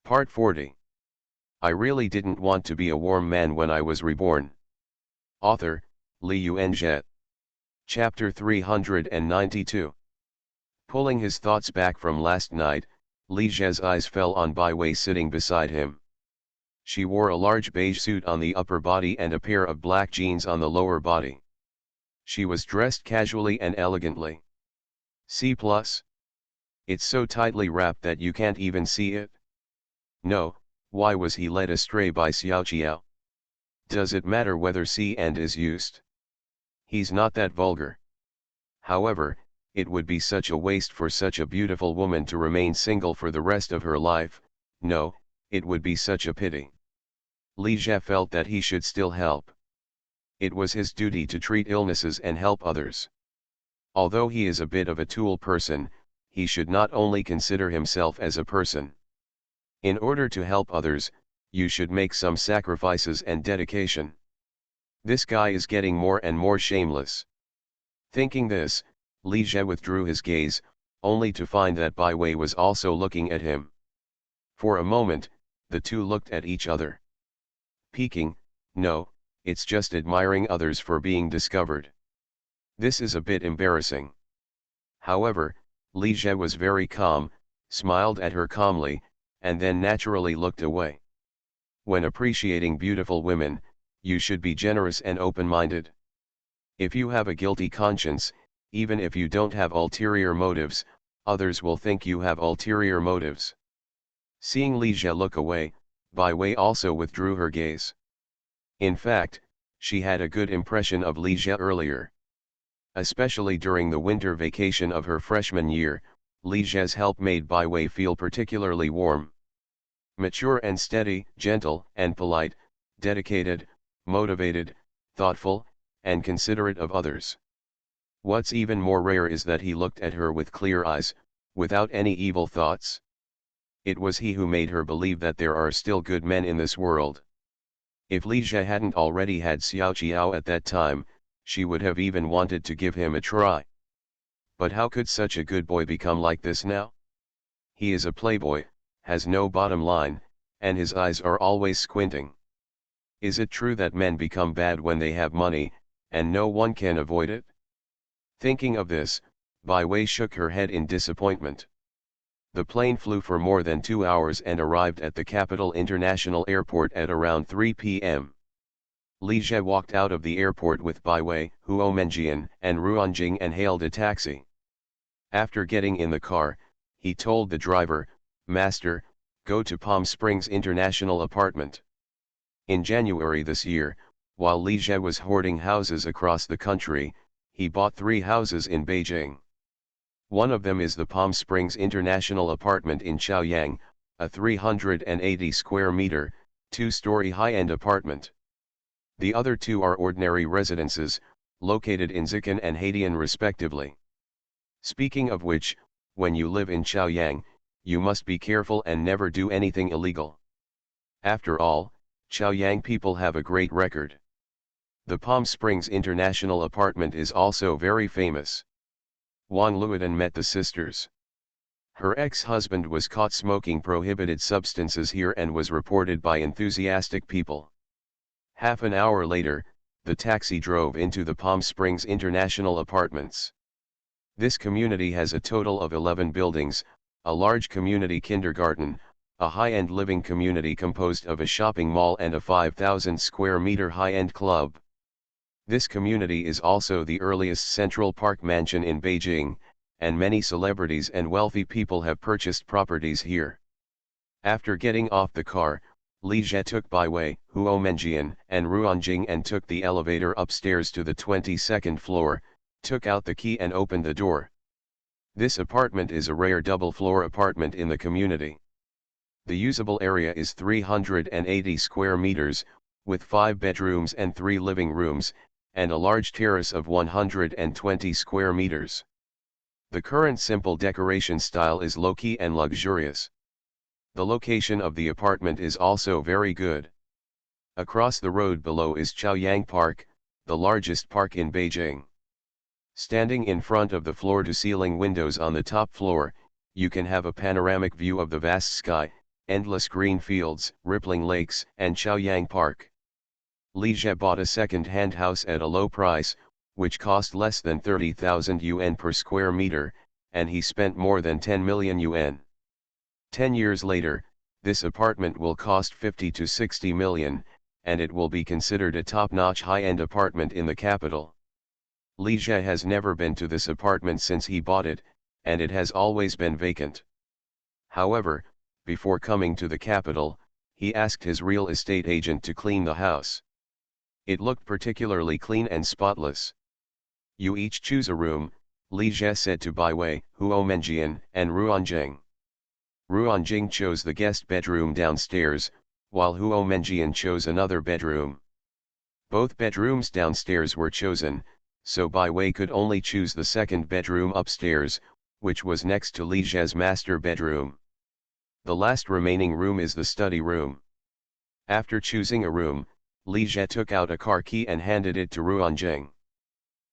Part 40. I really didn't want to be a warm man when I was reborn. Author, Li Yuanzhe. Chapter 392. Pulling his thoughts back from last night, Li Zhe's eyes fell on Bai Wei sitting beside him. She wore a large beige suit on the upper body and a pair of black jeans on the lower body. She was dressed casually and elegantly. C+. It's so tightly wrapped that you can't even see it. No, why was he led astray by Xiaoqiao? Does it matter whether C and is used? He's not that vulgar. However, it would be such a waste for such a beautiful woman to remain single for the rest of her life. No, it would be such a pity. Li Zhe felt that he should still help. It was his duty to treat illnesses and help others. Although he is a bit of a tool person, he should not only consider himself as a person. In order to help others, you should make some sacrifices and dedication. This guy is getting more and more shameless. Thinking this, Li Zhe withdrew his gaze, only to find that Bai Wei was also looking at him. For a moment, the two looked at each other. Peeking? No, it's just admiring others for being discovered. This is a bit embarrassing. However, Li Zhe was very calm, smiled at her calmly, and then naturally looked away. When appreciating beautiful women, you should be generous and open-minded. If you have a guilty conscience, even if you don't have ulterior motives, others will think you have ulterior motives. Seeing Li Zhe look away, Bai Wei also withdrew her gaze. In fact, she had a good impression of Li Zhe earlier. Especially during the winter vacation of her freshman year, Li Zhe's help made Bai Wei feel particularly warm. Mature and steady, gentle and polite, dedicated, motivated, thoughtful, and considerate of others. What's even more rare is that he looked at her with clear eyes, without any evil thoughts. It was he who made her believe that there are still good men in this world. If Li Zhe hadn't already had Xiaoqiao at that time, she would have even wanted to give him a try. But how could such a good boy become like this now? He is a playboy, has no bottom line, and his eyes are always squinting. Is it true that men become bad when they have money, and no one can avoid it? Thinking of this, Bai Wei shook her head in disappointment. The plane flew for more than 2 hours and arrived at the capital international airport at around 3 p.m. Li Zhe walked out of the airport with Bai Wei, Huo Menjian, and Ruanjing and hailed a taxi. After getting in the car, he told the driver, "Master, go to Palm Springs International Apartment." In January this year, while Li Zhe was hoarding houses across the country, he bought 3 houses in Beijing. One of them is the Palm Springs International Apartment in Chaoyang, a 380 square meter, 2-story high-end apartment. The other 2 are ordinary residences, located in Zikan and Haidian respectively. Speaking of which, when you live in Chaoyang, you must be careful and never do anything illegal. After all, Chaoyang people have a great record. The Palm Springs International Apartment is also very famous. Wang Luodan met the sisters. Her ex-husband was caught smoking prohibited substances here and was reported by enthusiastic people. Half an hour later, the taxi drove into the Palm Springs International Apartments. This community has a total of 11 buildings, a large community kindergarten, a high-end living community composed of a shopping mall and a 5,000 square meter high-end club. This community is also the earliest Central Park mansion in Beijing, and many celebrities and wealthy people have purchased properties here. After getting off the car, Li Zhe took Bai Wei, Huo Menjian, and Ruanjing and took the elevator upstairs to the 22nd floor, took out the key and opened the door. This apartment is a rare double-floor apartment in the community. The usable area is 380 square meters, with 5 bedrooms and 3 living rooms, and a large terrace of 120 square meters. The current simple decoration style is low-key and luxurious. The location of the apartment is also very good. Across the road below is Chaoyang Park, the largest park in Beijing. Standing in front of the floor-to-ceiling windows on the top floor, you can have a panoramic view of the vast sky, endless green fields, rippling lakes, and Chaoyang Park. Li Jie bought a second-hand house at a low price, which cost less than 30,000 yuan per square meter, and he spent more than 10 million yuan. 10 years later, this apartment will cost 50 to 60 million, and it will be considered a top-notch high-end apartment in the capital. Li Jie has never been to this apartment since he bought it, and it has always been vacant. However, before coming to the capital, he asked his real estate agent to clean the house. It looked particularly clean and spotless. You each choose a room, Li Jie said to Bai Wei, Huo Menjian, and Ruanjing. Ruanjing chose the guest bedroom downstairs, while Huo Menjian chose another bedroom. Both bedrooms downstairs were chosen, so Bai Wei could only choose the second bedroom upstairs, which was next to Li Jie's master bedroom. The last remaining room is the study room. After choosing a room, Li Jie took out a car key and handed it to Ruanjing.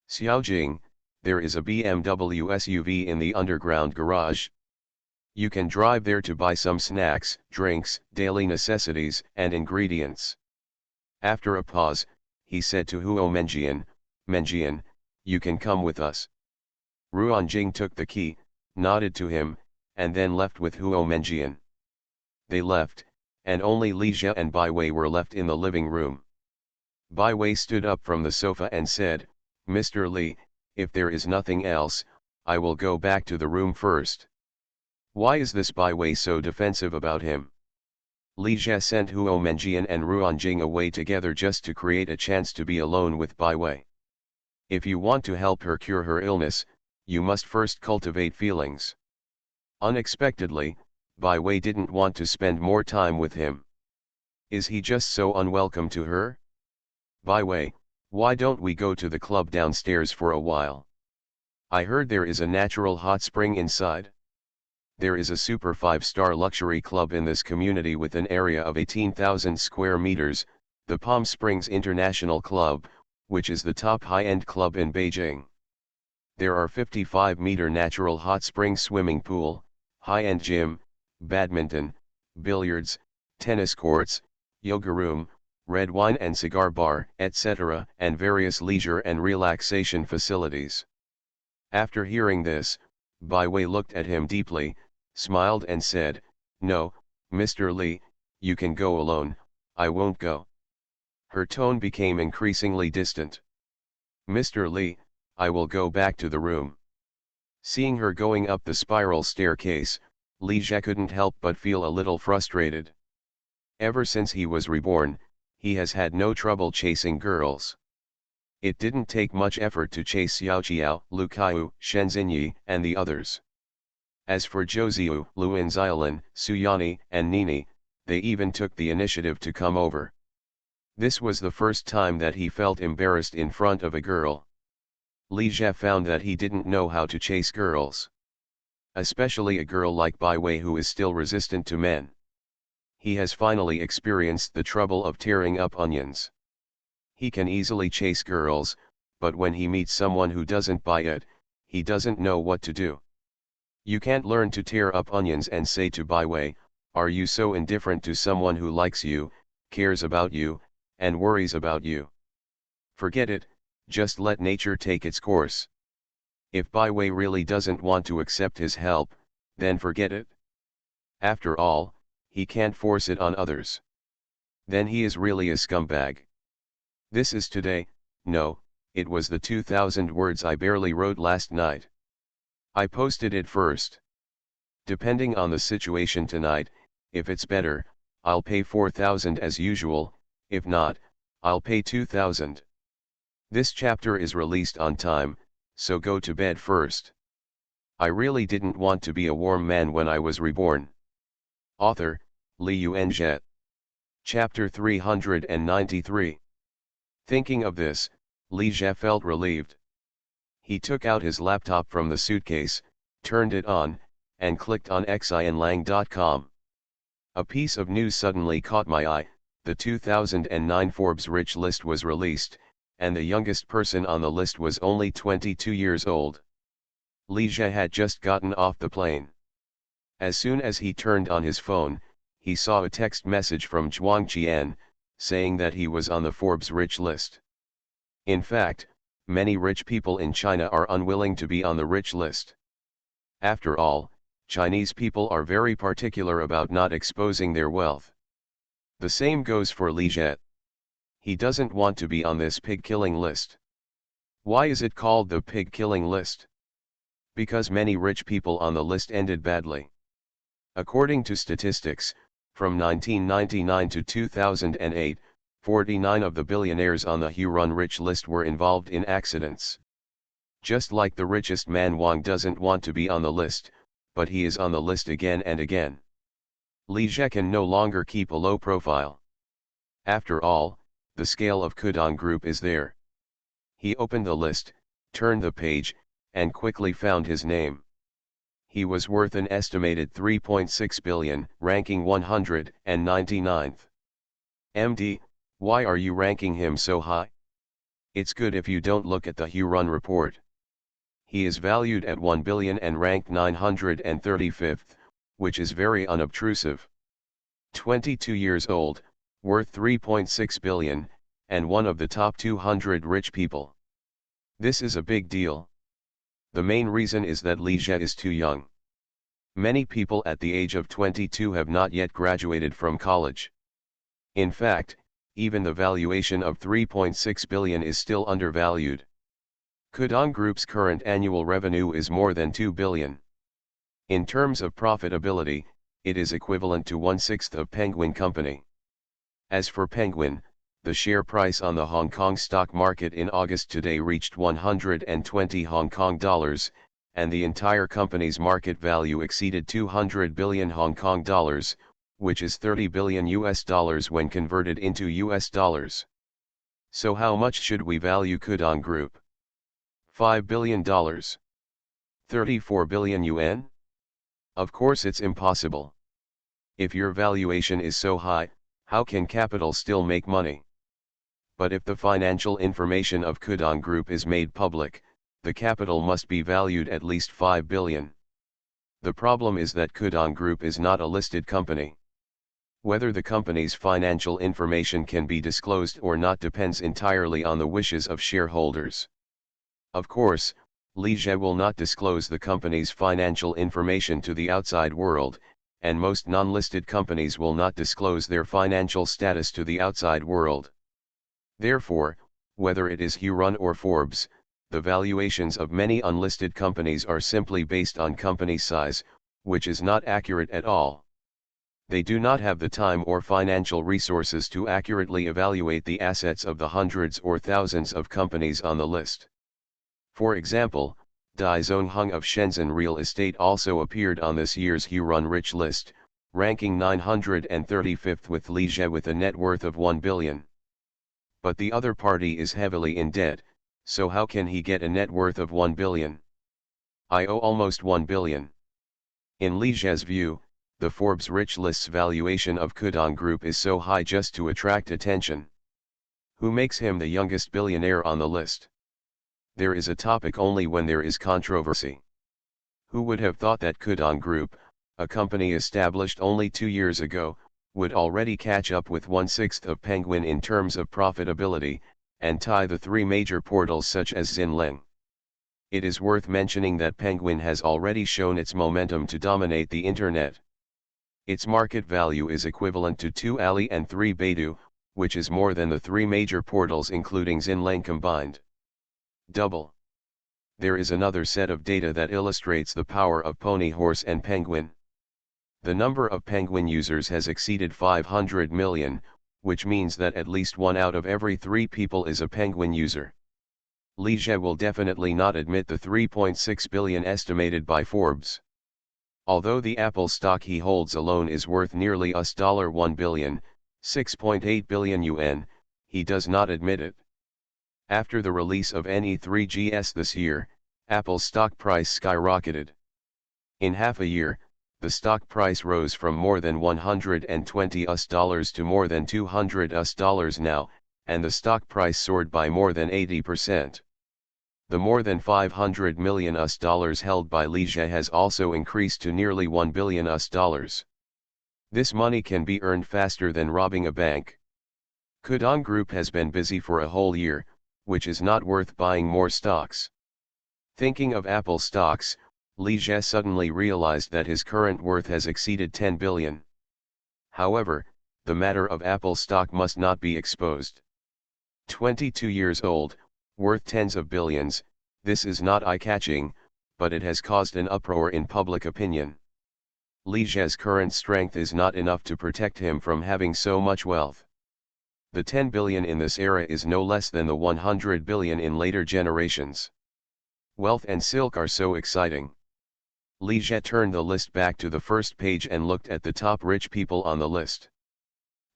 Xiaojing, there is a BMW SUV in the underground garage. You can drive there to buy some snacks, drinks, daily necessities, and ingredients. After a pause, he said to Huo Menjian, Menjian, you can come with us. Ruanjing took the key, nodded to him, and then left with Huo Menjian. They left, and only Li Jie and Bai Wei were left in the living room. Bai Wei stood up from the sofa and said, Mr. Li, if there is nothing else, I will go back to the room first. Why is this Bai Wei so defensive about him? Li Jie sent Huo Menjian and Ruanjing away together just to create a chance to be alone with Bai Wei. If you want to help her cure her illness, you must first cultivate feelings. Unexpectedly, Bai Wei didn't want to spend more time with him. Is he just so unwelcome to her? Bai Wei, why don't we go to the club downstairs for a while? I heard there is a natural hot spring inside. There is a super 5-star luxury club in this community with an area of 18,000 square meters, the Palm Springs International Club, which is the top high-end club in Beijing. There are 55-meter natural hot spring swimming pool, high-end gym, badminton, billiards, tennis courts, yoga room, red wine and cigar bar, etc., and various leisure and relaxation facilities. After hearing this, Bai Wei looked at him deeply, smiled and said, No, Mr. Li, you can go alone, I won't go. Her tone became increasingly distant. Mr. Li, I will go back to the room. Seeing her going up the spiral staircase, Li Jie couldn't help but feel a little frustrated. Ever since he was reborn, he has had no trouble chasing girls. It didn't take much effort to chase Xiaoqiao, Lu Kaiyu, Shen Xinyi, and the others. As for Zhouziu, Luan Xiaolin, Suyani, and Nini, they even took the initiative to come over. This was the first time that he felt embarrassed in front of a girl. Li Jie found that he didn't know how to chase girls. Especially a girl like Bai Wei who is still resistant to men. He has finally experienced the trouble of tearing up onions. He can easily chase girls, but when he meets someone who doesn't buy it, he doesn't know what to do. You can't learn to tear up onions and say to Bai Wei, are you so indifferent to someone who likes you, cares about you, and worries about you? Forget it, just let nature take its course. If Bai Wei really doesn't want to accept his help, then forget it. After all, he can't force it on others. Then he is really a scumbag. This is today, no, it was the 2,000 words I barely wrote last night. I posted it first. Depending on the situation tonight, if it's better, I'll pay 4,000 as usual, if not, I'll pay 2,000. This chapter is released on time, so go to bed first. I really didn't want to be a warm man when I was reborn. Author, Li Yuanjie. Chapter 393. Thinking of this, Li Jie felt relieved. He took out his laptop from the suitcase, turned it on, and clicked on xinlang.com. A piece of news suddenly caught my eye. The 2009 Forbes Rich list was released, and the youngest person on the list was only 22 years old. Li Jie had just gotten off the plane. As soon as he turned on his phone, he saw a text message from Zhuang Qian, saying that he was on the Forbes rich list. In fact, many rich people in China are unwilling to be on the rich list. After all, Chinese people are very particular about not exposing their wealth. The same goes for Li Jie. He doesn't want to be on this pig-killing list. Why is it called the pig-killing list? Because many rich people on the list ended badly. According to statistics, from 1999 to 2008, 49 of the billionaires on the Huron rich list were involved in accidents. Just like the richest man Wang doesn't want to be on the list, but he is on the list again and again. Li Jie can no longer keep a low profile. After all, the scale of Kudong Group is there. He opened the list, turned the page, and quickly found his name. He was worth an estimated 3.6 billion, ranking 199th. MD, why are you ranking him so high? It's good if you don't look at the Huron report. He is valued at 1 billion and ranked 935th, which is very unobtrusive. 22 years old, worth 3.6 billion, and one of the top 200 rich people. This is a big deal. The main reason is that Li Jie is too young. Many people at the age of 22 have not yet graduated from college. In fact, even the valuation of 3.6 billion is still undervalued. Kudong Group's current annual revenue is more than 2 billion. In terms of profitability, it is equivalent to 1/6 of Penguin Company. As for Penguin, the share price on the Hong Kong stock market in August today reached 120 Hong Kong dollars, and the entire company's market value exceeded 200 billion Hong Kong dollars, which is 30 billion US dollars when converted into US dollars. So how much should we value Kudong Group? $5 billion? 34 billion yuan? Of course it's impossible. If your valuation is so high, how can capital still make money? But if the financial information of Kudong Group is made public, the capital must be valued at least 5 billion. The problem is that Kudong Group is not a listed company. Whether the company's financial information can be disclosed or not depends entirely on the wishes of shareholders. Of course, Li Jie will not disclose the company's financial information to the outside world, and most non-listed companies will not disclose their financial status to the outside world. Therefore, whether it is Huron or Forbes, the valuations of many unlisted companies are simply based on company size, which is not accurate at all. They do not have the time or financial resources to accurately evaluate the assets of the hundreds or thousands of companies on the list. For example, Dai Zongheng of Shenzhen Real Estate also appeared on this year's Huron Rich list, ranking 935th with Li Jie with a net worth of 1 billion. But the other party is heavily in debt, so how can he get a net worth of 1 billion? I owe almost 1 billion. In Li Jie's view, the Forbes Rich list's valuation of Kudong Group is so high just to attract attention. Who makes him the youngest billionaire on the list? There is a topic only when there is controversy. Who would have thought that Kudong Group, a company established only 2 years ago, would already catch up with 1/6 of Penguin in terms of profitability, and tie the 3 major portals such as Xinleng. It is worth mentioning that Penguin has already shown its momentum to dominate the internet. Its market value is equivalent to 2 Ali and 3 Baidu, which is more than the 3 major portals including Xinleng combined. Double. There is another set of data that illustrates the power of Pony Horse and Penguin. The number of Penguin users has exceeded 500 million, which means that at least 1 out of every 3 people is a Penguin user. Li Jie will definitely not admit the 3.6 billion estimated by Forbes. Although the Apple stock he holds alone is worth nearly $1 billion, 6.8 billion yuan, he does not admit it. After the release of NE3GS this year, Apple's stock price skyrocketed. In half a year, the stock price rose from more than $120 to more than $200 now, and the stock price soared by more than 80%. The more than $500 million held by Li Jie has also increased to nearly $1 billion. This money can be earned faster than robbing a bank. Kudong Group has been busy for a whole year, which is not worth buying more stocks. Thinking of Apple stocks, Li Jie suddenly realized that his current worth has exceeded 10 billion. However, the matter of Apple stock must not be exposed. 22 years old, worth tens of billions, this is not eye-catching, but it has caused an uproar in public opinion. Li Jie's current strength is not enough to protect him from having so much wealth. The 10 billion in this era is no less than the 100 billion in later generations. Wealth and silk are so exciting. Li Jie turned the list back to the first page and looked at the top rich people on the list.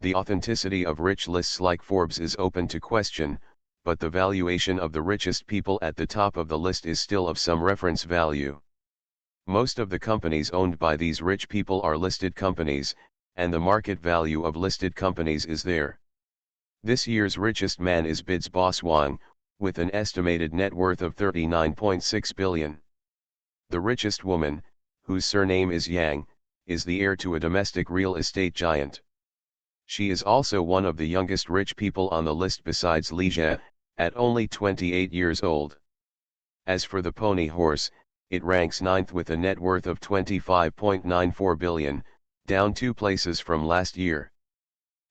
The authenticity of rich lists like Forbes is open to question, but the valuation of the richest people at the top of the list is still of some reference value. Most of the companies owned by these rich people are listed companies, and the market value of listed companies is there. This year's richest man is BID's boss Wang, with an estimated net worth of 39.6 billion. The richest woman, whose surname is Yang, is the heir to a domestic real estate giant. She is also one of the youngest rich people on the list besides Li Jie, at only 28 years old. As for the pony horse, it ranks ninth with a net worth of 25.94 billion, down 2 places from last year.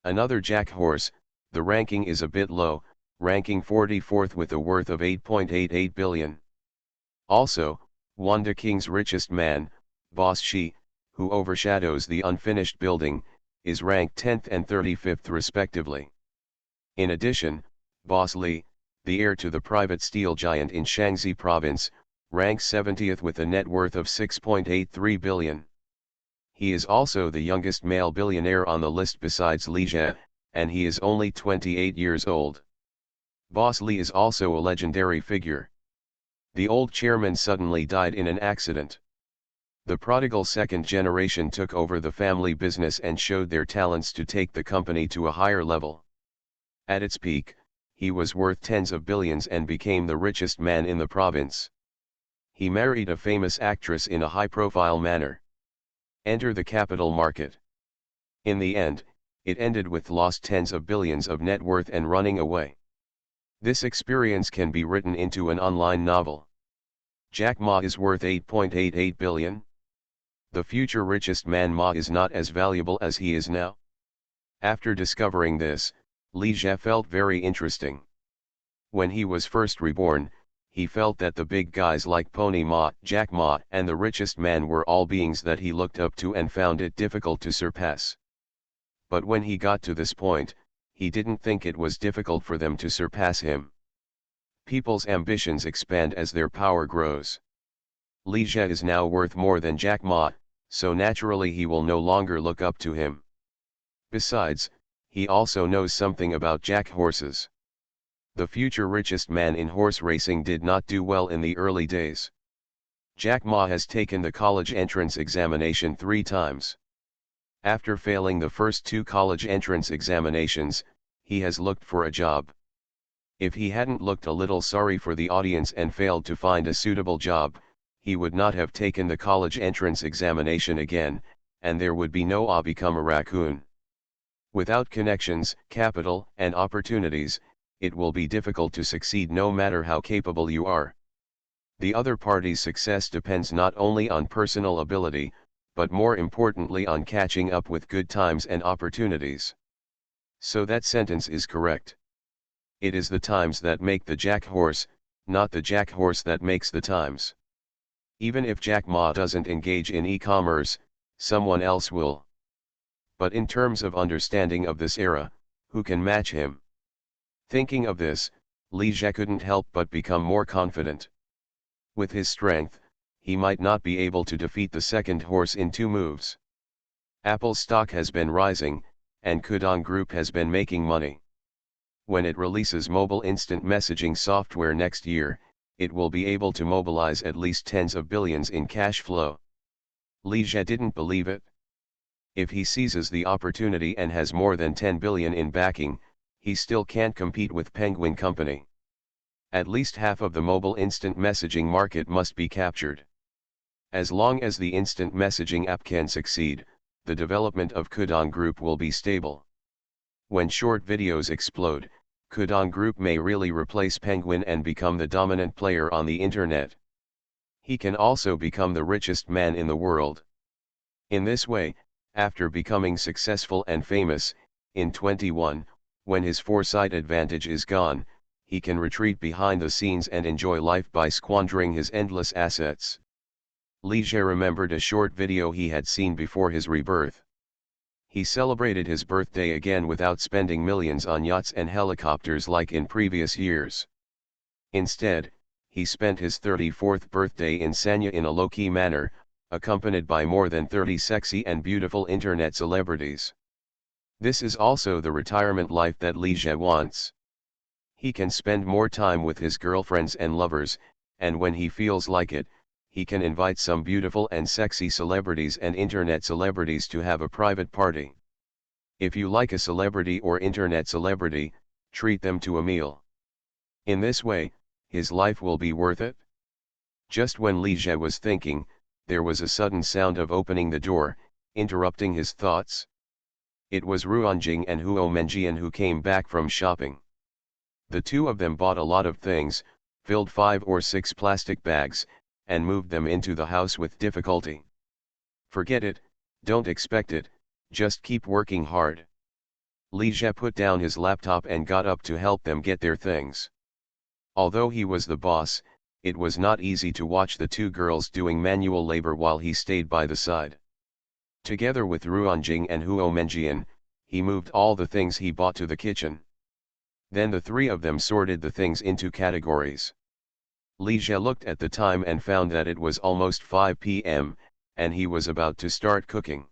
Another jack horse, the ranking is a bit low, ranking 44th with a worth of 8.88 billion. Also, Wanda King's richest man, Boss Shi, who overshadows the unfinished building, is ranked 10th and 35th respectively. In addition, Boss Li, the heir to the private steel giant in Shaanxi province, ranks 70th with a net worth of 6.83 billion. He is also the youngest male billionaire on the list besides Li Jie, and he is only 28 years old. Boss Li is also a legendary figure. The old chairman suddenly died in an accident. The prodigal second generation took over the family business and showed their talents to take the company to a higher level. At its peak, he was worth tens of billions and became the richest man in the province. He married a famous actress in a high-profile manner. Enter the capital market. In the end, it ended with lost tens of billions of net worth and running away. This experience can be written into an online novel. Jack Ma is worth 8.88 billion. The future richest man Ma is not as valuable as he is now. After discovering this, Li Jie felt very interesting. When he was first reborn, he felt that the big guys like Pony Ma, Jack Ma, and the richest man were all beings that he looked up to and found it difficult to surpass. But when he got to this point, he didn't think it was difficult for them to surpass him. People's ambitions expand as their power grows. Li Jie is now worth more than Jack Ma, so naturally he will no longer look up to him. Besides, he also knows something about jack horses. The future richest man in horse racing did not do well in the early days. Jack Ma has taken the college entrance examination 3 times. After failing the first 2 college entrance examinations, he has looked for a job. If he hadn't looked a little sorry for the audience and failed to find a suitable job, he would not have taken the college entrance examination again, and there would be no become a raccoon. Without connections, capital, and opportunities, it will be difficult to succeed no matter how capable you are. The other party's success depends not only on personal ability, but more importantly on catching up with good times and opportunities. So that sentence is correct. It is the times that make the jack horse, not the jack horse that makes the times. Even if Jack Ma doesn't engage in e-commerce, someone else will. But in terms of understanding of this era, who can match him? Thinking of this, Li Jie couldn't help but become more confident. With his strength, he might not be able to defeat the second horse in 2 moves. Apple's stock has been rising, and Kudong Group has been making money. When it releases mobile instant messaging software next year, it will be able to mobilize at least tens of billions in cash flow. Li Jie didn't believe it. If he seizes the opportunity and has more than 10 billion in backing, he still can't compete with Penguin Company. At least half of the mobile instant messaging market must be captured. As long as the instant messaging app can succeed, the development of Kudong Group will be stable. When short videos explode, Kudong Group may really replace Penguin and become the dominant player on the internet. He can also become the richest man in the world. In this way, after becoming successful and famous, in 21, when his foresight advantage is gone, he can retreat behind the scenes and enjoy life by squandering his endless assets. Li Jie remembered a short video he had seen before his rebirth. He celebrated his birthday again without spending millions on yachts and helicopters like in previous years. Instead, he spent his 34th birthday in Sanya in a low-key manner, accompanied by more than 30 sexy and beautiful internet celebrities. This is also the retirement life that Li Jie wants. He can spend more time with his girlfriends and lovers, and when he feels like it, he can invite some beautiful and sexy celebrities and internet celebrities to have a private party. If you like a celebrity or internet celebrity, treat them to a meal. In this way, his life will be worth it. Just when Li Jie was thinking, there was a sudden sound of opening the door, interrupting his thoughts. It was Ruanjing and Huo Menjian who came back from shopping. The two of them bought a lot of things, filled 5 or 6 plastic bags, and moved them into the house with difficulty. Forget it, don't expect it, just keep working hard. Li Jie put down his laptop and got up to help them get their things. Although he was the boss, it was not easy to watch the two girls doing manual labor while he stayed by the side. Together with Ruanjing and Huo Menjian, he moved all the things he bought to the kitchen. Then the three of them sorted the things into categories. Li Jie looked at the time and found that it was almost 5 p.m., and he was about to start cooking.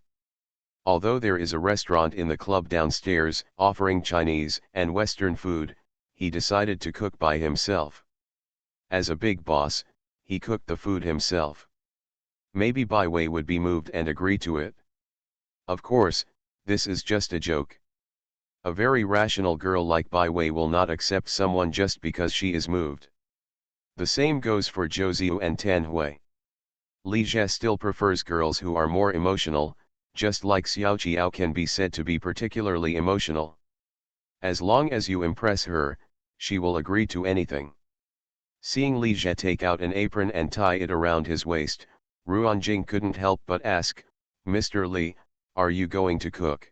Although there is a restaurant in the club downstairs, offering Chinese and Western food, he decided to cook by himself. As a big boss, he cooked the food himself. Maybe Bai Wei would be moved and agree to it. Of course, this is just a joke. A very rational girl like Bai Wei will not accept someone just because she is moved. The same goes for Zhou Ziyu and Tan Hui. Li Jie still prefers girls who are more emotional, just like Xiao Qiao can be said to be particularly emotional. As long as you impress her, she will agree to anything. Seeing Li Jie take out an apron and tie it around his waist, Ruanjing couldn't help but ask, "Mr. Li, are you going to cook?"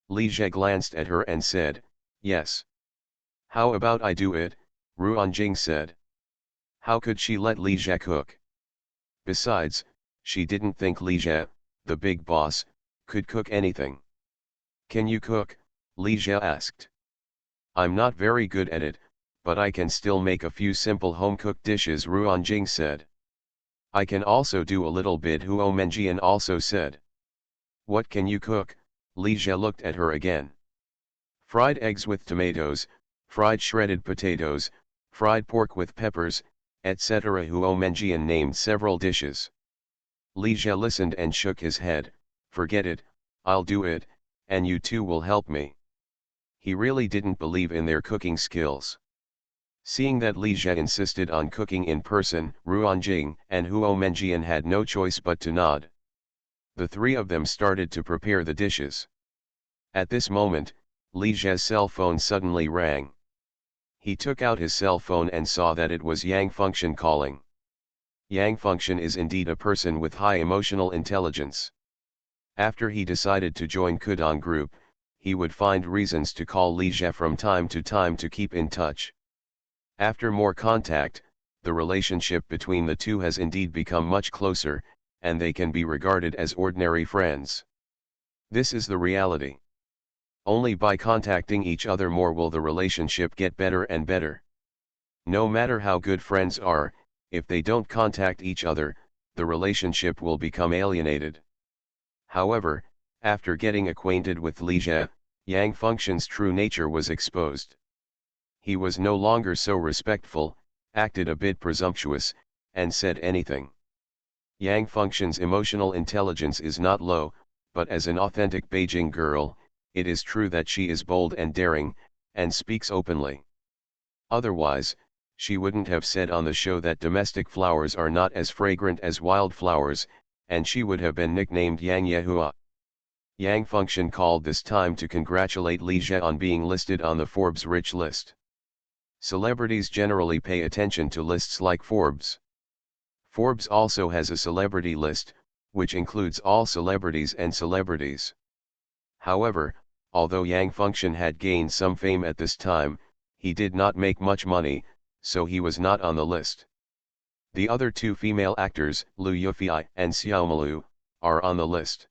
Li Jie glanced at her and said, "Yes." "How about I do it?" Ruanjing said. How could she let Li Jie cook? Besides, she didn't think Li Jie, the big boss, could cook anything. "Can you cook?" Li Jie asked. "I'm not very good at it, but I can still make a few simple home-cooked dishes," Ruanjing said. "I can also do a little bit," Huo Menjian also said. "What can you cook?" Li Jie looked at her again. "Fried eggs with tomatoes, fried shredded potatoes, fried pork with peppers, etc." Huo Menjian named several dishes. Li Jie listened and shook his head. "Forget it, I'll do it, and you two will help me." He really didn't believe in their cooking skills. Seeing that Li Jie insisted on cooking in person, Ruanjing and Huo Menjian had no choice but to nod. The three of them started to prepare the dishes. At this moment, Li Jie's cell phone suddenly rang. He took out his cell phone and saw that it was Yang Function calling. Yang Function is indeed a person with high emotional intelligence. After he decided to join Kudong Group, he would find reasons to call Li Jie from time to time to keep in touch. After more contact, the relationship between the two has indeed become much closer, and they can be regarded as ordinary friends. This is the reality. Only by contacting each other more will the relationship get better and better. No matter how good friends are, if they don't contact each other, the relationship will become alienated. However, after getting acquainted with Li Jie, Yang Function's true nature was exposed. He was no longer so respectful, acted a bit presumptuous, and said anything. Yang Function's emotional intelligence is not low, but as an authentic Beijing girl, it is true that she is bold and daring, and speaks openly. Otherwise, she wouldn't have said on the show that domestic flowers are not as fragrant as wild flowers, and she would have been nicknamed Yang Yehua. Yang Function called this time to congratulate Li Jie on being listed on the Forbes Rich list. Celebrities generally pay attention to lists like Forbes. Forbes also has a celebrity list, which includes all celebrities and celebrities. However, although Yang Function had gained some fame at this time, he did not make much money, so he was not on the list. The other two female actors, Liu Yufei and Xiaomalu, are on the list.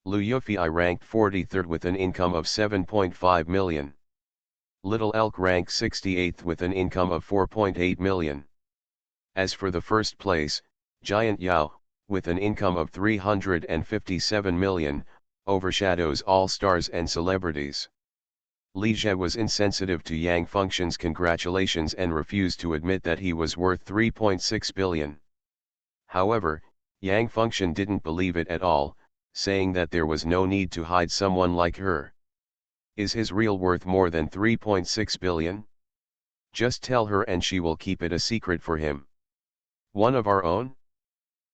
Liu Yufei ranked 43rd with an income of 7.5 million. Little Elk ranked 68th with an income of 4.8 million. As for the first place, Giant Yao, with an income of 357 million, overshadows all stars and celebrities. Li Jie was insensitive to Yang Function's congratulations and refused to admit that he was worth 3.6 billion. However, Yang Function didn't believe it at all, saying that there was no need to hide someone like her. Is his real worth more than 3.6 billion? Just tell her and she will keep it a secret for him. One of our own?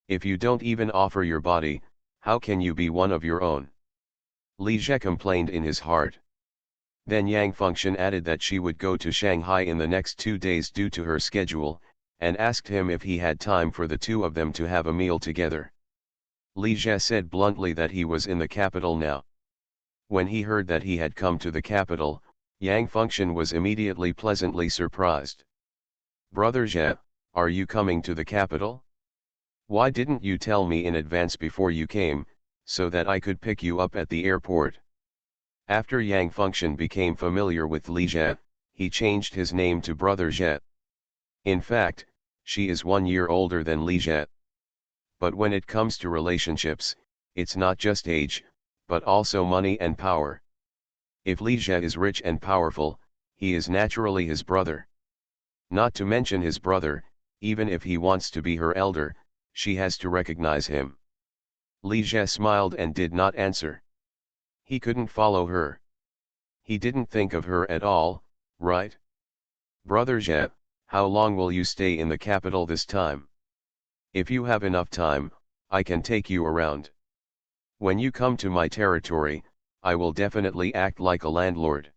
If you don't even offer your body, how can you be one of your own? Li Jie complained in his heart. Then Yang Function added that she would go to Shanghai in the next 2 days due to her schedule, and asked him if he had time for the two of them to have a meal together. Li Jie said bluntly that he was in the capital now. When he heard that he had come to the capital, Yang Function was immediately pleasantly surprised. Brother Jie, are you coming to the capital? Why didn't you tell me in advance before you came, so that I could pick you up at the airport? After Yang Function became familiar with Li Jie, he changed his name to Brother Jie. In fact, she is 1 year older than Li Jie. But when it comes to relationships, it's not just age, but also money and power. If Li Jie is rich and powerful, he is naturally his brother. Not to mention his brother, even if he wants to be her elder, she has to recognize him. Li Jie smiled and did not answer. He couldn't follow her. He didn't think of her at all, right? Brother Jie, how long will you stay in the capital this time? If you have enough time, I can take you around. When you come to my territory, I will definitely act like a landlord.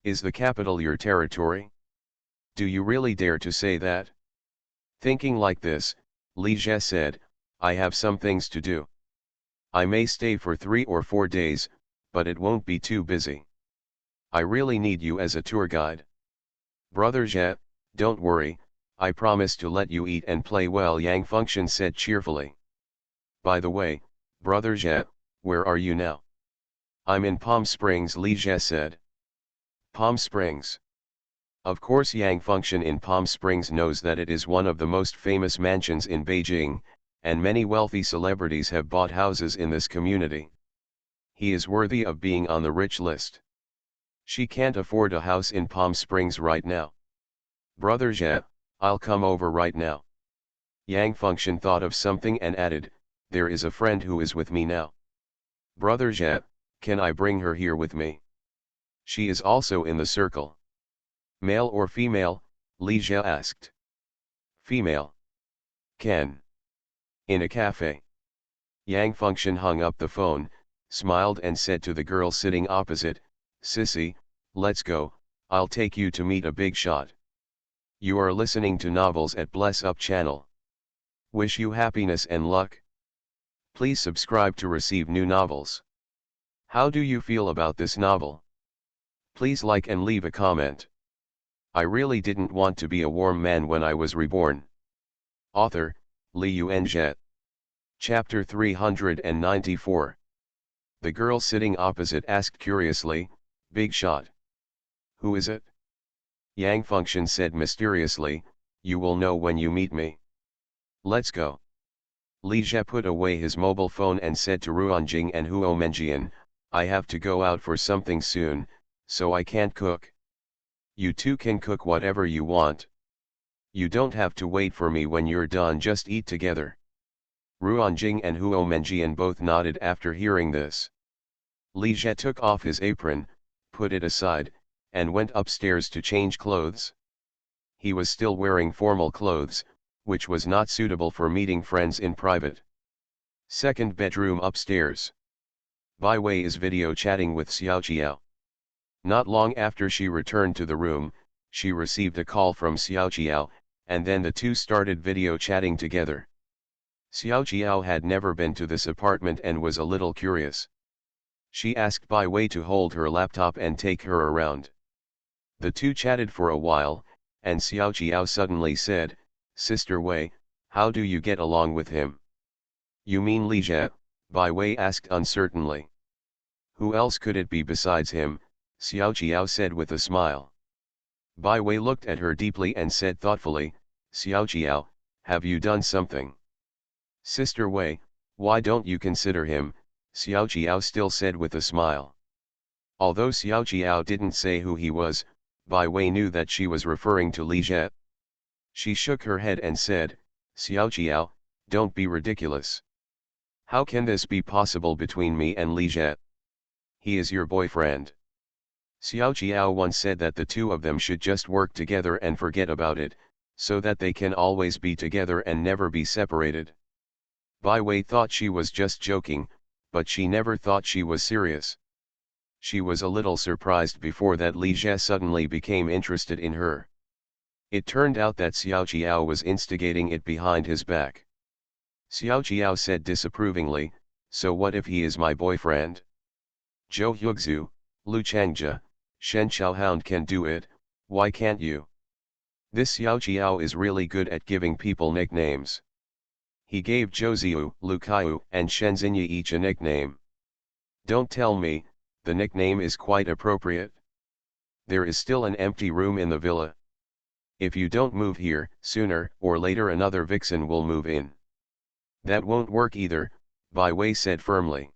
Is the capital your territory? Do you really dare to say that? Thinking like this, Li Jie said, I have some things to do. I may stay for 3 or 4 days, but it won't be too busy. I really need you as a tour guide. Brother Jie, don't worry, I promise to let you eat and play well, Yang Function said cheerfully. By the way, Brother Jie, where are you now? I'm in Palm Springs, Li Jie said. Palm Springs. Of course, Yang Function in Palm Springs knows that it is one of the most famous mansions in Beijing, and many wealthy celebrities have bought houses in this community. He is worthy of being on the rich list. She can't afford a house in Palm Springs right now. Brother Jie, I'll come over right now. Yang Function thought of something and added, there is a friend who is with me now. Brother Jie, can I bring her here with me? She is also in the circle. Male or female? Li Jie asked. Female. Can. In a cafe. Yang Function hung up the phone, smiled and said to the girl sitting opposite, Sissy, let's go, I'll take you to meet a big shot. You are listening to Novels at Bless Up channel. Wish you happiness and luck. Please subscribe to receive new novels. How do you feel about this novel? Please like and leave a comment. I really didn't want to be a warm man when I was reborn. Author, Li Yunjie. Chapter 394. The girl sitting opposite asked curiously, Big shot. Who is it? Yang Function said mysteriously, you will know when you meet me. Let's go. Li Jie put away his mobile phone and said to Ruanjing and Huo Menjian, I have to go out for something soon, so I can't cook. You two can cook whatever you want. You don't have to wait for me when you're done, just eat together. Ruanjing and Huo Menjian both nodded after hearing this. Li Jie took off his apron, put it aside, and went upstairs to change clothes. He was still wearing formal clothes, which was not suitable for meeting friends in private. Second bedroom upstairs. Bai Wei is video chatting with Xiao Jiao. Not long after she returned to the room, she received a call from Xiao Jiao, and then the two started video chatting together. Xiao Jiao had never been to this apartment and was a little curious. She asked Bai Wei to hold her laptop and take her around. The two chatted for a while, and Xiao Jiao suddenly said, "Sister Wei, how do you get along with him?" "You mean Li Jie?" Bai Wei asked uncertainly. "Who else could it be besides him?" Xiao Jiao said with a smile. Bai Wei looked at her deeply and said thoughtfully, "Xiao Jiao, have you done something?" "Sister Wei, why don't you consider him?" Xiao Jiao still said with a smile. Although Xiao Jiao didn't say who he was, Bai Wei knew that she was referring to Li Jie. She shook her head and said, "Xiao Jiao, don't be ridiculous. How can this be possible between me and Li Jie? He is your boyfriend." Xiao Jiao once said that the two of them should just work together and forget about it, so that they can always be together and never be separated. Bai Wei thought she was just joking, but she never thought she was serious. She was a little surprised before that Li Jie suddenly became interested in her. It turned out that Xiao Jiao was instigating it behind his back. Xiao Jiao said disapprovingly, "So what if he is my boyfriend? Zhou Huixu, Lu Changjia, Shen Xiaohound can do it, why can't you?" This Xiao Jiao is really good at giving people nicknames. He gave Zhou Ziyu, Lu Kaiyu, and Shen Xinyi each a nickname. Don't tell me, the nickname is quite appropriate. There is still an empty room in the villa. If you don't move here, sooner or later another vixen will move in. That won't work either, Bai Wei said firmly.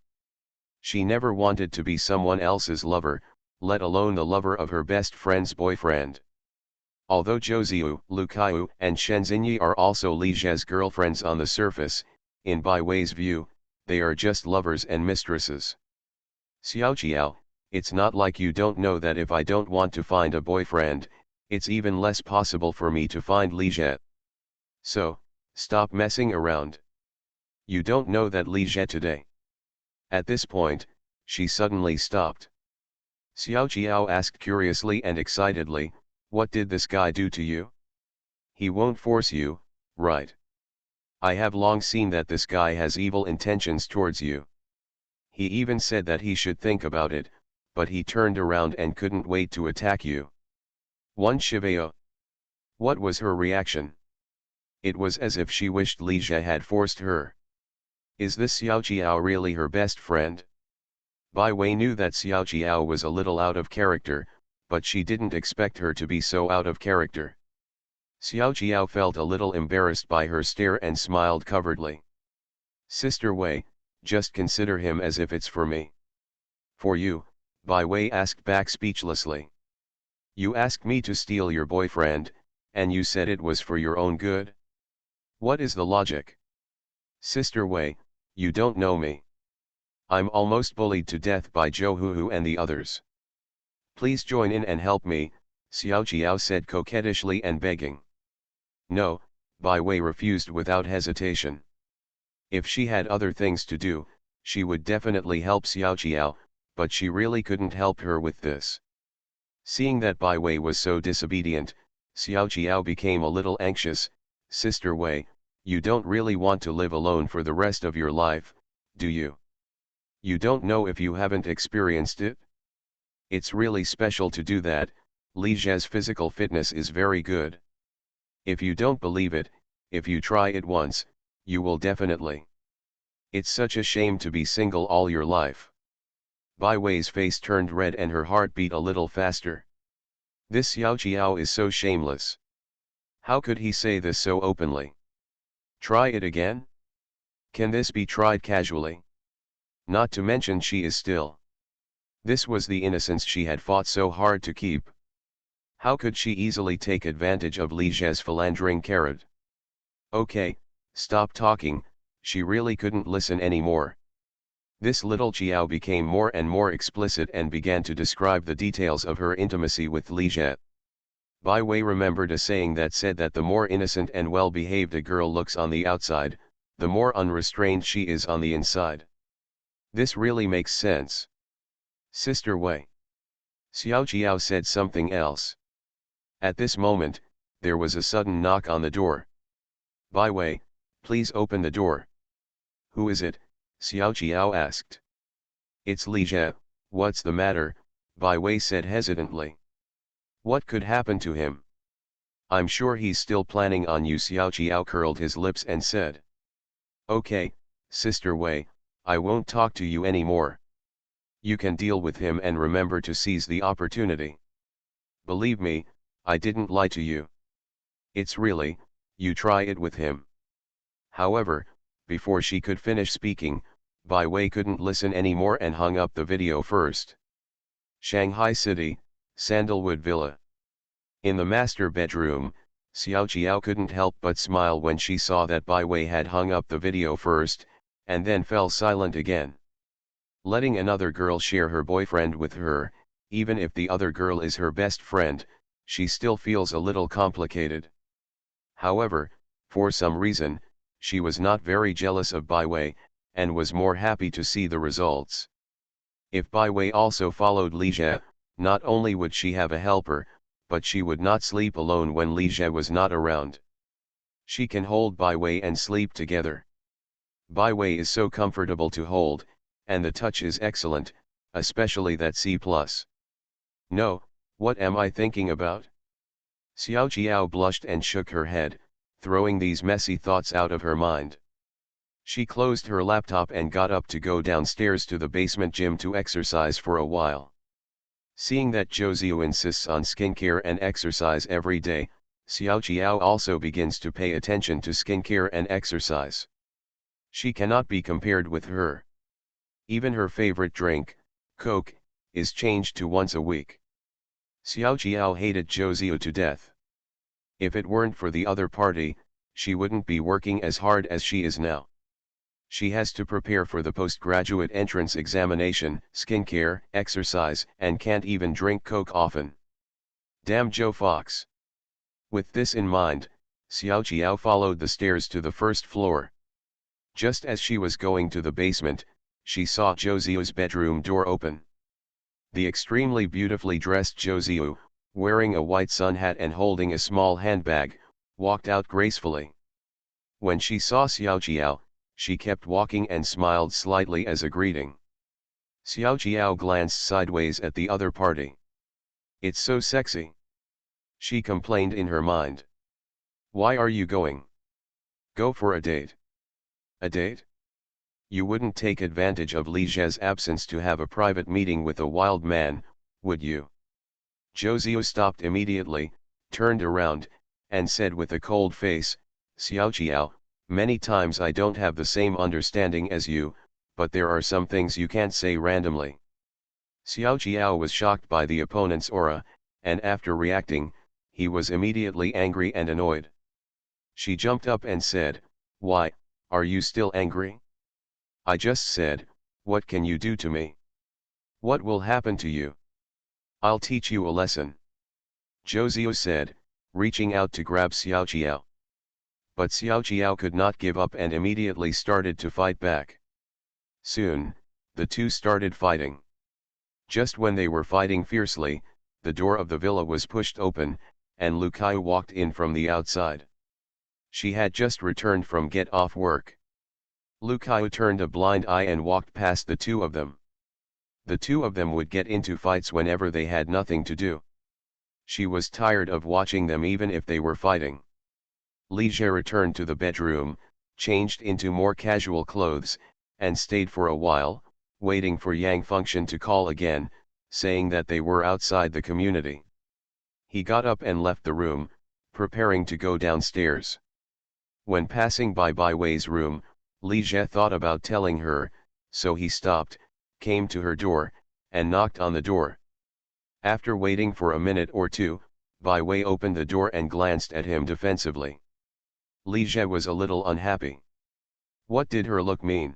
She never wanted to be someone else's lover, let alone the lover of her best friend's boyfriend. Although Zhou Ziyu, Lu Kaiyu, and Shen Xinyi are also Li Jie's girlfriends on the surface, in Bai Wei's view, they are just lovers and mistresses. "Xiao Jiao, it's not like you don't know that if I don't want to find a boyfriend, it's even less possible for me to find Li Jie. So, stop messing around. You don't know that Li Jie today." At this point, she suddenly stopped. Xiao Jiao asked curiously and excitedly, "What did this guy do to you? He won't force you, right? I have long seen that this guy has evil intentions towards you. He even said that he should think about it, but he turned around and couldn't wait to attack you." One Shiveo. What was her reaction? It was as if she wished Li Jie had forced her. Is this Xiao Jiao really her best friend? Bai Wei knew that Xiao Jiao was a little out of character, but she didn't expect her to be so out of character. Xiao Jiao felt a little embarrassed by her stare and smiled covertly. "Sister Wei, just consider him as if it's for me." "For you?" Bai Wei asked back speechlessly. "You asked me to steal your boyfriend, and you said it was for your own good? What is the logic? Sister Wei, you don't know me. I'm almost bullied to death by Zhou Huhu and the others. Please join in and help me," Xiao Jiao said coquettishly and begging. "No," Bai Wei refused without hesitation. If she had other things to do, she would definitely help Xiao Jiao, but she really couldn't help her with this. Seeing that Bai Wei was so disobedient, Xiao Jiao became a little anxious. "Sister Wei, you don't really want to live alone for the rest of your life, do you? You don't know if you haven't experienced it? It's really special to do that. Li Jie's physical fitness is very good. If you don't believe it, if you try it once, you will definitely. It's such a shame to be single all your life." Bai Wei's face turned red and her heart beat a little faster. This Xiao Jiao is so shameless. How could he say this so openly? Try it again? Can this be tried casually? Not to mention she is still. This was the innocence she had fought so hard to keep. How could she easily take advantage of Li Jie's philandering carrot? "Okay, stop talking," she really couldn't listen anymore. This little Jiao became more and more explicit and began to describe the details of her intimacy with Li Jie. Bai Wei remembered a saying that said that the more innocent and well-behaved a girl looks on the outside, the more unrestrained she is on the inside. This really makes sense. Sister Wei. Xiao Jiao said something else. At this moment, there was a sudden knock on the door. Bai Wei, please open the door. Who is it? Xiao Jiao asked. It's Li Jie, what's the matter? Bai Wei said hesitantly. What could happen to him? I'm sure he's still planning on you. Xiao Jiao curled his lips and said. Okay, Sister Wei, I won't talk to you anymore. You can deal with him and remember to seize the opportunity. Believe me, I didn't lie to you. It's really, you try it with him. However, before she could finish speaking, Bai Wei couldn't listen anymore and hung up the video first. Shanghai City, Sandalwood Villa. In the master bedroom, Xiao Jiao couldn't help but smile when she saw that Bai Wei had hung up the video first, and then fell silent again. Letting another girl share her boyfriend with her, even if the other girl is her best friend, she still feels a little complicated. However, for some reason, she was not very jealous of Bai Wei, and was more happy to see the results. If Bai Wei also followed Li Jie, not only would she have a helper, but she would not sleep alone when Li Jie was not around. She can hold Bai Wei and sleep together. Bai Wei is so comfortable to hold, and the touch is excellent, especially that C+. No, what am I thinking about? Xiao Jiao blushed and shook her head, throwing these messy thoughts out of her mind. She closed her laptop and got up to go downstairs to the basement gym to exercise for a while. Seeing that Zhou insists on skincare and exercise every day, Xiao Jiao also begins to pay attention to skincare and exercise. She cannot be compared with her. Even her favorite drink, Coke, is changed to once a week. Xiao Jiao hated Zhou to death. If it weren't for the other party, she wouldn't be working as hard as she is now. She has to prepare for the postgraduate entrance examination, skincare, exercise, and can't even drink Coke often. Damn Joe Fox. With this in mind, Xiao Jiao followed the stairs to the first floor. Just as she was going to the basement, she saw Zhou's bedroom door open. The extremely beautifully dressed Zhou, wearing a white sun hat and holding a small handbag, walked out gracefully. When she saw Xiao Jiao, she kept walking and smiled slightly as a greeting. Xiao Jiao glanced sideways at the other party. It's so sexy. She complained in her mind. Why are you going? Go for a date. A date? You wouldn't take advantage of Li Jie's absence to have a private meeting with a wild man, would you? Zhou stopped immediately, turned around, and said with a cold face, Xiao Jiao, many times I don't have the same understanding as you, but there are some things you can't say randomly. Xiao Jiao was shocked by the opponent's aura, and after reacting, he was immediately angry and annoyed. She jumped up and said, Why, are you still angry? I just said, what can you do to me? What will happen to you? I'll teach you a lesson. Zhou said, reaching out to grab Xiao Jiao. But Xiao Jiao could not give up and immediately started to fight back. Soon, the two started fighting. Just when they were fighting fiercely, the door of the villa was pushed open, and Lu Kai walked in from the outside. She had just returned from get off work. Lu Kai turned a blind eye and walked past the two of them. The two of them would get into fights whenever they had nothing to do. She was tired of watching them even if they were fighting. Li Jie returned to the bedroom, changed into more casual clothes, and stayed for a while, waiting for Yang Function to call again, saying that they were outside the community. He got up and left the room, preparing to go downstairs. When passing by Bai Wei's room, Li Jie thought about telling her, so he stopped, came to her door, and knocked on the door. After waiting for a minute or two, Bai Wei opened the door and glanced at him defensively. Li Jie was a little unhappy. What did her look mean?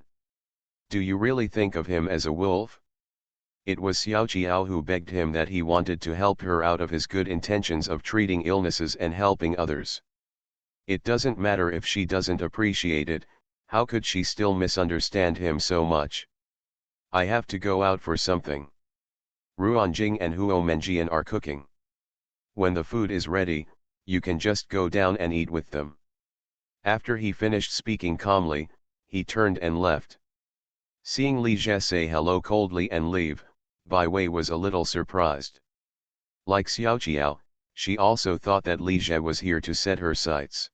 Do you really think of him as a wolf? It was Xiao Jiao who begged him that he wanted to help her out of his good intentions of treating illnesses and helping others. It doesn't matter if she doesn't appreciate it, how could she still misunderstand him so much? I have to go out for something. Ruanjing and Huo Menjian are cooking. When the food is ready, you can just go down and eat with them. After he finished speaking calmly, he turned and left. Seeing Li Jie say hello coldly and leave, Bai Wei was a little surprised. Like Xiaoqiao, she also thought that Li Jie was here to set her sights.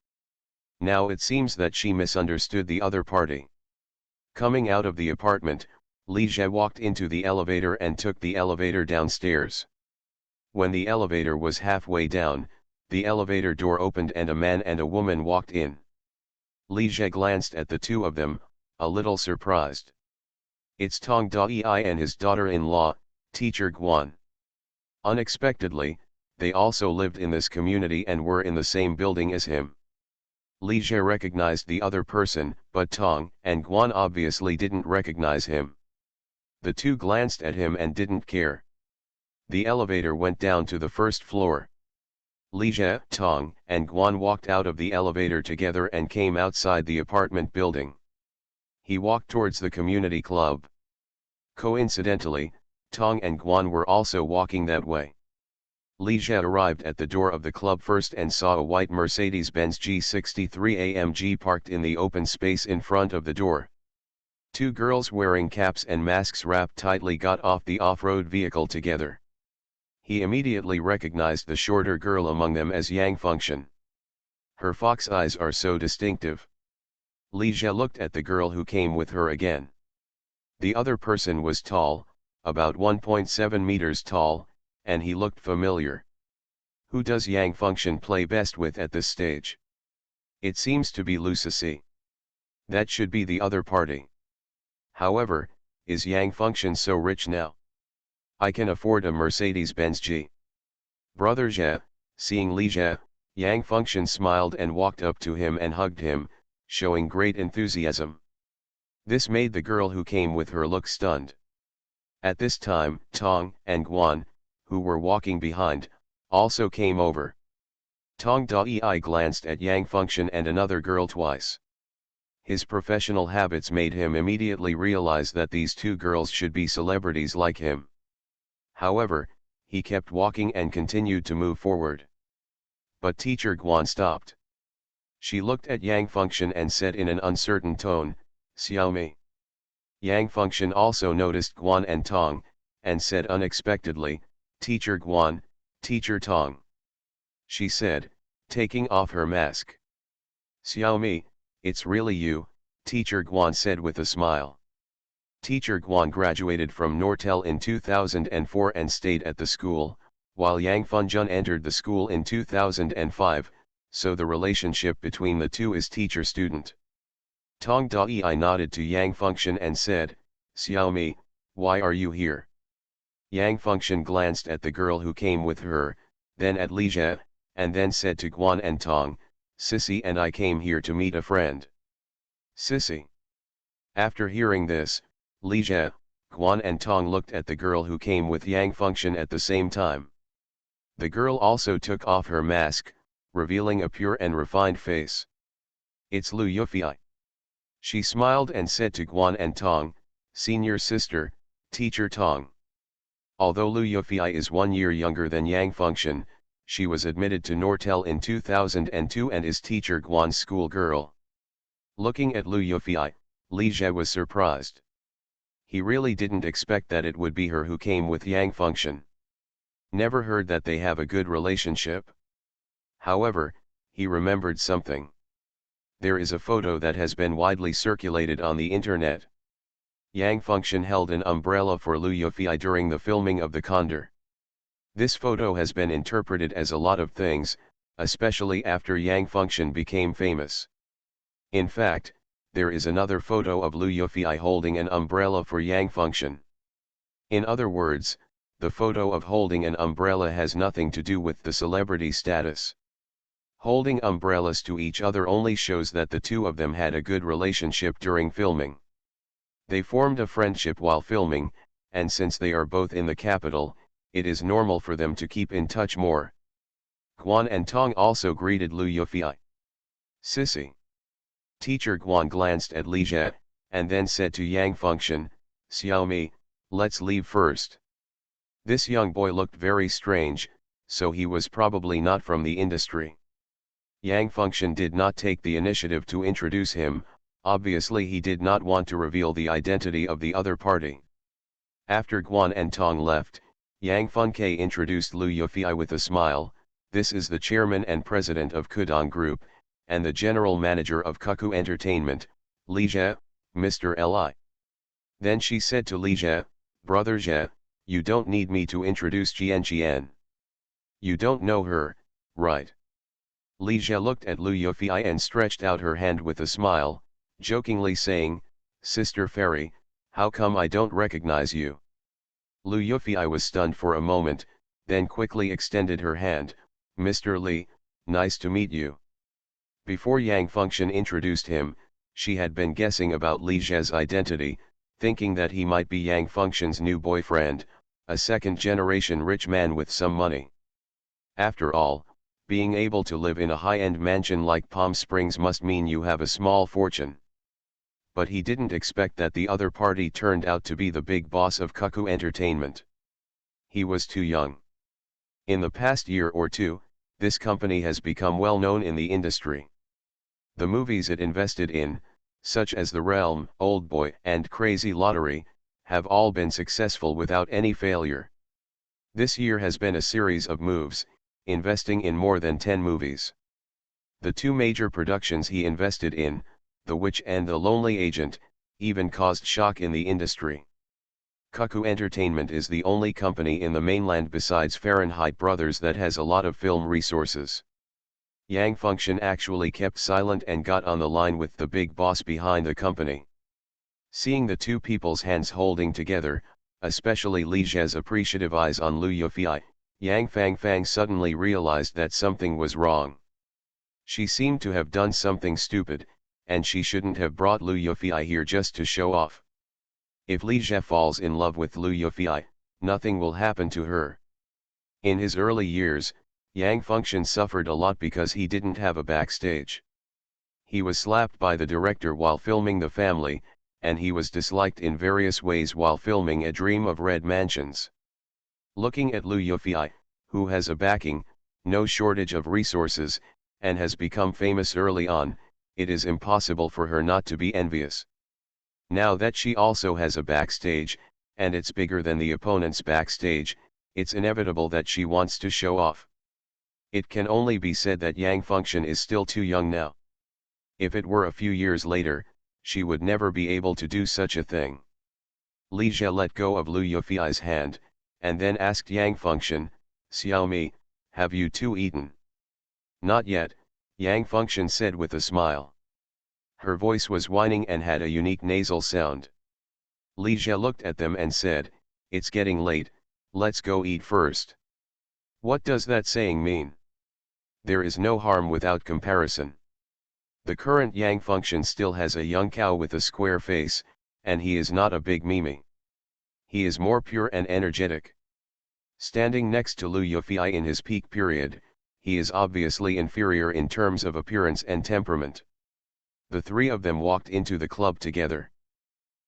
Now it seems that she misunderstood the other party. Coming out of the apartment, Li Jie walked into the elevator and took the elevator downstairs. When the elevator was halfway down, the elevator door opened and a man and a woman walked in. Li Jie glanced at the two of them, a little surprised. It's Tong Dai and his daughter-in-law, Teacher Guan. Unexpectedly, they also lived in this community and were in the same building as him. Li Jie recognized the other person, but Tong and Guan obviously didn't recognize him. The two glanced at him and didn't care. The elevator went down to the first floor. Li Jie, Tong, and Guan walked out of the elevator together and came outside the apartment building. He walked towards the community club. Coincidentally, Tong and Guan were also walking that way. Li Jie arrived at the door of the club first and saw a white Mercedes-Benz G63 AMG parked in the open space in front of the door. Two girls wearing caps and masks wrapped tightly got off the off-road vehicle together. He immediately recognized the shorter girl among them as Yang Fengxian. Her fox eyes are so distinctive. Li Jie looked at the girl who came with her again. The other person was tall, about 1.7 meters tall, and he looked familiar. Who does Yang Fengxian play best with at this stage? It seems to be Lucici. That should be the other party. However, is Yang Fengxian so rich now? I can afford a Mercedes-Benz G. Brother Jie, seeing Li Jie, Yang Fengxian smiled and walked up to him and hugged him, showing great enthusiasm. This made the girl who came with her look stunned. At this time, Tong and Guan, who were walking behind, also came over. Tong Dai glanced at Yang Fengxian and another girl twice. His professional habits made him immediately realize that these two girls should be celebrities like him. However, he kept walking and continued to move forward. But Teacher Guan stopped. She looked at Yang Fengxian and said in an uncertain tone, "Xiaomi." Yang Fengxian also noticed Guan and Tong, and said unexpectedly, "Teacher Guan, Teacher Tong." She said, taking off her mask. "Xiaomi, it's really you," Teacher Guan said with a smile. Teacher Guan graduated from Nortel in 2004 and stayed at the school, while Yang Fengxian entered the school in 2005, so the relationship between the two is teacher-student. Tong Dai nodded to Yang Fengxian and said, "Xiaomi, why are you here?" Yang Fengxian glanced at the girl who came with her, then at Li Jie, and then said to Guan and Tong, "Sissy and I came here to meet a friend." Sissy. After hearing this, Li Jie, Guan and Tong looked at the girl who came with Yang Fengxian at the same time. The girl also took off her mask, revealing a pure and refined face. "It's Lu Yufei." She smiled and said to Guan and Tong, "Senior sister, Teacher Tong." Although Lu Yufei is 1 year younger than Yang Fengxian, she was admitted to Nortel in 2002 and is Teacher Guan's schoolgirl. Looking at Lu Yufei, Li Jie was surprised. He really didn't expect that it would be her who came with Yang Fengxian. Never heard that they have a good relationship. However, he remembered something. There is a photo that has been widely circulated on the internet. Yang Fengxian held an umbrella for Lu Yufei during the filming of The Condor. This photo has been interpreted as a lot of things, especially after Yang Fengxian became famous. In fact, there is another photo of Lu Yufei holding an umbrella for Yang Fengxian. In other words, the photo of holding an umbrella has nothing to do with the celebrity status. Holding umbrellas to each other only shows that the two of them had a good relationship during filming. They formed a friendship while filming, and since they are both in the capital, it is normal for them to keep in touch more. Guan and Tong also greeted Lu Yufei. "Sissy." Teacher Guan glanced at Li Jie, and then said to Yang Fengxian, Xiaomi, let's leave first. This young boy looked very strange, so he was probably not from the industry. Yang Fengxian did not take the initiative to introduce him, obviously he did not want to reveal the identity of the other party. After Guan and Tong left, Yang Fengke introduced Lu Yufei with a smile. This is the chairman and president of Kudong Group, and the general manager of Cuckoo Entertainment, Li Jie, Mr. Li. Then she said to Li Jie, Brother Jie, you don't need me to introduce Jian Jian. You don't know her, right? Li Jie looked at Lu Yufei and stretched out her hand with a smile, jokingly saying, Sister Fairy, how come I don't recognize you? Lu Yufei was stunned for a moment, then quickly extended her hand, Mr. Li, nice to meet you. Before Yang Fengxian introduced him, she had been guessing about Li Jie's identity, thinking that he might be Yang Fengxian's new boyfriend, a second-generation rich man with some money. After all, being able to live in a high-end mansion like Palm Springs must mean you have a small fortune. But he didn't expect that the other party turned out to be the big boss of Cuckoo Entertainment. He was too young. In the past year or two, this company has become well known in the industry. The movies it invested in, such as The Realm, Old Boy, and Crazy Lottery, have all been successful without any failure. This year has been a series of moves, investing in more than 10 movies. The two major productions he invested in, The Witch and The Lonely Agent, even caused shock in the industry. Cuckoo Entertainment is the only company in the mainland besides Fahrenheit Brothers that has a lot of film resources. Yang Fengxian actually kept silent and got on the line with the big boss behind the company. Seeing the two people's hands holding together, especially Li Jie's appreciative eyes on Lu Yufei, Yang Fangfang suddenly realized that something was wrong. She seemed to have done something stupid, and she shouldn't have brought Lu Yufei here just to show off. If Li Jie falls in love with Lu Yufei, nothing will happen to her. In his early years, Yang Fengxian suffered a lot because he didn't have a backstage. He was slapped by the director while filming The Family, and he was disliked in various ways while filming A Dream of Red Mansions. Looking at Lu Yufei, who has a backing, no shortage of resources, and has become famous early on, it is impossible for her not to be envious. Now that she also has a backstage, and it's bigger than the opponent's backstage, it's inevitable that she wants to show off. It can only be said that Yang Fengxian is still too young now. If it were a few years later, she would never be able to do such a thing. Li Jie let go of Lu Yufei's hand, and then asked Yang Fengxian, Xiaomi, have you two eaten? Not yet, Yang Fengxian said with a smile. Her voice was whining and had a unique nasal sound. Li Jie looked at them and said, it's getting late, let's go eat first. What does that saying mean? There is no harm without comparison. The current Yang Fengxian still has a young cow with a square face, and he is not a big Mimi. He is more pure and energetic. Standing next to Lu Yufei in his peak period, he is obviously inferior in terms of appearance and temperament. The three of them walked into the club together.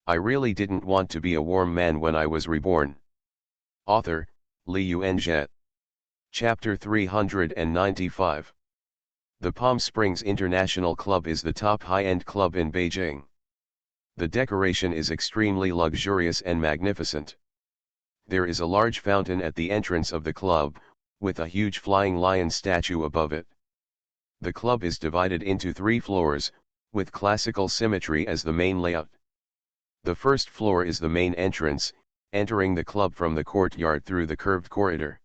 I really didn't want to be a warm man when I was reborn. Author, Li Yuanjie. Chapter 395. The Palm Springs International Club is the top high-end club in Beijing. The decoration is extremely luxurious and magnificent. There is a large fountain at the entrance of the club, with a huge flying lion statue above it. The club is divided into 3 floors, with classical symmetry as the main layout. The first floor is the main entrance, entering the club from the courtyard through the curved corridor.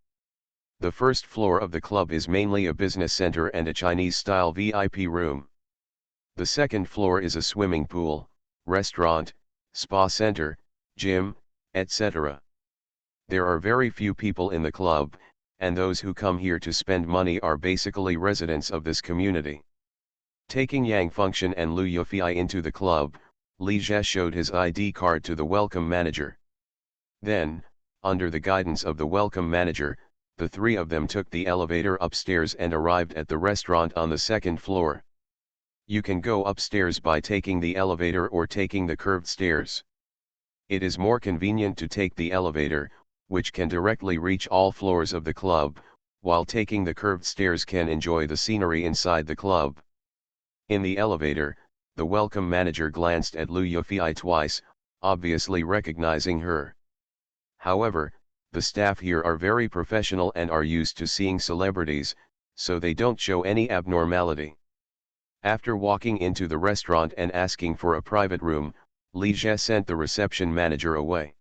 The first floor of the club is mainly a business center and a Chinese-style VIP room. The second floor is a swimming pool, restaurant, spa center, gym, etc. There are very few people in the club, and those who come here to spend money are basically residents of this community. Taking Yang Fengxian and Lu Yufei into the club, Li Jie showed his ID card to the welcome manager. Then, under the guidance of the welcome manager, the three of them took the elevator upstairs and arrived at the restaurant on the second floor. You can go upstairs by taking the elevator or taking the curved stairs. It is more convenient to take the elevator, which can directly reach all floors of the club, while taking the curved stairs can enjoy the scenery inside the club. In the elevator, the welcome manager glanced at Liu Yufei twice, obviously recognizing her. However, the staff here are very professional and are used to seeing celebrities, so they don't show any abnormality. After walking into the restaurant and asking for a private room, Li Jie sent the reception manager away.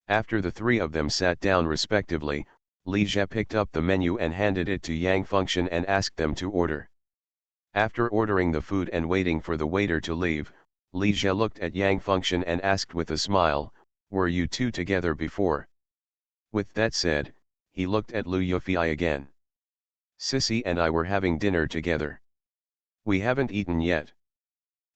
After the three of them sat down respectively, Li Jie picked up the menu and handed it to Yang Fengxian and asked them to order. After ordering the food and waiting for the waiter to leave, Li Jie looked at Yang Fengxian and asked with a smile, "Were you two together before?" With that said, he looked at Liu Yufei again. "Sissy and I were having dinner together. We haven't eaten yet.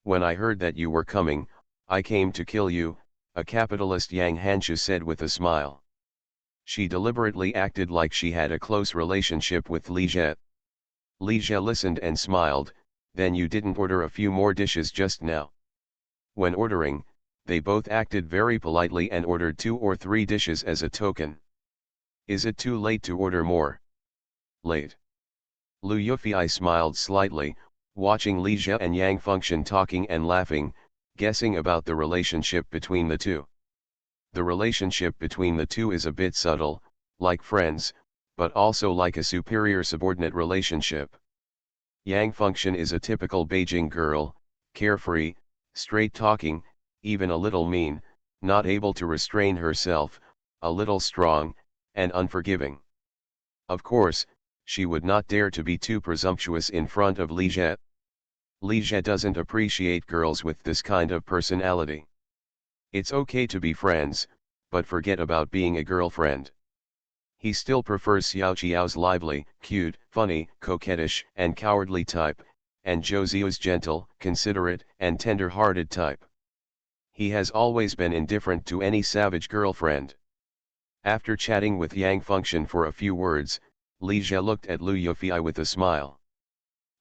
When I heard that you were coming, I came to kill you," a capitalist Yang Hanshu said with a smile. She deliberately acted like she had a close relationship with Li Jie. Li Jie listened and smiled, "Then you didn't order a few more dishes just now?" When ordering, they both acted very politely and ordered 2 or 3 dishes as a token. "Is it too late to order more?" "Late." Liu Yufei smiled slightly, watching Li Jie and Yang Fengxian talking and laughing, guessing about the relationship between the two. The relationship between the two is a bit subtle, like friends, but also like a superior-subordinate relationship. Yang Fengxian is a typical Beijing girl, carefree, straight-talking, even a little mean, not able to restrain herself, a little strong, and unforgiving. Of course, she would not dare to be too presumptuous in front of Li Jie. Li Jie doesn't appreciate girls with this kind of personality. It's okay to be friends, but forget about being a girlfriend. He still prefers Xiao Qiao's lively, cute, funny, coquettish, and cowardly type, and Zhou Ziu's gentle, considerate, and tender-hearted type. He has always been indifferent to any savage girlfriend. After chatting with Yang Fengxian for a few words, Li Jie looked at Liu Yufei with a smile.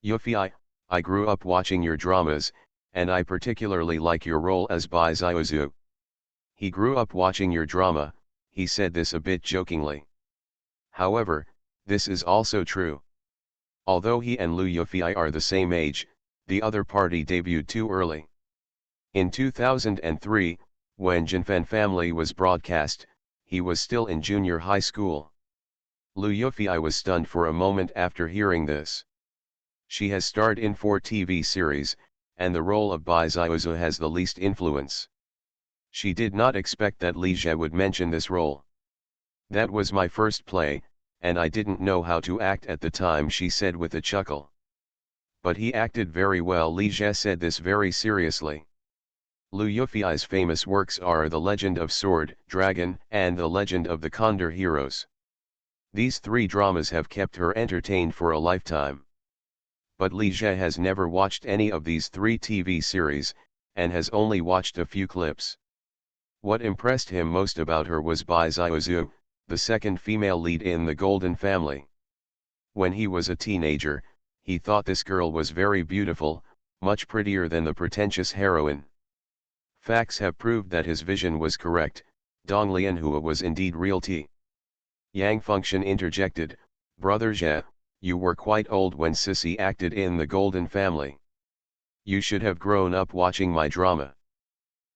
"Yufei, I grew up watching your dramas, and I particularly like your role as Bai Xiaozu." He grew up watching your drama, he said this a bit jokingly. However, this is also true. Although he and Liu Yufei are the same age, the other party debuted too early. In 2003, when Jinfen Family was broadcast, he was still in junior high school. Liu Yufei was stunned for a moment after hearing this. She has starred in 4 TV series, and the role of Bai Xiaozu has the least influence. She did not expect that Li Jie would mention this role. "That was my first play, and I didn't know how to act at the time," she said with a chuckle. "But he acted very well." Li Jie said this very seriously. Liu Yufei's famous works are The Legend of Sword, Dragon, and The Legend of the Condor Heroes. These 3 dramas have kept her entertained for a lifetime. But Li Jie has never watched any of these 3 TV series, and has only watched a few clips. What impressed him most about her was Bai Xiaozu, the second female lead in The Golden Family. When he was a teenager, he thought this girl was very beautiful, much prettier than the pretentious heroine. Facts have proved that his vision was correct. Dong Lianhua was indeed realty. Yang Fengxian interjected, "Brother Jie, you were quite old when Sissy acted in The Golden Family. You should have grown up watching my drama."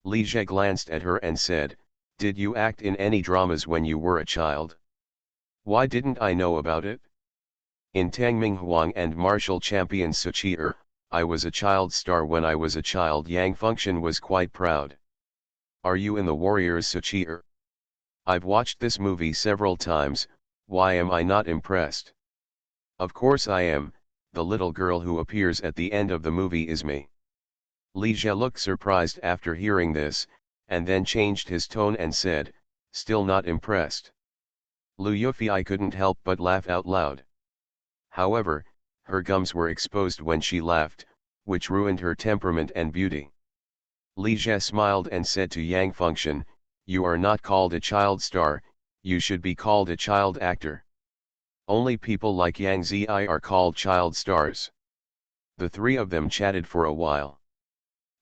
Li Jie glanced at her and said, "Did you act in any dramas when you were a child? Why didn't I know about it? In Tangming Huang and Martial Champion Suchi I was a child star when I was a child." Yang Fengxian was quite proud. "Are you in the Warriors Suchi? I've watched this movie several times, why am I not impressed?" "Of course I am, the little girl who appears at the end of the movie is me." Li Jie looked surprised after hearing this, and then changed his tone and said, "Still not impressed?" Liu Yufei couldn't help but laugh out loud. However, her gums were exposed when she laughed, which ruined her temperament and beauty. Li Jie smiled and said to Yang Fengxian, "You are not called a child star, you should be called a child actor. Only people like Yang Zi are called child stars." The 3 of them chatted for a while.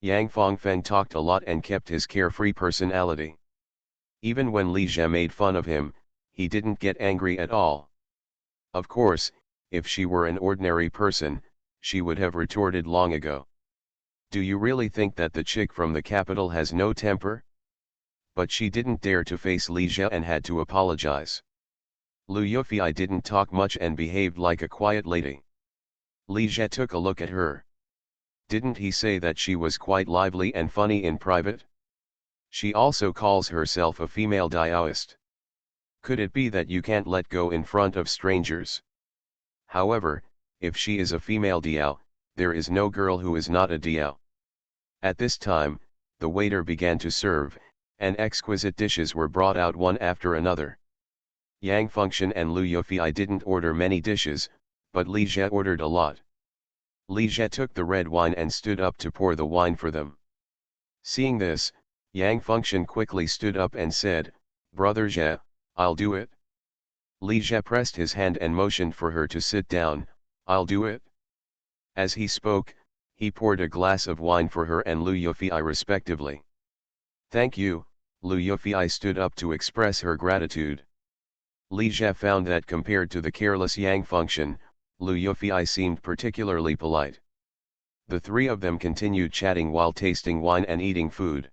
Yang Fongfeng talked a lot and kept his carefree personality. Even when Li Jie made fun of him, he didn't get angry at all. Of course, if she were an ordinary person, she would have retorted long ago. Do you really think that the chick from the capital has no temper? But she didn't dare to face Li Jie and had to apologize. Lu Yufei didn't talk much and behaved like a quiet lady. Li Jie took a look at her. Didn't he say that she was quite lively and funny in private? She also calls herself a female Daoist. Could it be that you can't let go in front of strangers? However, if she is a female Dao, there is no girl who is not a Dao. At this time, the waiter began to serve, and exquisite dishes were brought out one after another. Yang Fengxian and Lu Yufei didn't order many dishes, but Li Jie ordered a lot. Li Jie took the red wine and stood up to pour the wine for them. Seeing this, Yang Fengxian quickly stood up and said, "Brother Jie, I'll do it." Li Jie pressed his hand and motioned for her to sit down. "I'll do it." As he spoke, he poured a glass of wine for her and Lu Yufei respectively. "Thank you." Lu Yufei stood up to express her gratitude. Li Jie found that compared to the careless Yang Fengxian, Lu Yufei seemed particularly polite. The three of them continued chatting while tasting wine and eating food.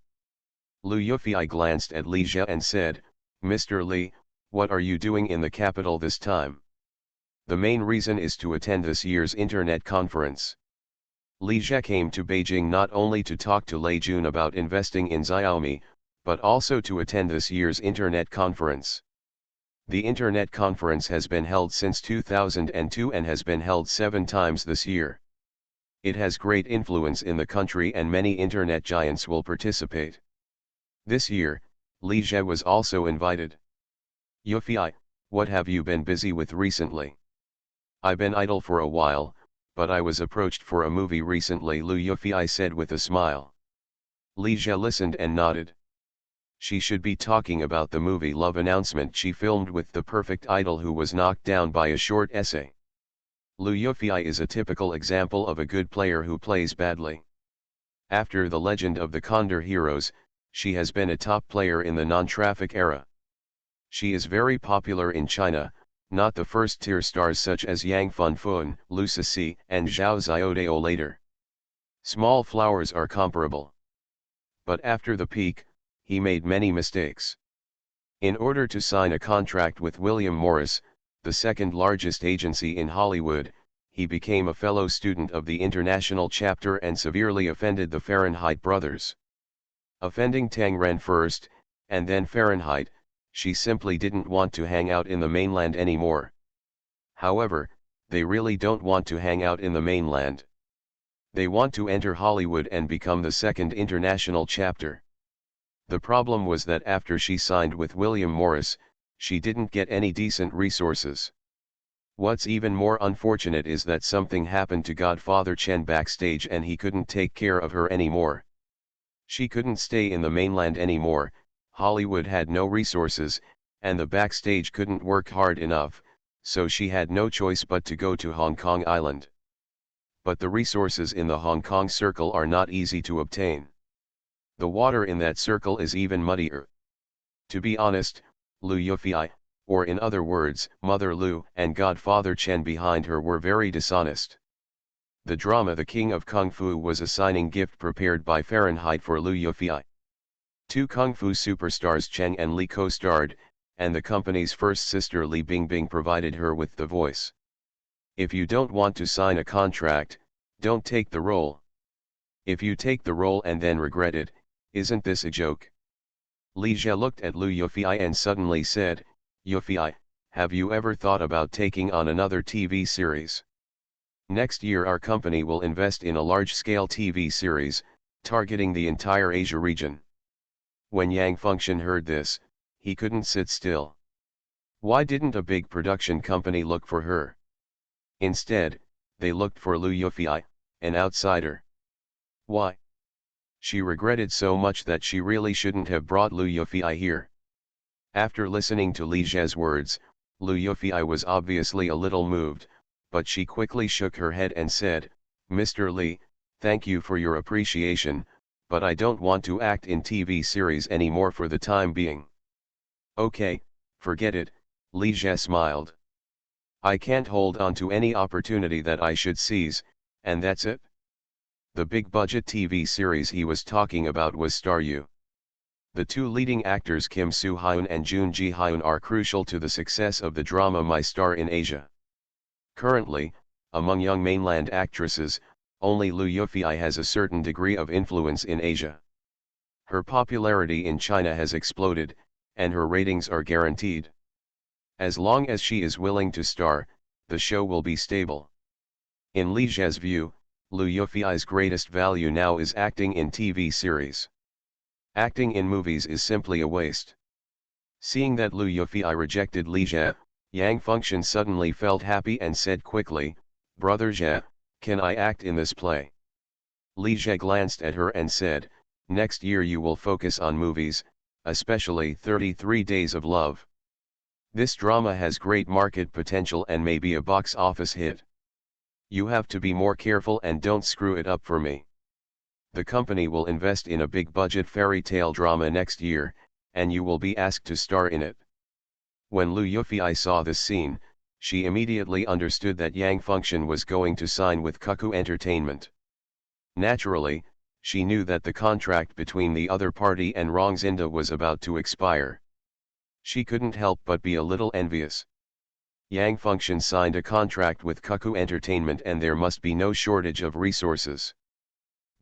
Lu Yufei glanced at Li Jie and said, "Mr. Li, what are you doing in the capital this time?" "The main reason is to attend this year's internet conference." Li Jie came to Beijing not only to talk to Lei Jun about investing in Xiaomi, but also to attend this year's internet conference. The internet conference has been held since 2002 and has been held 7 times this year. It has great influence in the country and many internet giants will participate. This year, Li Jie was also invited. "Yufei, what have you been busy with recently?" "I've been idle for a while, but I was approached for a movie recently," Lu Yufei said with a smile. Li Jie listened and nodded. She should be talking about the movie Love Announcement she filmed with the perfect idol who was knocked down by a short essay. Lu Yufei is a typical example of a good player who plays badly. After The Legend of the Condor Heroes, she has been a top player in the non-traffic era. She is very popular in China, not the first-tier stars such as Yang Funfun, Lu Sisi, and Zhao Xiaodao later. Small flowers are comparable. But after the peak, he made many mistakes. In order to sign a contract with William Morris, the second largest agency in Hollywood, he became a fellow student of the international chapter and severely offended the Fahrenheit brothers. Offending Tang Ren first, and then Fahrenheit, she simply didn't want to hang out in the mainland anymore. However, they really don't want to hang out in the mainland. They want to enter Hollywood and become the second international chapter. The problem was that after she signed with William Morris, she didn't get any decent resources. What's even more unfortunate is that something happened to Godfather Chen backstage and he couldn't take care of her anymore. She couldn't stay in the mainland anymore, Hollywood had no resources, and the backstage couldn't work hard enough, so she had no choice but to go to Hong Kong Island. But the resources in the Hong Kong circle are not easy to obtain. The water in that circle is even muddier. To be honest, Lu Yufei, or in other words, Mother Lu, and Godfather Chen behind her were very dishonest. The drama The King of Kung Fu was a signing gift prepared by Fahrenheit for Lu Yufei. 2 Kung Fu superstars Cheng and Li co-starred, and the company's first sister Li Bingbing provided her with the voice. If you don't want to sign a contract, don't take the role. If you take the role and then regret it, isn't this a joke? Li Jie looked at Lu Yufei and suddenly said, "Yufei, have you ever thought about taking on another TV series? Next year our company will invest in a large-scale TV series, targeting the entire Asia region." When Yang Fengxian heard this, he couldn't sit still. Why didn't a big production company look for her? Instead, they looked for Lu Yufei, an outsider. Why? She regretted so much that she really shouldn't have brought Lu Yufei here. After listening to Li Jie's words, Lu Yufei was obviously a little moved, but she quickly shook her head and said, "Mr. Li, thank you for your appreciation, but I don't want to act in TV series anymore for the time being. Okay, forget it, Li Jie smiled. I can't hold on to any opportunity that I should seize, and that's it. The big-budget TV series he was talking about was Star U. The two leading actors Kim Soo-hyun and Jun Ji-hyun are crucial to the success of the drama My Star in Asia. Currently, among young mainland actresses, only Liu Yufei has a certain degree of influence in Asia. Her popularity in China has exploded, and her ratings are guaranteed. As long as she is willing to star, the show will be stable. In Li Jie's view, Liu Yufei's greatest value now is acting in TV series. Acting in movies is simply a waste. Seeing that Liu Yufei rejected Li Jie, Yang Fengxian suddenly felt happy and said quickly, "Brother Jie, can I act in this play?" Li Jie glanced at her and said, "Next year you will focus on movies, especially 33 Days of Love. This drama has great market potential and may be a box office hit. You have to be more careful and don't screw it up for me. The company will invest in a big-budget fairy tale drama next year, and you will be asked to star in it." When Liu Yufei saw this scene, she immediately understood that Yang Fengxian was going to sign with Cuckoo Entertainment. Naturally, she knew that the contract between the other party and Rongzinda was about to expire. She couldn't help but be a little envious. Yang Fengxian signed a contract with Cuckoo Entertainment and there must be no shortage of resources.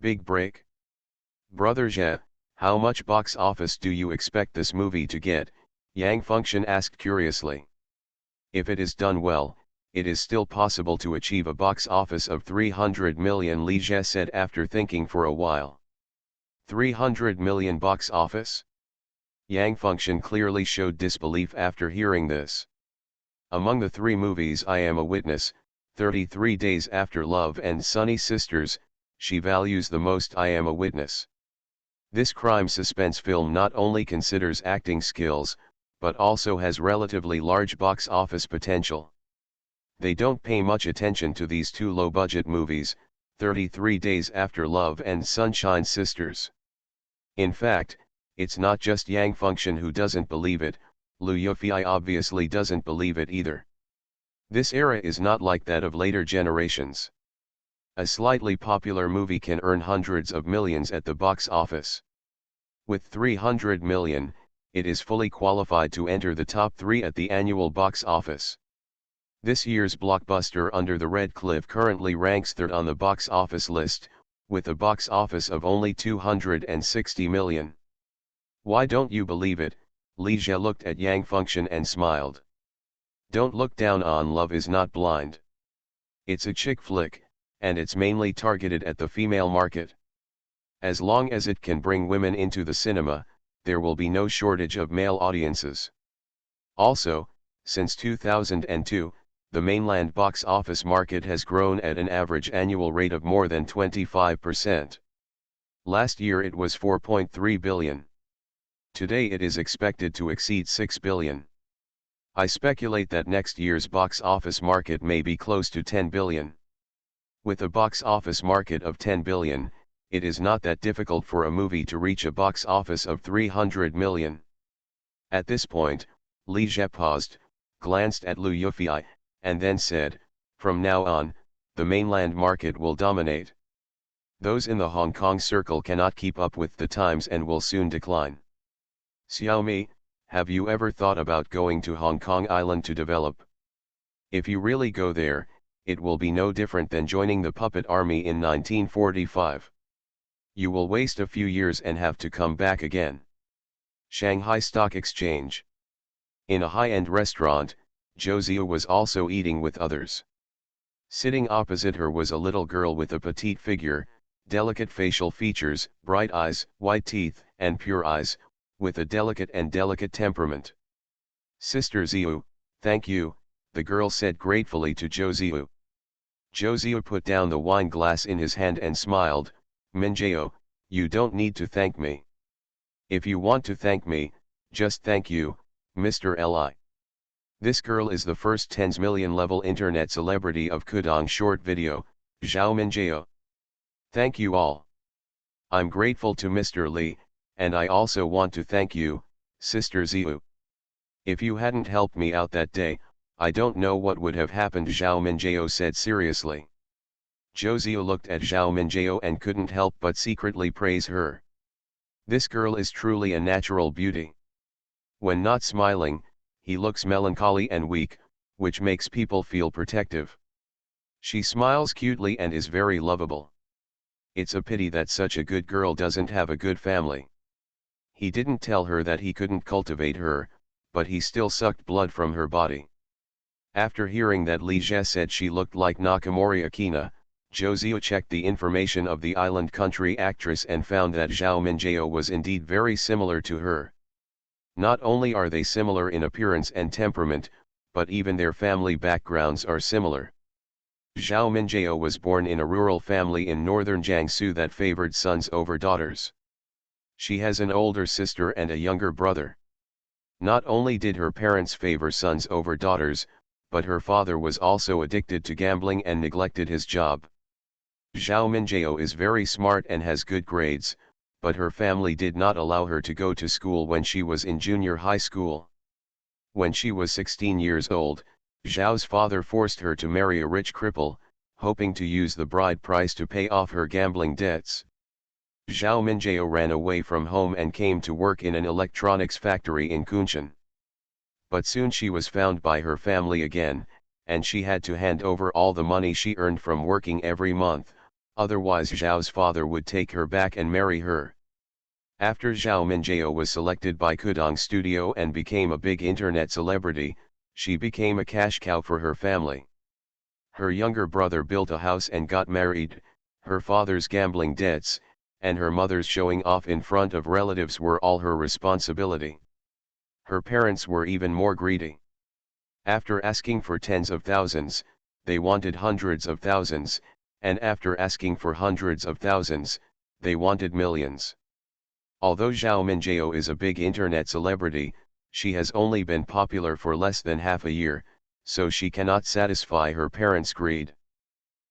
Big break? Brother Jie, how much box office do you expect this movie to get? Yang Fengxian asked curiously. If it is done well, it is still possible to achieve a box office of 300 million, Li Jie said after thinking for a while. 300 million box office? Yang Fengxian clearly showed disbelief after hearing this. Among the three movies I Am a Witness, 33 Days After Love and Sunny Sisters, she values the most I Am a Witness. This crime suspense film not only considers acting skills, but also has relatively large box office potential. They don't pay much attention to these two low-budget movies, 33 Days After Love and Sunshine Sisters. In fact, it's not just Yang Fengxian who doesn't believe it, Liu Yufei obviously doesn't believe it either. This era is not like that of later generations. A slightly popular movie can earn hundreds of millions at the box office. With 300 million, it is fully qualified to enter the top 3 at the annual box office. This year's blockbuster Under the Red Cliff currently ranks third on the box office list, with a box office of only 260 million. Why don't you believe it? Li Jie looked at Yang Fengxian and smiled. Don't look down on Love Is Not Blind. It's a chick flick, and it's mainly targeted at the female market. As long as it can bring women into the cinema, there will be no shortage of male audiences. Also, since 2002, the mainland box office market has grown at an average annual rate of more than 25%. Last year it was 4.3 billion. Today it is expected to exceed 6 billion. I speculate that next year's box office market may be close to 10 billion. With a box office market of 10 billion, it is not that difficult for a movie to reach a box office of 300 million. At this point, Li Jie paused, glanced at Liu Yufei, and then said, "From now on, the mainland market will dominate. Those in the Hong Kong circle cannot keep up with the times and will soon decline. Xiaomi, have you ever thought about going to Hong Kong Island to develop? If you really go there, it will be no different than joining the puppet army in 1945. You will waste a few years and have to come back again." Shanghai Stock Exchange. In a high-end restaurant, Zhou Ziyu was also eating with others. Sitting opposite her was a little girl with a petite figure, delicate facial features, bright eyes, white teeth, and pure eyes, with a delicate temperament. "Sister Ziyu, thank you," the girl said gratefully to Zhou Ziyu. Zhou Ziyu put down the wine glass in his hand and smiled, "Minjiao, you don't need to thank me. If you want to thank me, just thank you, Mr. Li. This girl is the first 10 million level internet celebrity of Kudong short video, Zhao Minjiao. Thank you all." I'm grateful to Mr. Li, and I also want to thank you, Sister Ziyu. If you hadn't helped me out that day, I don't know what would have happened, Zhao Minjiao said seriously. Zhou Ziyu looked at Zhao Minjiao and couldn't help but secretly praise her. This girl is truly a natural beauty. When not smiling, he looks melancholy and weak, which makes people feel protective. She smiles cutely and is very lovable. It's a pity that such a good girl doesn't have a good family. He didn't tell her that he couldn't cultivate her, but he still sucked blood from her body. After hearing that Li Jie said she looked like Nakamori Akina, Zhou Ziyu checked the information of the island country actress and found that Zhao Minjiao was indeed very similar to her. Not only are they similar in appearance and temperament, but even their family backgrounds are similar. Zhao Minjiao was born in a rural family in northern Jiangsu that favored sons over daughters. She has an older sister and a younger brother. Not only did her parents favor sons over daughters, but her father was also addicted to gambling and neglected his job. Zhao Minjiao is very smart and has good grades, but her family did not allow her to go to school when she was in junior high school. When she was 16 years old, Zhao's father forced her to marry a rich cripple, hoping to use the bride price to pay off her gambling debts. Zhao Minjiao ran away from home and came to work in an electronics factory in Kunshan. But soon she was found by her family again, and she had to hand over all the money she earned from working every month, otherwise Zhao's father would take her back and marry her. After Zhao Minjiao was selected by Kudong Studio and became a big internet celebrity, she became a cash cow for her family. Her younger brother built a house and got married, her father's gambling debts, and her mother's showing off in front of relatives were all her responsibility. Her parents were even more greedy. After asking for tens of thousands, they wanted hundreds of thousands, and after asking for hundreds of thousands, they wanted millions. Although Zhao Minjiao is a big internet celebrity, she has only been popular for less than half a year, so she cannot satisfy her parents' greed.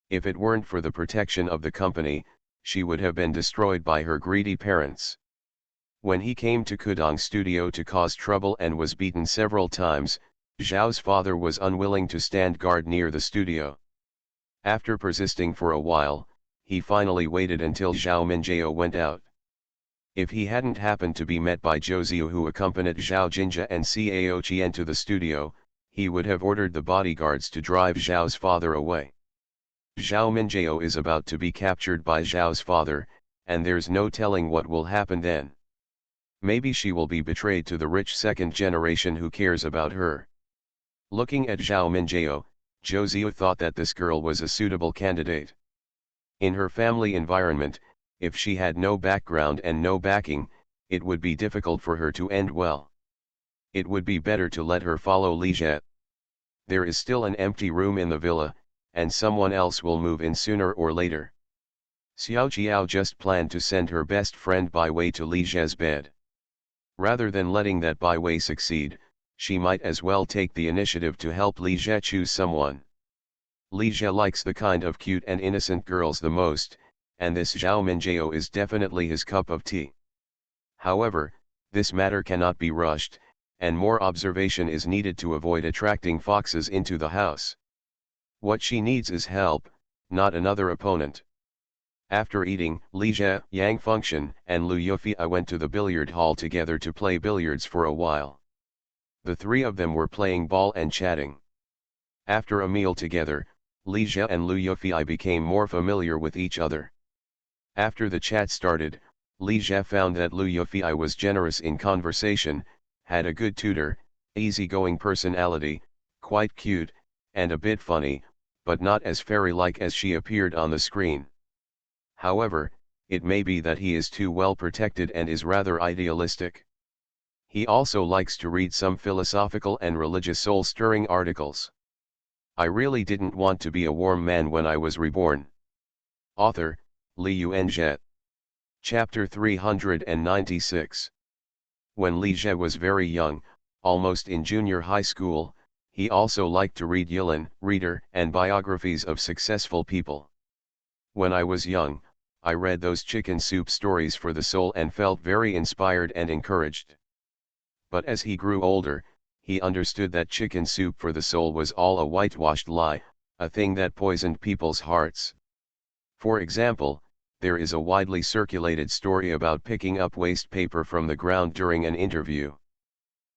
If it weren't for the protection of the company, she would have been destroyed by her greedy parents. When he came to Kudong Studio to cause trouble and was beaten several times, Zhao's father was unwilling to stand guard near the studio. After persisting for a while, he finally waited until Zhao Minjiao went out. If he hadn't happened to be met by Zhou Ziyu, who accompanied Zhao Jinjia and Cao Qian to the studio, he would have ordered the bodyguards to drive Zhao's father away. Zhao Minjiao is about to be captured by Zhao's father, and there's no telling what will happen then. Maybe she will be betrayed to the rich second generation who cares about her. Looking at Zhao Minjiao, Zhou Ziyu thought that this girl was a suitable candidate. In her family environment, if she had no background and no backing, it would be difficult for her to end well. It would be better to let her follow Li Jie. There is still an empty room in the villa, and someone else will move in sooner or later. Xiao Qiao just planned to send her best friend Bai Wei to Li Jie's bed. Rather than letting that Bai Wei succeed, she might as well take the initiative to help Li Jie choose someone. Li Jie likes the kind of cute and innocent girls the most, and this Zhao Minjiao is definitely his cup of tea. However, this matter cannot be rushed, and more observation is needed to avoid attracting foxes into the house. What she needs is help, not another opponent. After eating, Li Jie, Yang Fengxian, and Lu Yufei went to the billiard hall together to play billiards for a while. The three of them were playing ball and chatting. After a meal together, Li Jie and Lu Yufei became more familiar with each other. After the chat started, Li Jie found that Lu Yufei was generous in conversation, had a good tutor, easygoing personality, quite cute, and a bit funny, but not as fairy-like as she appeared on the screen. However, it may be that he is too well protected and is rather idealistic. He also likes to read some philosophical and religious soul-stirring articles. I really didn't want to be a warm man when I was reborn. Author, Li Yuanjie. Chapter 396. When Li Jie was very young, almost in junior high school, he also liked to read Yulin, Reader, and biographies of successful people. When I was young, I read those chicken soup stories for the soul and felt very inspired and encouraged. But as he grew older, he understood that chicken soup for the soul was all a whitewashed lie, a thing that poisoned people's hearts. For example, there is a widely circulated story about picking up waste paper from the ground during an interview.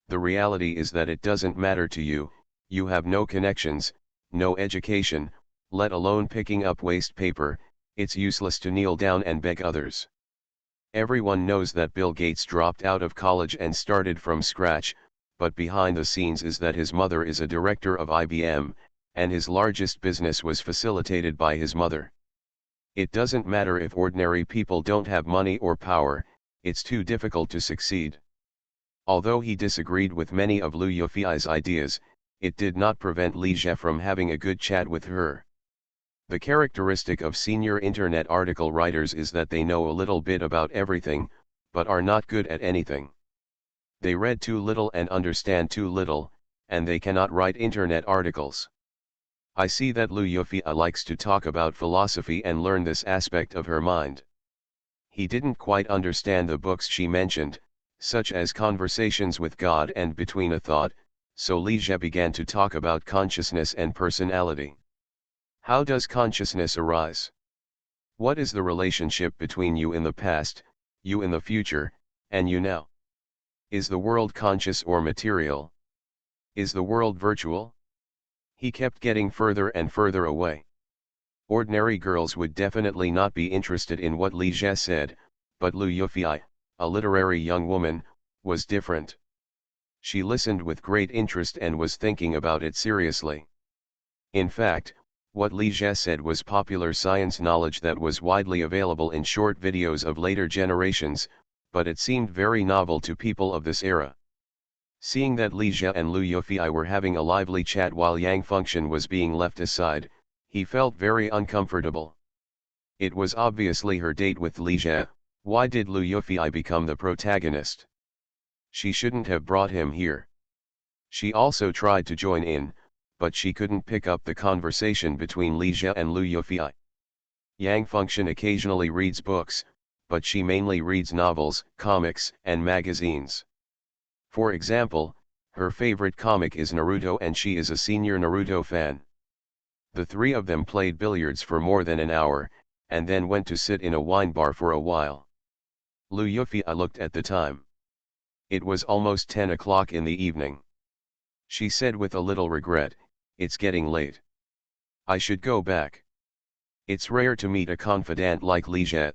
The reality is that it doesn't matter to you, you have no connections, no education, let alone picking up waste paper, it's useless to kneel down and beg others. Everyone knows that Bill Gates dropped out of college and started from scratch, but behind the scenes is that his mother is a director of IBM, and his largest business was facilitated by his mother. It doesn't matter if ordinary people don't have money or power, it's too difficult to succeed. Although he disagreed with many of Liu Yufi's ideas, it did not prevent Li Jie from having a good chat with her. The characteristic of senior internet article writers is that they know a little bit about everything, but are not good at anything. They read too little and understand too little, and they cannot write internet articles. I see that Liu Yufi likes to talk about philosophy and learn this aspect of her mind. He didn't quite understand the books she mentioned, such as Conversations with God and Between a Thought, so Li Jie began to talk about consciousness and personality. How does consciousness arise? What is the relationship between you in the past, you in the future, and you now? Is the world conscious or material? Is the world virtual? He kept getting further and further away. Ordinary girls would definitely not be interested in what Li Jie said, but Liu Yufi, a literary young woman, was different. She listened with great interest and was thinking about it seriously. In fact, what Li Jie said was popular science knowledge that was widely available in short videos of later generations, but it seemed very novel to people of this era. Seeing that Li Jie and Liu Yufi were having a lively chat while Yang Fengxian was being left aside, he felt very uncomfortable. It was obviously her date with Li Jie. Why did Liu Yufi become the protagonist? She shouldn't have brought him here. She also tried to join in, but she couldn't pick up the conversation between Li Jie and Liu Yufi. Yang Fengxian occasionally reads books, but she mainly reads novels, comics, and magazines. For example, her favorite comic is Naruto and she is a senior Naruto fan. The three of them played billiards for more than an hour, and then went to sit in a wine bar for a while. Liu Yufi looked at the time. It was almost 10 o'clock in the evening. She said with a little regret, "It's getting late. I should go back." It's rare to meet a confidant like Li Jie.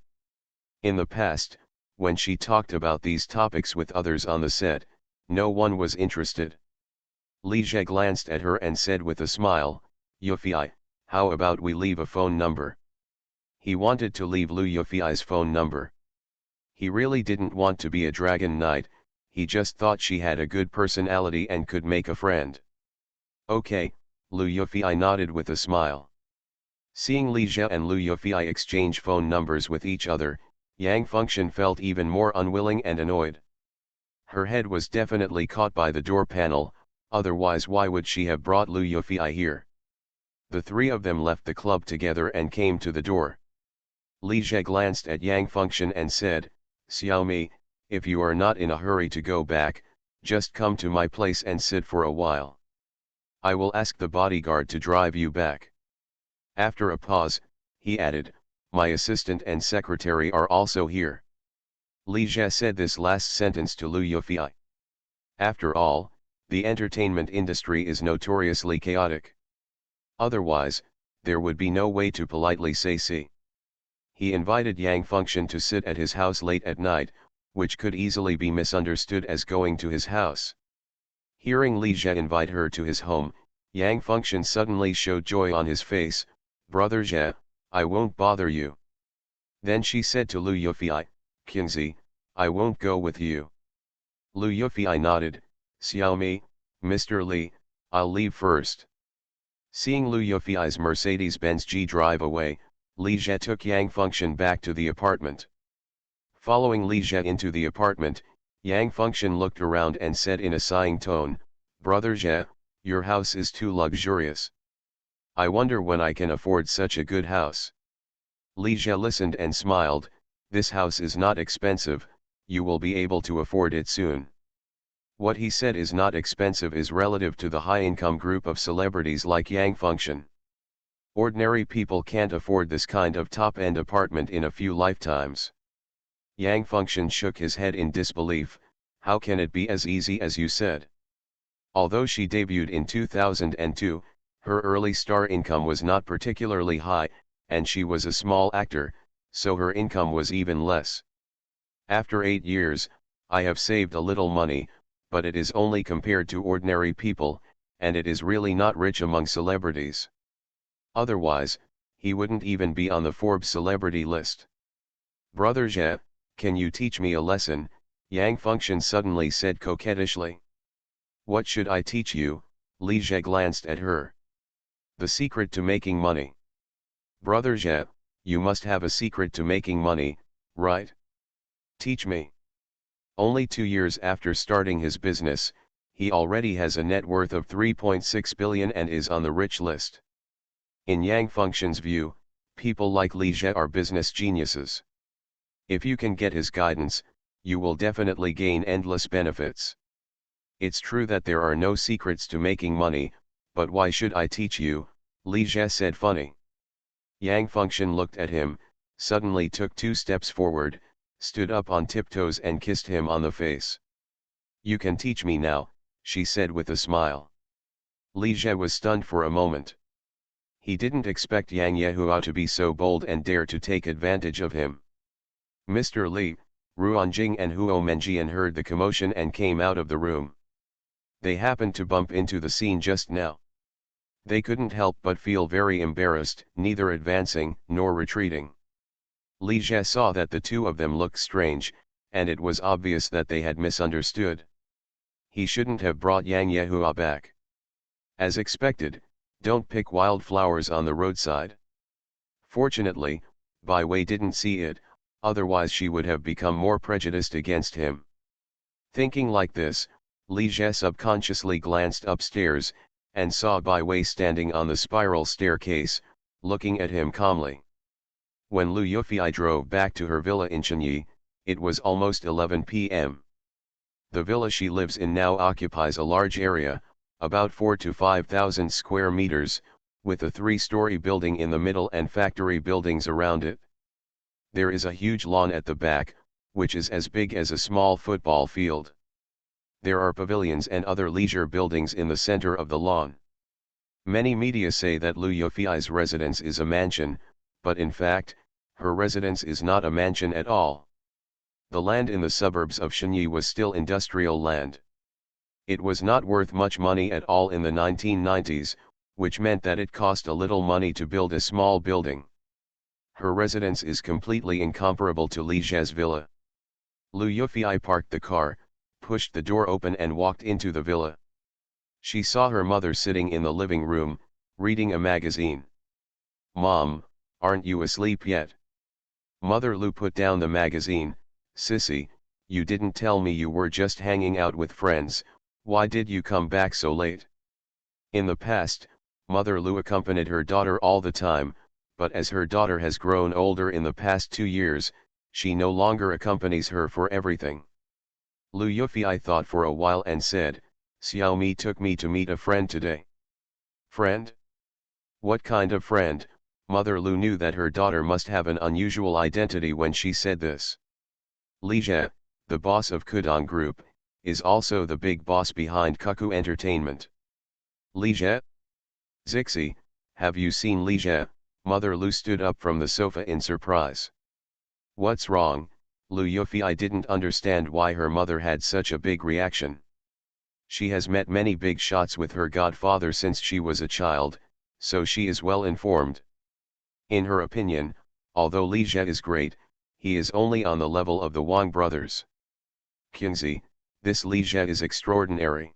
In the past, when she talked about these topics with others on the set, no one was interested. Li Jie glanced at her and said with a smile, "Yufi, how about we leave a phone number?" He wanted to leave Liu Yufi's phone number. He really didn't want to be a dragon knight, he just thought she had a good personality and could make a friend. "Okay," Liu Yufi nodded with a smile. Seeing Li Jie and Liu Yufi exchange phone numbers with each other, Yang Fengxian felt even more unwilling and annoyed. Her head was definitely caught by the door panel, otherwise why would she have brought Liu Yufi here? The three of them left the club together and came to the door. Li Jie glanced at Yang Fengxian and said, "Xiaomi, if you are not in a hurry to go back, just come to my place and sit for a while. I will ask the bodyguard to drive you back." After a pause, he added, "My assistant and secretary are also here." Li Jie said this last sentence to Liu Yufi. After all, the entertainment industry is notoriously chaotic. Otherwise, there would be no way to politely say "see." He invited Yang Fengxian to sit at his house late at night, which could easily be misunderstood as going to his house. Hearing Li Jie invite her to his home, Yang Fengxian suddenly showed joy on his face. "Brother Jie, I won't bother you." Then she said to Liu Yufi, "Qingzi, I won't go with you." Liu Yufi nodded, "Xiaomi, Mr. Li, I'll leave first." Seeing Liu Yufi's Mercedes-Benz G drive away, Li Jie took Yang Fengxian back to the apartment. Following Li Jie into the apartment, Yang Fengxian looked around and said in a sighing tone, "Brother Jie, your house is too luxurious. I wonder when I can afford such a good house." Li Jie listened and smiled. This house is not expensive, you will be able to afford it soon. What he said is not expensive is relative to the high-income group of celebrities like Yang Fengxian. Ordinary people can't afford this kind of top-end apartment in a few lifetimes. Yang Fengxian shook his head in disbelief. How can it be as easy as you said? Although she debuted in 2002, her early star income was not particularly high, and she was a small actor, so her income was even less. After 8 years, I have saved a little money, but it is only compared to ordinary people, and it is really not rich among celebrities. Otherwise, he wouldn't even be on the Forbes celebrity list. Brother Jie, can you teach me a lesson? Yang Fengxian suddenly said coquettishly. What should I teach you? Li Jie glanced at her. The secret to making money. Brother Jie, you must have a secret to making money, right? Teach me. Only 2 years after starting his business, he already has a net worth of 3.6 billion and is on the rich list. In Yang Fengxian's view, people like Li Jie are business geniuses. If you can get his guidance, you will definitely gain endless benefits. It's true that there are no secrets to making money, but why should I teach you? Li Jie said funny. Yang Fengxian looked at him, suddenly took 2 steps forward, stood up on tiptoes and kissed him on the face. You can teach me now, she said with a smile. Li Jie was stunned for a moment. He didn't expect Yang Yehua to be so bold and dare to take advantage of him. Mr. Li, Ruanjing and Huo Menjian heard the commotion and came out of the room. They happened to bump into the scene just now. They couldn't help but feel very embarrassed, neither advancing nor retreating. Li Jie saw that the two of them looked strange, and it was obvious that they had misunderstood. He shouldn't have brought Yang Yehua back. As expected, don't pick wildflowers on the roadside. Fortunately, Bai Wei didn't see it, otherwise she would have become more prejudiced against him. Thinking like this, Li Jie subconsciously glanced upstairs, and saw Bai Wei standing on the spiral staircase, looking at him calmly. When Lu Yufei drove back to her villa in Chenyi, it was almost 11 p.m. The villa she lives in now occupies a large area, about 4,000 to 5,000 square meters, with a 3-story building in the middle and factory buildings around it. There is a huge lawn at the back, which is as big as a small football field. There are pavilions and other leisure buildings in the center of the lawn. Many media say that Lu Yufei's residence is a mansion, but in fact, her residence is not a mansion at all. The land in the suburbs of Chenyi was still industrial land. It was not worth much money at all in the 1990s, which meant that it cost a little money to build a small building. Her residence is completely incomparable to Li Jie's villa. Lu Yufei parked the car, pushed the door open and walked into the villa. She saw her mother sitting in the living room, reading a magazine. "Mom, aren't you asleep yet?" Mother Lu put down the magazine. "Sissy, you didn't tell me you were just hanging out with friends, why did you come back so late?" In the past, Mother Lu accompanied her daughter all the time, but as her daughter has grown older in the past 2 years, she no longer accompanies her for everything. Lu Yufei thought for a while and said, "Xiaomi took me to meet a friend today." "Friend? What kind of friend?" Mother Lu knew that her daughter must have an unusual identity when she said this. Li Jie, the boss of Kudong Group, is also the big boss behind Cuckoo Entertainment. "Li Jie? Zixi, have you seen Li Jie?" Mother Lu stood up from the sofa in surprise. "What's wrong?" Lu Yufei didn't understand why her mother had such a big reaction. She has met many big shots with her godfather since she was a child, so she is well informed. In her opinion, although Li Jie is great, he is only on the level of the Wang brothers. "Qingzi, this Li Jie is extraordinary."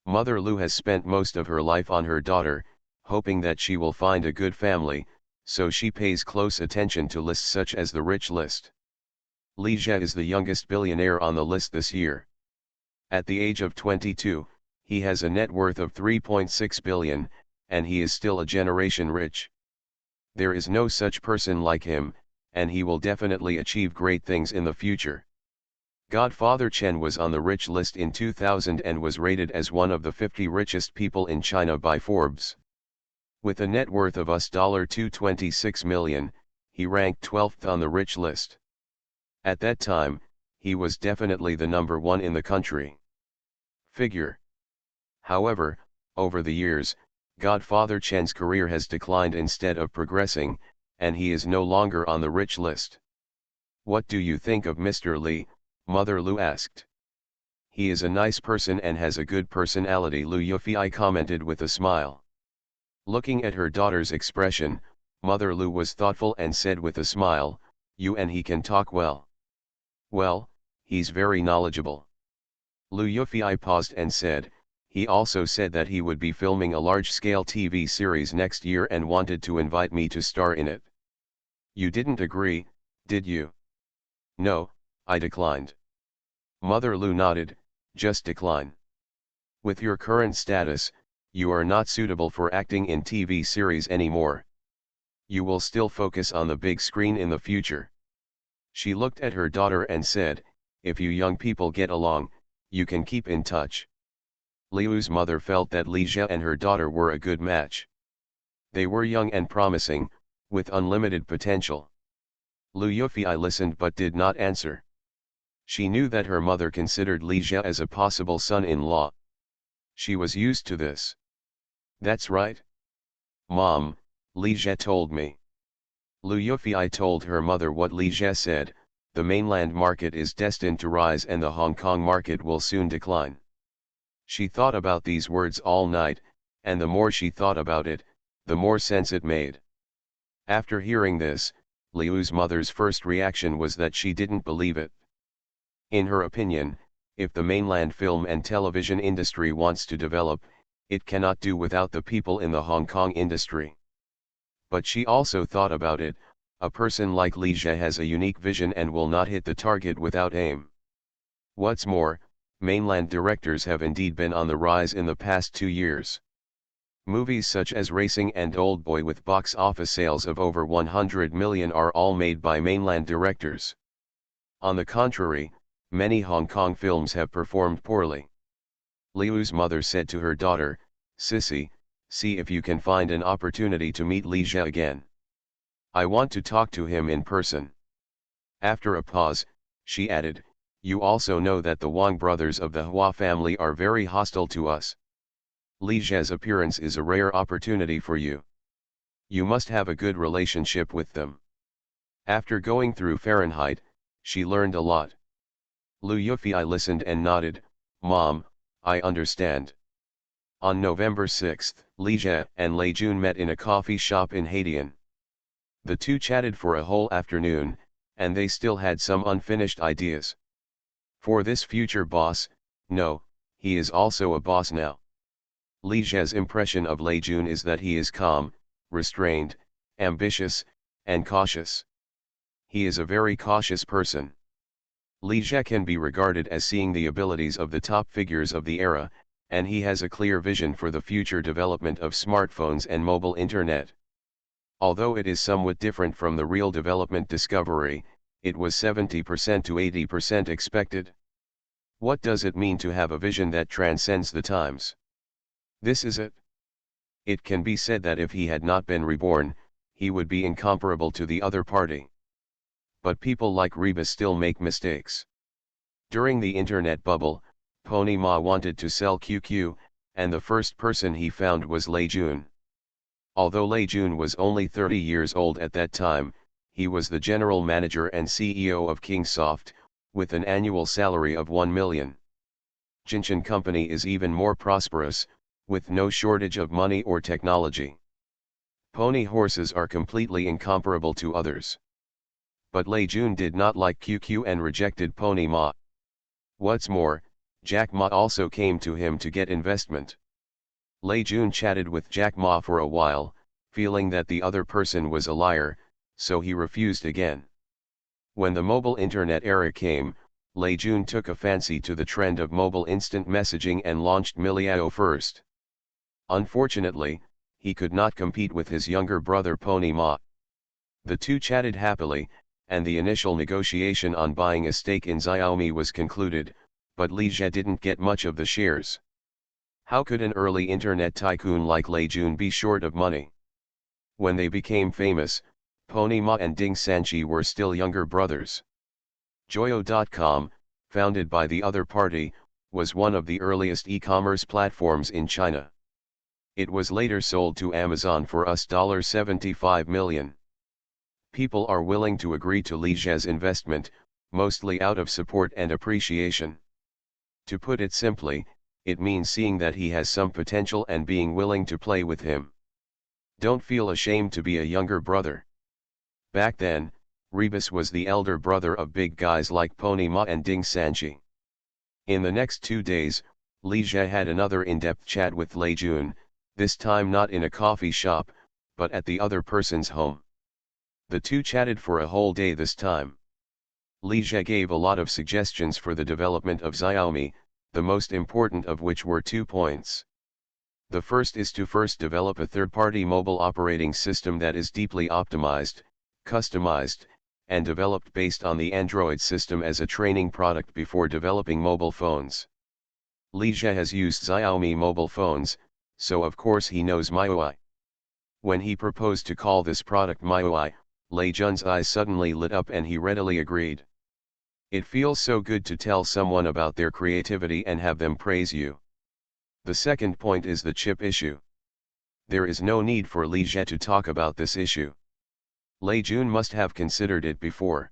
Mother Lu has spent most of her life on her daughter, hoping that she will find a good family, so she pays close attention to lists such as the rich list. Li Jie is the youngest billionaire on the list this year. At the age of 22, he has a net worth of 3.6 billion, and he is still a generation rich. There is no such person like him, and he will definitely achieve great things in the future. Godfather Chen was on the rich list in 2000 and was rated as one of the 50 richest people in China by Forbes. With a net worth of $226 million, he ranked 12th on the rich list. At that time, he was definitely the number one in the country. Figure. However, over the years, Godfather Chen's career has declined instead of progressing, and he is no longer on the rich list. What do you think of Mr. Li? Mother Lu asked. He is a nice person and has a good personality, Lu Yufei commented with a smile. Looking at her daughter's expression, Mother Lu was thoughtful and said with a smile, "You and he can talk well." "Well, he's very knowledgeable." Lu Yufei paused and said, "He also said that he would be filming a large-scale TV series next year and wanted to invite me to star in it." "You didn't agree, did you?" "No, I declined." Mother Lu nodded, "Just decline. With your current status, you are not suitable for acting in TV series anymore. You will still focus on the big screen in the future." She looked at her daughter and said, "If you young people get along, you can keep in touch." Liu's mother felt that Li Jie and her daughter were a good match. They were young and promising, with unlimited potential. Lu Yufei listened but did not answer. She knew that her mother considered Li Jie as a possible son-in-law. She was used to this. "That's right. Mom, Li Jie told me." Lu Yufei told her mother what Li Jie said: "The mainland market is destined to rise and the Hong Kong market will soon decline." She thought about these words all night, and the more she thought about it, the more sense it made. After hearing this, Liu's mother's first reaction was that she didn't believe it. In her opinion, if the mainland film and television industry wants to develop, it cannot do without the people in the Hong Kong industry. But she also thought about it: a person like Li Jie has a unique vision and will not hit the target without aim. What's more, mainland directors have indeed been on the rise in the past 2 years. Movies such as Racing and Oldboy with box office sales of over 100 million are all made by mainland directors. On the contrary, many Hong Kong films have performed poorly. Liu's mother said to her daughter, "Sissy, see if you can find an opportunity to meet Li Jie again. I want to talk to him in person." After a pause, she added, "You also know that the Wang brothers of the Hua family are very hostile to us. Li Jie's appearance is a rare opportunity for you. You must have a good relationship with them." After going through Fahrenheit, she learned a lot. Lu Yufei listened and nodded, "Mom, I understand." On November 6, Li Jie and Lei Jun met in a coffee shop in Haidian. The two chatted for a whole afternoon, and they still had some unfinished ideas. For this future boss, no, he is also a boss now. Li Jie's impression of Lei Jun is that he is calm, restrained, ambitious, and cautious. He is a very cautious person. Li Jie can be regarded as seeing the abilities of the top figures of the era, and he has a clear vision for the future development of smartphones and mobile internet. Although it is somewhat different from the real development discovery, it was 70% to 80% expected. What does it mean to have a vision that transcends the times? This is it. It can be said that if he had not been reborn, he would be incomparable to the other party. But people like Reba still make mistakes. During the internet bubble, Pony Ma wanted to sell QQ, and the first person he found was Lei Jun. Although Lei Jun was only 30 years old at that time, he was the general manager and CEO of Kingsoft, with an annual salary of 1 million. Jinshan Company is even more prosperous, with no shortage of money or technology. Pony horses are completely incomparable to others. But Lei Jun did not like QQ and rejected Pony Ma. What's more, Jack Ma also came to him to get investment. Lei Jun chatted with Jack Ma for a while, feeling that the other person was a liar, so he refused again. When the mobile internet era came, Lei Jun took a fancy to the trend of mobile instant messaging and launched Miliao first. Unfortunately, he could not compete with his younger brother Pony Ma. The two chatted happily, and the initial negotiation on buying a stake in Xiaomi was concluded, but Li Jie didn't get much of the shares. How could an early internet tycoon like Lei Jun be short of money? When they became famous, Pony Ma and Ding Sanchi were still younger brothers. Joyo.com, founded by the other party, was one of the earliest e-commerce platforms in China. It was later sold to Amazon for $75 million. People are willing to agree to Li Jie's investment, mostly out of support and appreciation. To put it simply, it means seeing that he has some potential and being willing to play with him. Don't feel ashamed to be a younger brother. Back then, Rebus was the elder brother of big guys like Pony Ma and Ding Sanchi. In the next 2 days, Li Jie had another in-depth chat with Lei Jun, this time not in a coffee shop, but at the other person's home. The two chatted for a whole day this time. Li Jie gave a lot of suggestions for the development of Xiaomi, the most important of which were 2 points. The first is to first develop a third-party mobile operating system that is deeply optimized, customized, and developed based on the Android system as a training product before developing mobile phones. Li Jie has used Xiaomi mobile phones, so of course he knows MIUI. When he proposed to call this product MIUI, Lei Jun's eyes suddenly lit up and he readily agreed. It feels so good to tell someone about their creativity and have them praise you. The second point is the chip issue. There is no need for Li Jie to talk about this issue. Lei Jun must have considered it before.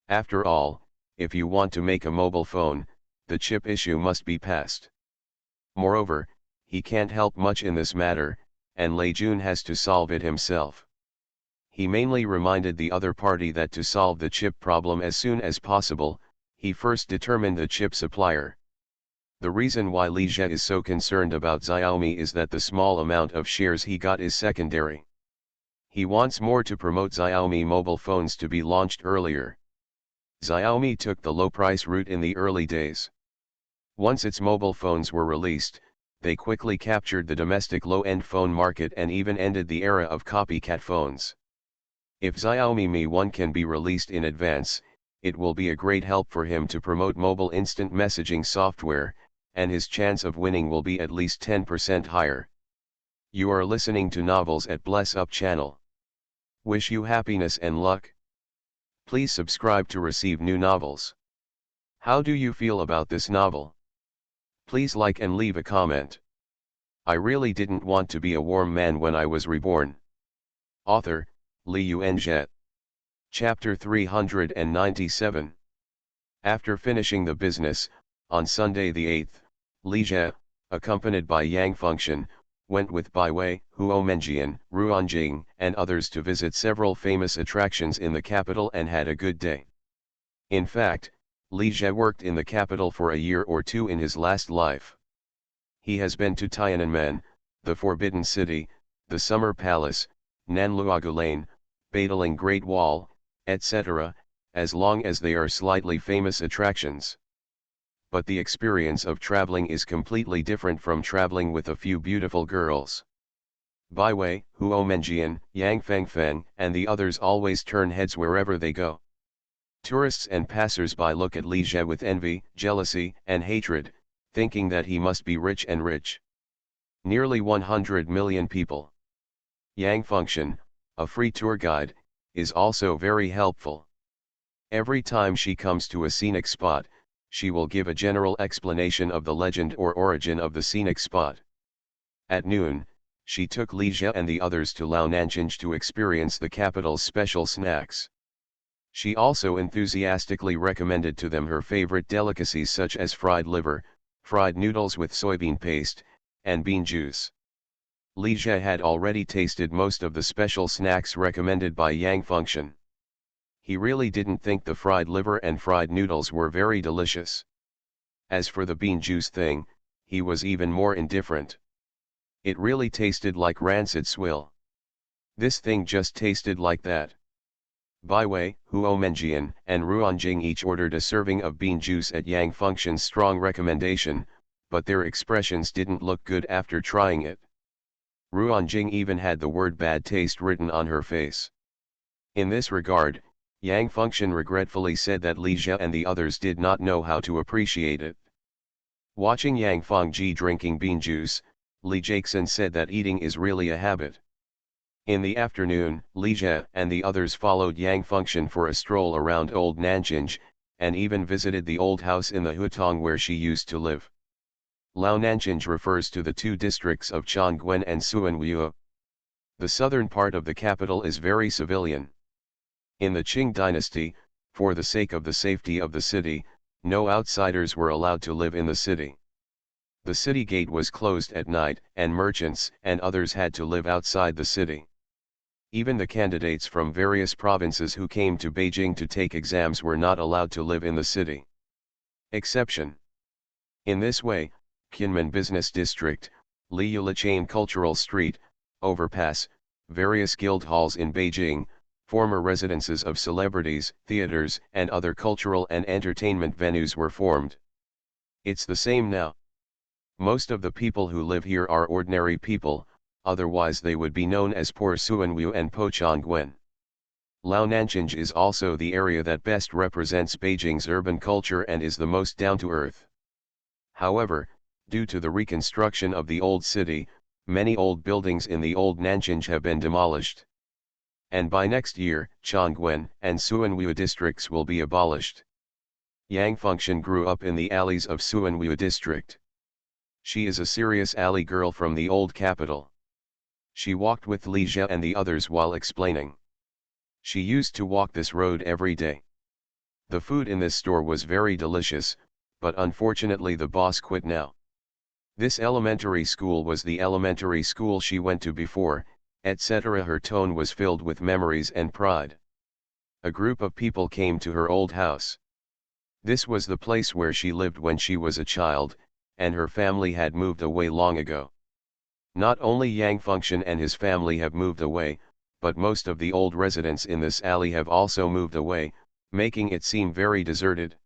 After all, if you want to make a mobile phone, the chip issue must be passed. Moreover, he can't help much in this matter, and Lei Jun has to solve it himself. He mainly reminded the other party that to solve the chip problem as soon as possible, he first determined the chip supplier. The reason why Li Jie is so concerned about Xiaomi is that the small amount of shares he got is secondary. He wants more to promote Xiaomi mobile phones to be launched earlier. Xiaomi took the low-price route in the early days. Once its mobile phones were released, they quickly captured the domestic low-end phone market and even ended the era of copycat phones. If Xiaomi Mi 1 can be released in advance, it will be a great help for him to promote mobile instant messaging software, and his chance of winning will be at least 10% higher. You are listening to Novels at Bless Up channel. Wish you happiness and luck. Please subscribe to receive new novels. How do you feel about this novel? Please like and leave a comment. I really didn't want to be a warm man when I was reborn. Author, Li Yuanjie. Chapter 397. After finishing the business, on Sunday the 8th, Li Jie, accompanied by Yang Fengxian, went with Bai Wei, Huo Menjian, Ruanjing, and others to visit several famous attractions in the capital and had a good day. In fact, Li Jie worked in the capital for a year or two in his last life. He has been to Tiananmen, the Forbidden City, the Summer Palace, Nanluogu Lane, Badaling Great Wall, etc., as long as they are slightly famous attractions. But the experience of traveling is completely different from traveling with a few beautiful girls. Bai Wei, Huo Menjian, Yang Fengfeng, and the others always turn heads wherever they go. Tourists and passers-by look at Li Jie with envy, jealousy, and hatred, thinking that he must be rich and rich. Nearly 100 million people. Yang Fengxian, a free tour guide, is also very helpful. Every time she comes to a scenic spot, she will give a general explanation of the legend or origin of the scenic spot. At noon, she took Li Jie and the others to Laonanchinj to experience the capital's special snacks. She also enthusiastically recommended to them her favorite delicacies such as fried liver, fried noodles with soybean paste, and bean juice. Li Jie had already tasted most of the special snacks recommended by Yang Fengxian. He really didn't think the fried liver and fried noodles were very delicious. As for the bean juice thing, he was even more indifferent. It really tasted like rancid swill. This thing just tasted like that. Bai Wei, Huo Menjian, and Ruanjing each ordered a serving of bean juice at Yang Fengxian's strong recommendation, but their expressions didn't look good after trying it. Ruanjing even had the word bad taste written on her face. In this regard, Yang Function regretfully said that Li Jie and the others did not know how to appreciate it. Watching Yang Fengji drinking bean juice, Li Jackson said that eating is really a habit. In the afternoon, Li Jie and the others followed Yang Function for a stroll around Old Nanjing, and even visited the old house in the Hutong where she used to live. Lao Nanjing refers to the two districts of Chongqing and Suanwu. The southern part of the capital is very civilian. In the Qing dynasty, for the sake of the safety of the city, no outsiders were allowed to live in the city. The city gate was closed at night, and merchants and others had to live outside the city. Even the candidates from various provinces who came to Beijing to take exams were not allowed to live in the city. Exception. In this way, Kunming Business District, Liulichain Cultural Street, Overpass, various guild halls in Beijing, former residences of celebrities, theaters, and other cultural and entertainment venues were formed. It's the same now. Most of the people who live here are ordinary people, otherwise they would be known as Poor Suanwu and Pochongwen. Lao Nanjing is also the area that best represents Beijing's urban culture and is the most down-to-earth. However, due to the reconstruction of the old city, many old buildings in the old Nanjing have been demolished. And by next year, Chongqing and Suanwu districts will be abolished. Yang Function grew up in the alleys of Suanwu district. She is a serious alley girl from the old capital. She walked with Li Jie and the others while explaining. She used to walk this road every day. The food in this store was very delicious, but unfortunately the boss quit now. This elementary school was the elementary school she went to before, etc. Her tone was filled with memories and pride. A group of people came to her old house. This was the place where she lived when she was a child, and her family had moved away long ago. Not only Yang Function and his family have moved away, but most of the old residents in this alley have also moved away, making it seem very deserted.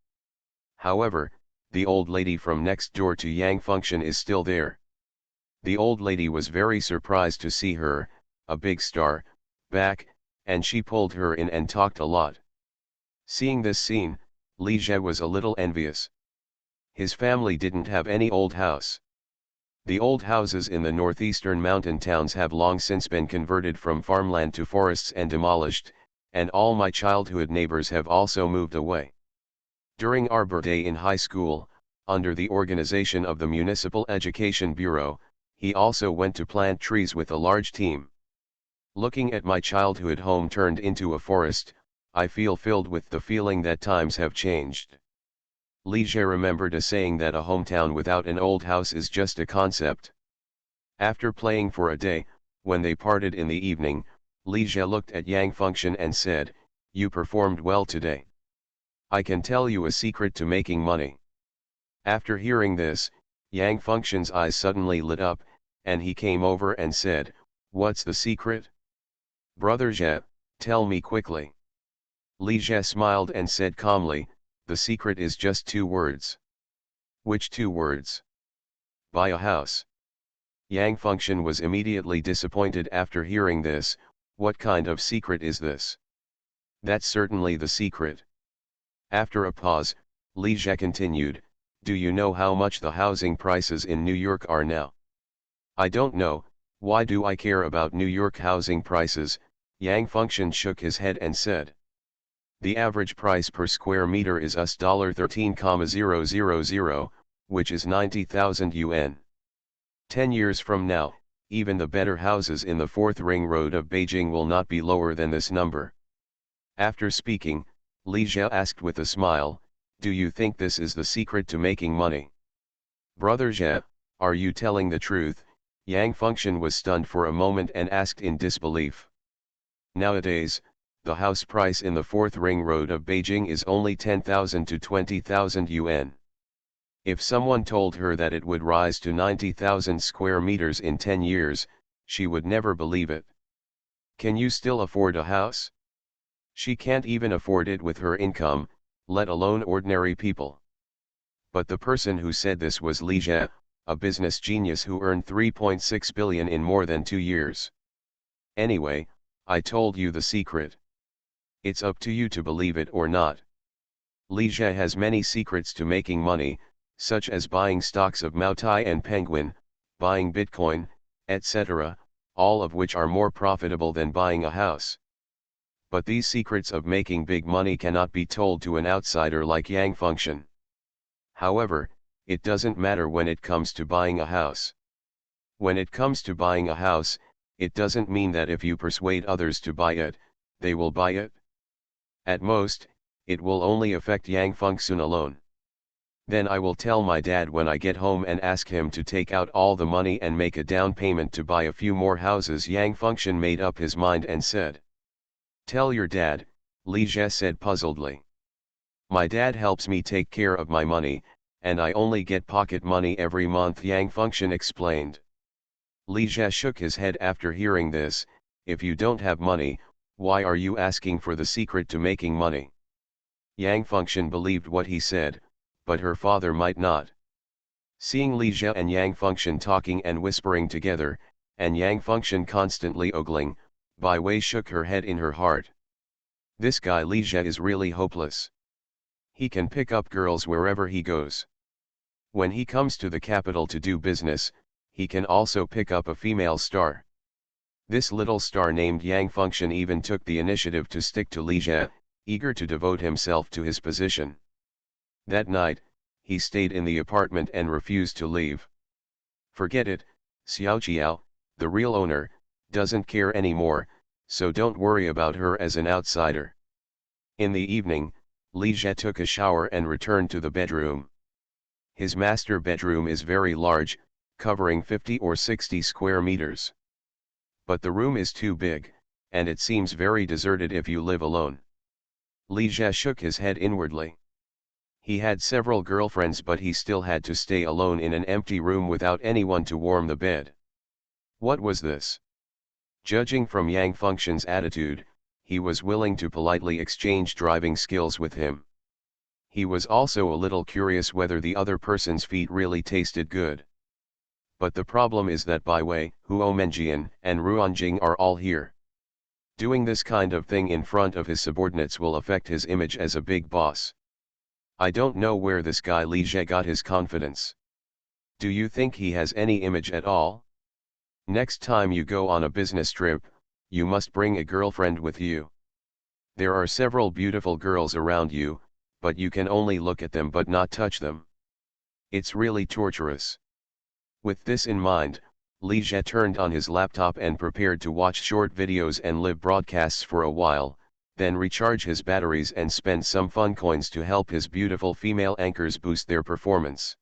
However, the old lady from next door to Yang Function is still there. The old lady was very surprised to see her, a big star, back, and she pulled her in and talked a lot. Seeing this scene, Li Jie was a little envious. His family didn't have any old house. The old houses in the northeastern mountain towns have long since been converted from farmland to forests and demolished, and all my childhood neighbors have also moved away. During our birthday in high school, under the organization of the Municipal Education Bureau, he also went to plant trees with a large team. Looking at my childhood home turned into a forest, I feel filled with the feeling that times have changed. Li Jie remembered a saying that a hometown without an old house is just a concept. After playing for a day, when they parted in the evening, Li Jie looked at Yang Function and said, "You performed well today. I can tell you a secret to making money." After hearing this, Yang Function's eyes suddenly lit up, and he came over and said, "What's the secret? Brother Jie, tell me quickly." Li Jie smiled and said calmly, "The secret is just 2 words." "Which 2 words?" "Buy a house." Yang Function was immediately disappointed after hearing this. What kind of secret is this? That's certainly the secret. After a pause, Li Jie continued, "Do you know how much the housing prices in New York are now?" "I don't know, why do I care about New York housing prices?" Yang Function shook his head and said. "The average price per square meter is $13,000, which is 90,000 yuan. 10 years from now, even the better houses in the 4th Ring Road of Beijing will not be lower than this number." After speaking, Li Jie asked with a smile, "Do you think this is the secret to making money?" "Brother Jie, are you telling the truth?" Yang Function was stunned for a moment and asked in disbelief. "Nowadays, the house price in the 4th Ring Road of Beijing is only 10,000 to 20,000 yuan. If someone told her that it would rise to 90,000 square meters in 10 years, she would never believe it. Can you still afford a house? She can't even afford it with her income, let alone ordinary people." But the person who said this was Li Jie, a business genius who earned 3.6 billion in more than 2 years. "Anyway, I told you the secret. It's up to you to believe it or not. Li Jie has many secrets to making money, such as buying stocks of Moutai and Penguin, buying Bitcoin, etc., all of which are more profitable than buying a house. But these secrets of making big money cannot be told to an outsider like Yang Function. However, it doesn't matter when it comes to buying a house. When it comes to buying a house, it doesn't mean that if you persuade others to buy it, they will buy it. At most, it will only affect Yang Function alone. Then I will tell my dad when I get home and ask him to take out all the money and make a down payment to buy a few more houses. Yang Function made up his mind and said. Tell your dad, Li Jie said puzzledly. My dad helps me take care of my money, and I only get pocket money every month, Yang Function explained. Li Jie shook his head after hearing this. If you don't have money, why are you asking for the secret to making money? Yang Function believed what he said, but her father might not. Seeing Li Jie and Yang Function talking and whispering together, and Yang Function constantly ogling, Bai Wei shook her head in her heart. This guy Li Jie is really hopeless. He can pick up girls wherever he goes. When he comes to the capital to do business, he can also pick up a female star. This little star named Yang Function even took the initiative to stick to Li Jie, eager to devote himself to his position. That night, he stayed in the apartment and refused to leave. Forget it, Xiaoqiao, the real owner, doesn't care anymore, so don't worry about her as an outsider. In the evening, Li Jie took a shower and returned to the bedroom. His master bedroom is very large, covering 50 or 60 square meters. But the room is too big, and it seems very deserted if you live alone. Li Jie shook his head inwardly. He had several girlfriends, but he still had to stay alone in an empty room without anyone to warm the bed. What was this? Judging from Yang Function's attitude, he was willing to politely exchange driving skills with him. He was also a little curious whether the other person's feet really tasted good. But the problem is that Bai Wei, Huo Menjian, and Ruanjing are all here. Doing this kind of thing in front of his subordinates will affect his image as a big boss. I don't know where this guy Li Jie got his confidence. Do you think he has any image at all? Next time you go on a business trip, you must bring a girlfriend with you. There are several beautiful girls around you, but you can only look at them but not touch them. It's really torturous. With this in mind, Li Jie turned on his laptop and prepared to watch short videos and live broadcasts for a while, then recharge his batteries and spend some fun coins to help his beautiful female anchors boost their performance.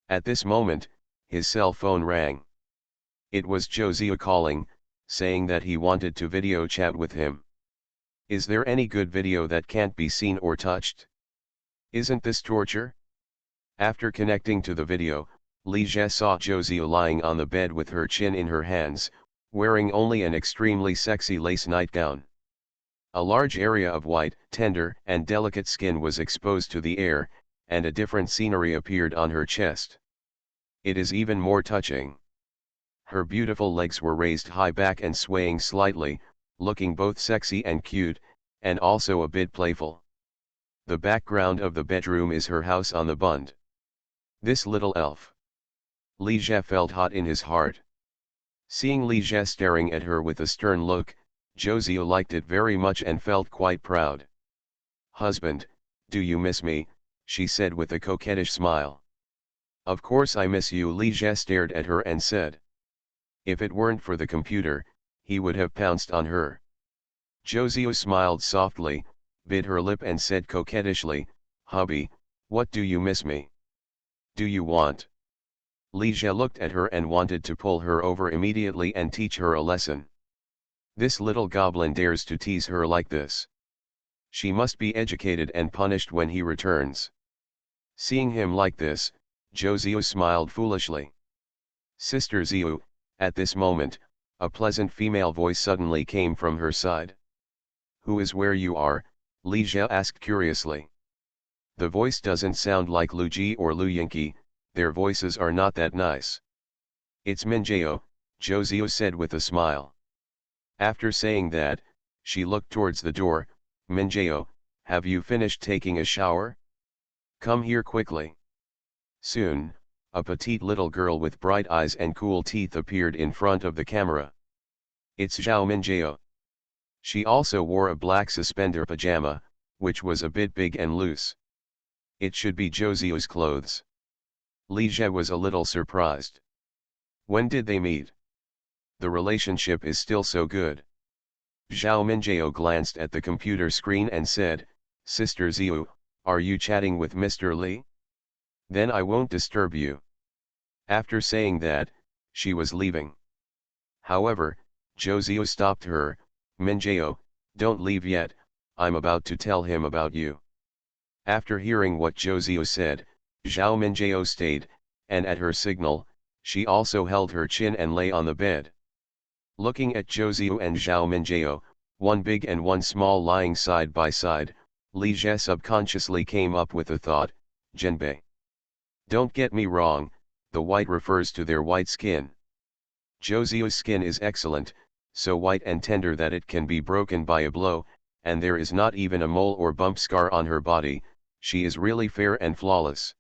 At this moment, his cell phone rang. It was Zhou Ziyu calling, saying that he wanted to video chat with him. Is there any good video that can't be seen or touched? Isn't this torture? After connecting to the video, Li Jie saw Zhou Ziyu lying on the bed with her chin in her hands, wearing only an extremely sexy lace nightgown. A large area of white, tender, and delicate skin was exposed to the air, and a different scenery appeared on her chest. It is even more touching. Her beautiful legs were raised high back and swaying slightly, looking both sexy and cute, and also a bit playful. The background of the bedroom is her house on the Bund. This little elf. Li Jie felt hot in his heart. Seeing Li Jie staring at her with a stern look, Zhou Ziyu liked it very much and felt quite proud. "Husband, do you miss me?" she said with a coquettish smile. "Of course I miss you," Li Jie stared at her and said. If it weren't for the computer, he would have pounced on her. Zhou Ziyu smiled softly, bit her lip and said coquettishly, "Hubby, what do you miss me? Do you want?" Li Jie looked at her and wanted to pull her over immediately and teach her a lesson. This little goblin dares to tease her like this. She must be educated and punished when he returns. Seeing him like this, Zhou Ziyu smiled foolishly. "Sister Ziyu," at this moment, a pleasant female voice suddenly came from her side. "Who is where you are?" Li Jie asked curiously. The voice doesn't sound like Lu Ji or Lu Yinqi, their voices are not that nice. "It's Minjao," Zhou Ziyu said with a smile. After saying that, she looked towards the door, Minjao, have you finished taking a shower? Come here quickly. Soon, a petite little girl with bright eyes and cool teeth appeared in front of the camera. It's Zhao Minjao. She also wore a black suspender pajama, which was a bit big and loose. It should be Zhou's clothes. Li Jie was a little surprised. When did they meet? The relationship is still so good. Zhao Minjao glanced at the computer screen and said, Sister Ziyu, are you chatting with Mr. Li? Then I won't disturb you. After saying that, she was leaving. However, Zhou Ziyu stopped her. Minjao, don't leave yet, I'm about to tell him about you. After hearing what Zhou Ziyu said, Zhao Minjao stayed, and at her signal, she also held her chin and lay on the bed. Looking at Zhou Ziyu and Zhao Minjao, one big and one small lying side by side, Li Jie subconsciously came up with a thought, Zhenbei. Don't get me wrong, the white refers to their white skin. Zhou Ziyu's skin is excellent, so white and tender that it can be broken by a blow, and there is not even a mole or bump scar on her body. She is really fair and flawless.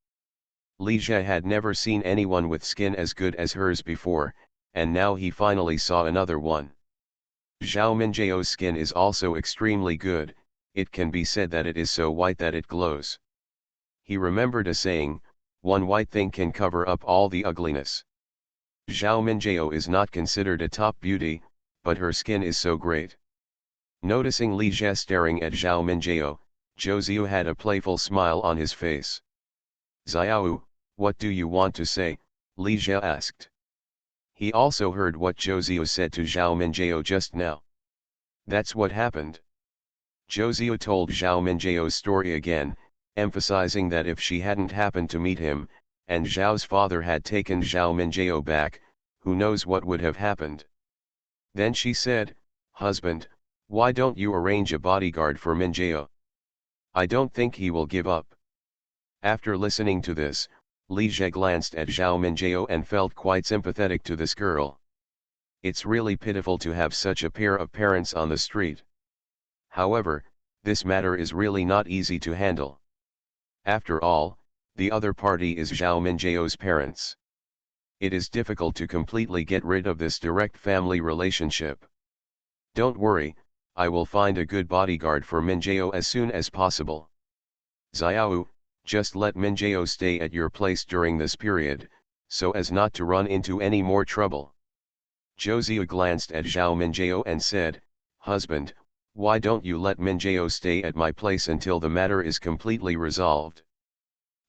Li Jie had never seen anyone with skin as good as hers before, and now he finally saw another one. Zhao Minjao's skin is also extremely good, it can be said that it is so white that it glows. He remembered a saying, one white thing can cover up all the ugliness. Zhao Minjao is not considered a top beauty, but her skin is so great. Noticing Li Jie staring at Zhao Minjao, Zhou Ziyu had a playful smile on his face. Xiao, what do you want to say? Li Jie asked. He also heard what Zhou Ziyu said to Zhao Minjao just now. That's what happened. Zhou Ziyu told Zhao Minjao's story again, emphasizing that if she hadn't happened to meet him, and Zhao's father had taken Zhao Minjao back, who knows what would have happened. Then she said, Husband, why don't you arrange a bodyguard for Minjao? I don't think he will give up. After listening to this, Li Jie glanced at Zhao Minjao and felt quite sympathetic to this girl. It's really pitiful to have such a pair of parents on the street. However, this matter is really not easy to handle. After all, the other party is Zhao Minjao's parents. It is difficult to completely get rid of this direct family relationship. Don't worry, I will find a good bodyguard for Minjao as soon as possible. Xiao, just let Minjao stay at your place during this period, so as not to run into any more trouble. Zhou Ziyu glanced at Zhao Minjao and said, Husband, why don't you let Minjao stay at my place until the matter is completely resolved?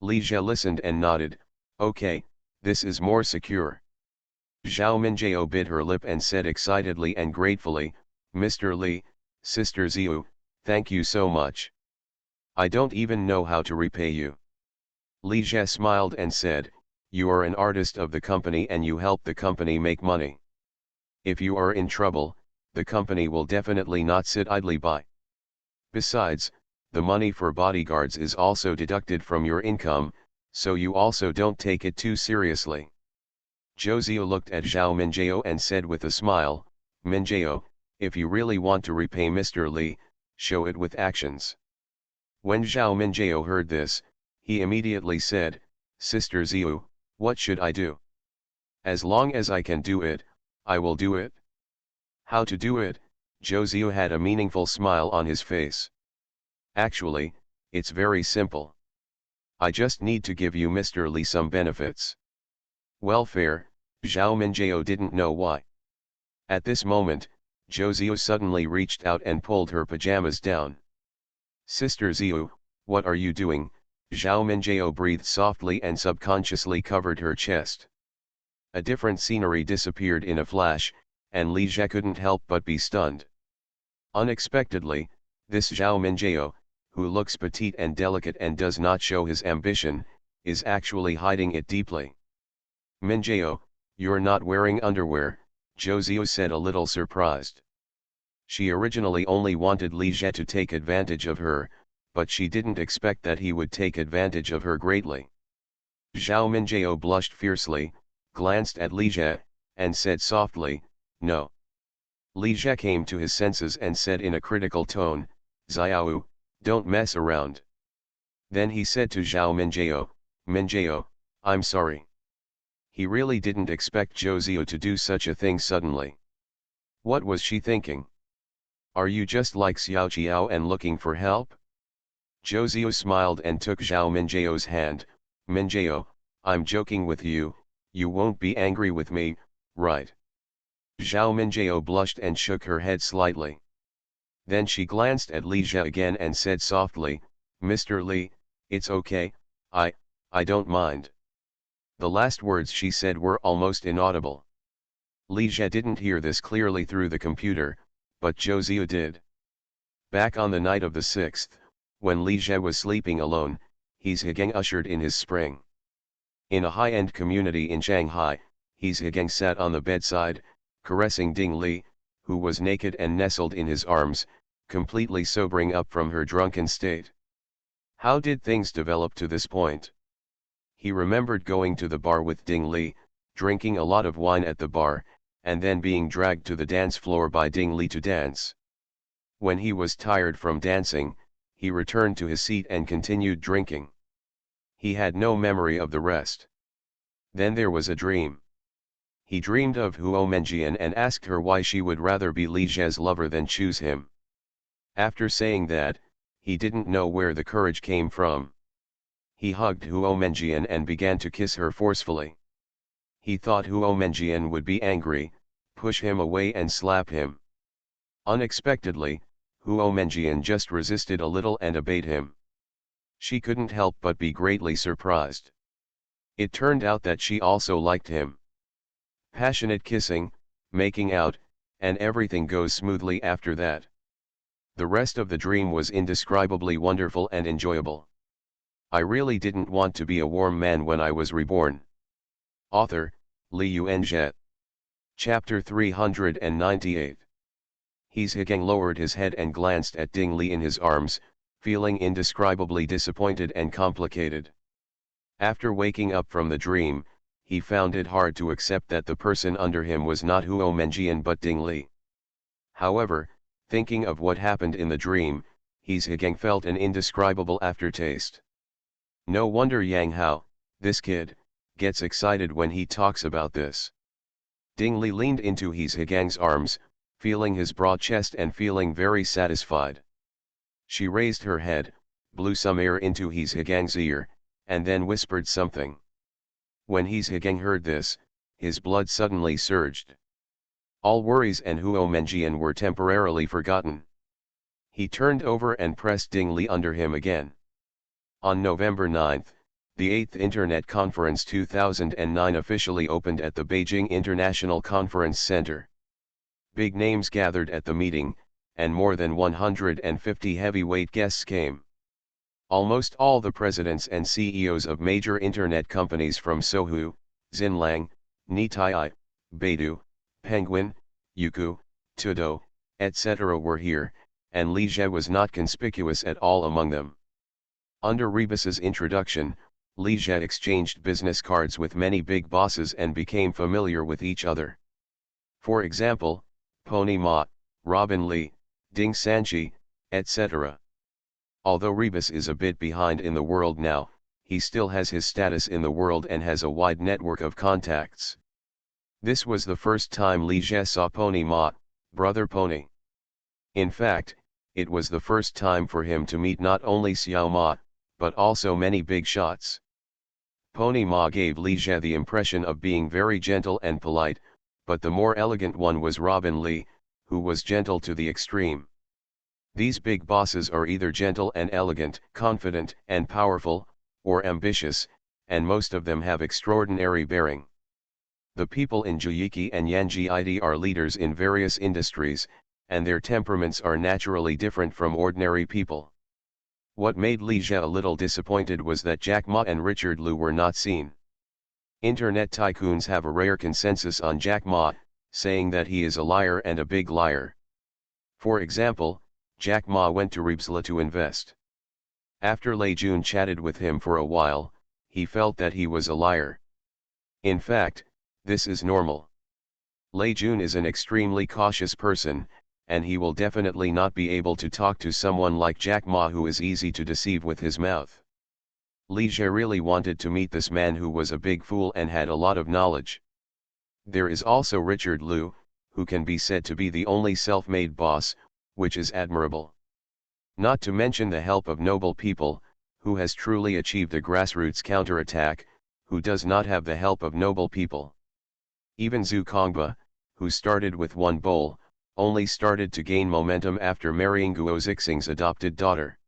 Li Jie listened and nodded, okay, this is more secure. Zhao Minjao bit her lip and said excitedly and gratefully, Mr. Li, Sister Ziyu, thank you so much. I don't even know how to repay you. Li Jie smiled and said, you are an artist of the company and you help the company make money. If you are in trouble, the company will definitely not sit idly by. Besides, the money for bodyguards is also deducted from your income, so you also don't take it too seriously. Zhou Ziyu looked at Zhao Minjao and said with a smile, Minjao, if you really want to repay Mr. Li, show it with actions. When Zhao Minjao heard this, he immediately said, Sister Ziyu, what should I do? As long as I can do it, I will do it. How to do it? Zhou Ziyu had a meaningful smile on his face. Actually, it's very simple. I just need to give you Mr. Li some benefits. Welfare, Zhao Minjao didn't know why. At this moment, Zhou Ziyu suddenly reached out and pulled her pajamas down. Sister Ziyu, what are you doing? Zhao Minjao breathed softly and subconsciously covered her chest. A different scenery disappeared in a flash, and Li Jie couldn't help but be stunned. Unexpectedly, this Zhao Minjao, who looks petite and delicate and does not show his ambition, is actually hiding it deeply. Minjao, you're not wearing underwear, Zhou Ziyu said a little surprised. She originally only wanted Li Jie to take advantage of her, but she didn't expect that he would take advantage of her greatly. Zhao Minjao blushed fiercely, glanced at Li Jie, and said softly, no. Li Jie came to his senses and said in a critical tone, Xiao, don't mess around. Then he said to Zhao Minjiao, Minjiao, I'm sorry. He really didn't expect Zhou Ziyo to do such a thing suddenly. What was she thinking? Are you just like Xiao Qiao and looking for help? Zhou Ziyo smiled and took Zhao Minjiao's hand. Minjiao, I'm joking with you, you won't be angry with me, right? Zhao Minjiao blushed and shook her head slightly. Then she glanced at Li Jie again and said softly, Mr. Li, it's okay, I don't mind. The last words she said were almost inaudible. Li Jie didn't hear this clearly through the computer, but Zhou Ziyu did. Back on the night of the 6th, when Li Jie was sleeping alone, He's Higang ushered in his spring. In a high-end community in Shanghai, He's Higang sat on the bedside, caressing Ding Li, who was naked and nestled in his arms, completely sobering up from her drunken state. How did things develop to this point? He remembered going to the bar with Ding Li, drinking a lot of wine at the bar, and then being dragged to the dance floor by Ding Li to dance. When he was tired from dancing, he returned to his seat and continued drinking. He had no memory of the rest. Then there was a dream. He dreamed of Huo Menjian and asked her why she would rather be Li Jie's lover than choose him. After saying that, he didn't know where the courage came from. He hugged Huo Menjian and began to kiss her forcefully. He thought Huo Menjian would be angry, push him away and slap him. Unexpectedly, Huo Menjian just resisted a little and obeyed him. She couldn't help but be greatly surprised. It turned out that she also liked him. Passionate kissing, making out, and everything goes smoothly after that. The rest of the dream was indescribably wonderful and enjoyable. I really didn't want to be a warm man when I was reborn. Author, Li Yuanzhe. Chapter 398. He's Higang lowered his head and glanced at Ding Li in his arms, feeling indescribably disappointed and complicated. After waking up from the dream, he found it hard to accept that the person under him was not Huo Menjian but Ding Li. However, thinking of what happened in the dream, He's Higang felt an indescribable aftertaste. No wonder Yang Hao, this kid, gets excited when he talks about this. Ding Li leaned into He's Higang's arms, feeling his broad chest and feeling very satisfied. She raised her head, blew some air into He's Higang's ear, and then whispered something. When He's Higang heard this, his blood suddenly surged. All worries and Huo Menjian were temporarily forgotten. He turned over and pressed Ding Li under him again. On November 9, the 8th Internet Conference 2009 officially opened at the Beijing International Conference Center. Big names gathered at the meeting, and more than 150 heavyweight guests came. Almost all the presidents and CEOs of major internet companies from Sohu, Xinlang, Nitai, Baidu, Penguin, Youku, Tudo, etc. were here, and Li Jie was not conspicuous at all among them. Under Rebus's introduction, Li Jie exchanged business cards with many big bosses and became familiar with each other. For example, Pony Ma, Robin Li, Ding Sanchi, etc. Although Rebus is a bit behind in the world now, he still has his status in the world and has a wide network of contacts. This was the first time Li Jie saw Pony Ma, Brother Pony. In fact, it was the first time for him to meet not only Xiao Ma, but also many big shots. Pony Ma gave Li Jie the impression of being very gentle and polite, but the more elegant one was Robin Li, who was gentle to the extreme. These big bosses are either gentle and elegant, confident and powerful, or ambitious, and most of them have extraordinary bearing. The people in Juyiki and Yanji are leaders in various industries, and their temperaments are naturally different from ordinary people. What made Li Jie a little disappointed was that Jack Ma and Richard Liu were not seen. Internet tycoons have a rare consensus on Jack Ma, saying that he is a liar and a big liar. For example, Jack Ma went to Rebsla to invest. After Lei Jun chatted with him for a while, he felt that he was a liar. In fact, this is normal. Lei Jun is an extremely cautious person, and he will definitely not be able to talk to someone like Jack Ma, who is easy to deceive with his mouth. Li Jie really wanted to meet this man who was a big fool and had a lot of knowledge. There is also Richard Liu, who can be said to be the only self-made boss, which is admirable. Not to mention the help of noble people, who has truly achieved a grassroots counterattack, who does not have the help of noble people. Even Zhu Kongba, who started with one bowl, only started to gain momentum after marrying Guo Zixing's adopted daughter.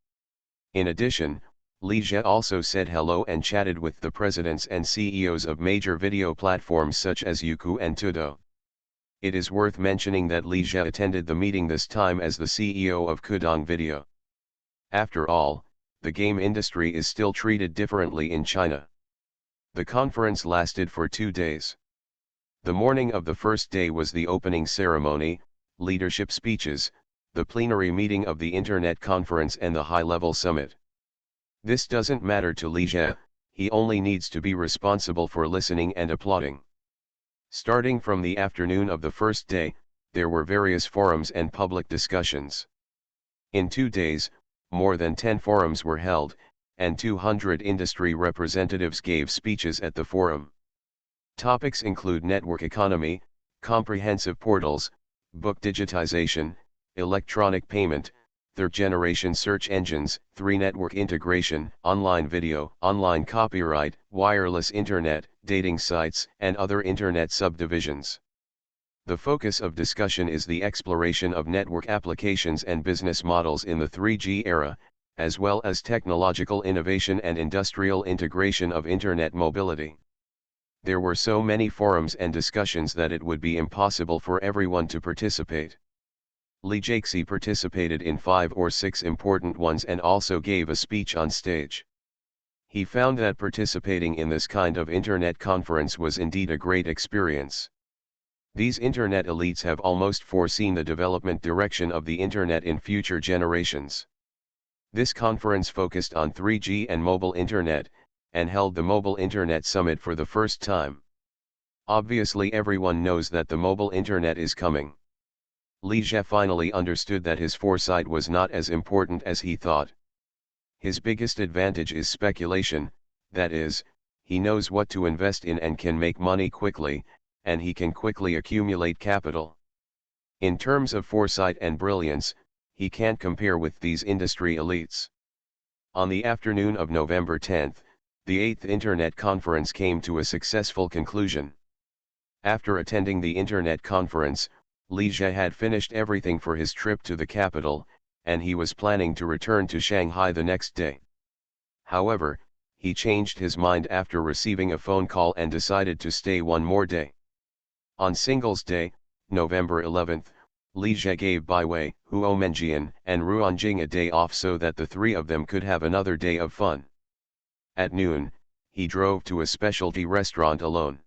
In addition, Li Jie also said hello and chatted with the presidents and CEOs of major video platforms such as Youku and Tudo. It is worth mentioning that Li Jie attended the meeting this time as the CEO of Kudong Video. After all, the game industry is still treated differently in China. The conference lasted for 2 days. The morning of the first day was the opening ceremony, leadership speeches, the plenary meeting of the Internet conference and the high-level summit. This doesn't matter to Li Jie, he only needs to be responsible for listening and applauding. Starting from the afternoon of the first day, there were various forums and public discussions. In 2 days, more than 10 forums were held, and 200 industry representatives gave speeches at the forum. Topics include network economy, comprehensive portals, book digitization, electronic payment, third-generation search engines, 3 network integration, online video, online copyright, wireless internet, dating sites, and other internet subdivisions. The focus of discussion is the exploration of network applications and business models in the 3G era, as well as technological innovation and industrial integration of internet mobility. There were so many forums and discussions that it would be impossible for everyone to participate. Li Jiexi participated in 5 or 6 important ones and also gave a speech on stage. He found that participating in this kind of internet conference was indeed a great experience. These internet elites have almost foreseen the development direction of the internet in future generations. This conference focused on 3G and mobile internet, and held the Mobile Internet Summit for the first time. Obviously everyone knows that the mobile internet is coming. Li Jie finally understood that his foresight was not as important as he thought. His biggest advantage is speculation, that is, he knows what to invest in and can make money quickly, and he can quickly accumulate capital. In terms of foresight and brilliance, he can't compare with these industry elites. On the afternoon of November 10th, the 8th Internet Conference came to a successful conclusion. After attending the Internet Conference, Li Jie had finished everything for his trip to the capital, and he was planning to return to Shanghai the next day. However, he changed his mind after receiving a phone call and decided to stay one more day. On Singles Day, November 11th, Li Jie gave Baiwei, Huo Menjian, and Ruanjing a day off so that the 3 of them could have another day of fun. At noon, he drove to a specialty restaurant alone.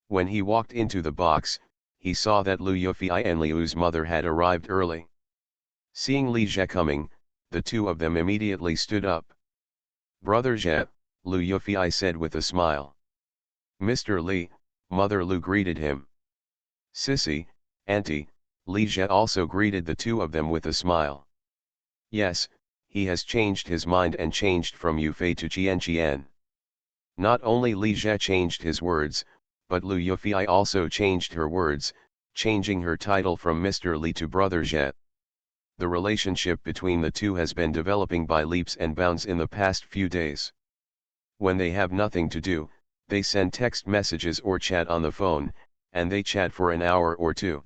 When he walked into the box, he saw that Liu Yufei and Liu's mother had arrived early. Seeing Li Jie coming, the 2 of them immediately stood up. "Brother Jie," Liu Yufei said with a smile. "Mr. Li," Mother Liu greeted him. "Sissy, Auntie," Li Jie also greeted the 2 of them with a smile. Yes, he has changed his mind and changed from Yufei to Qian. Not only Li Jie changed his words, but Liu Yufei also changed her words, changing her title from Mr. Li to Brother Jie. The relationship between the 2 has been developing by leaps and bounds in the past few days. When they have nothing to do, they send text messages or chat on the phone, and they chat for an hour or 2.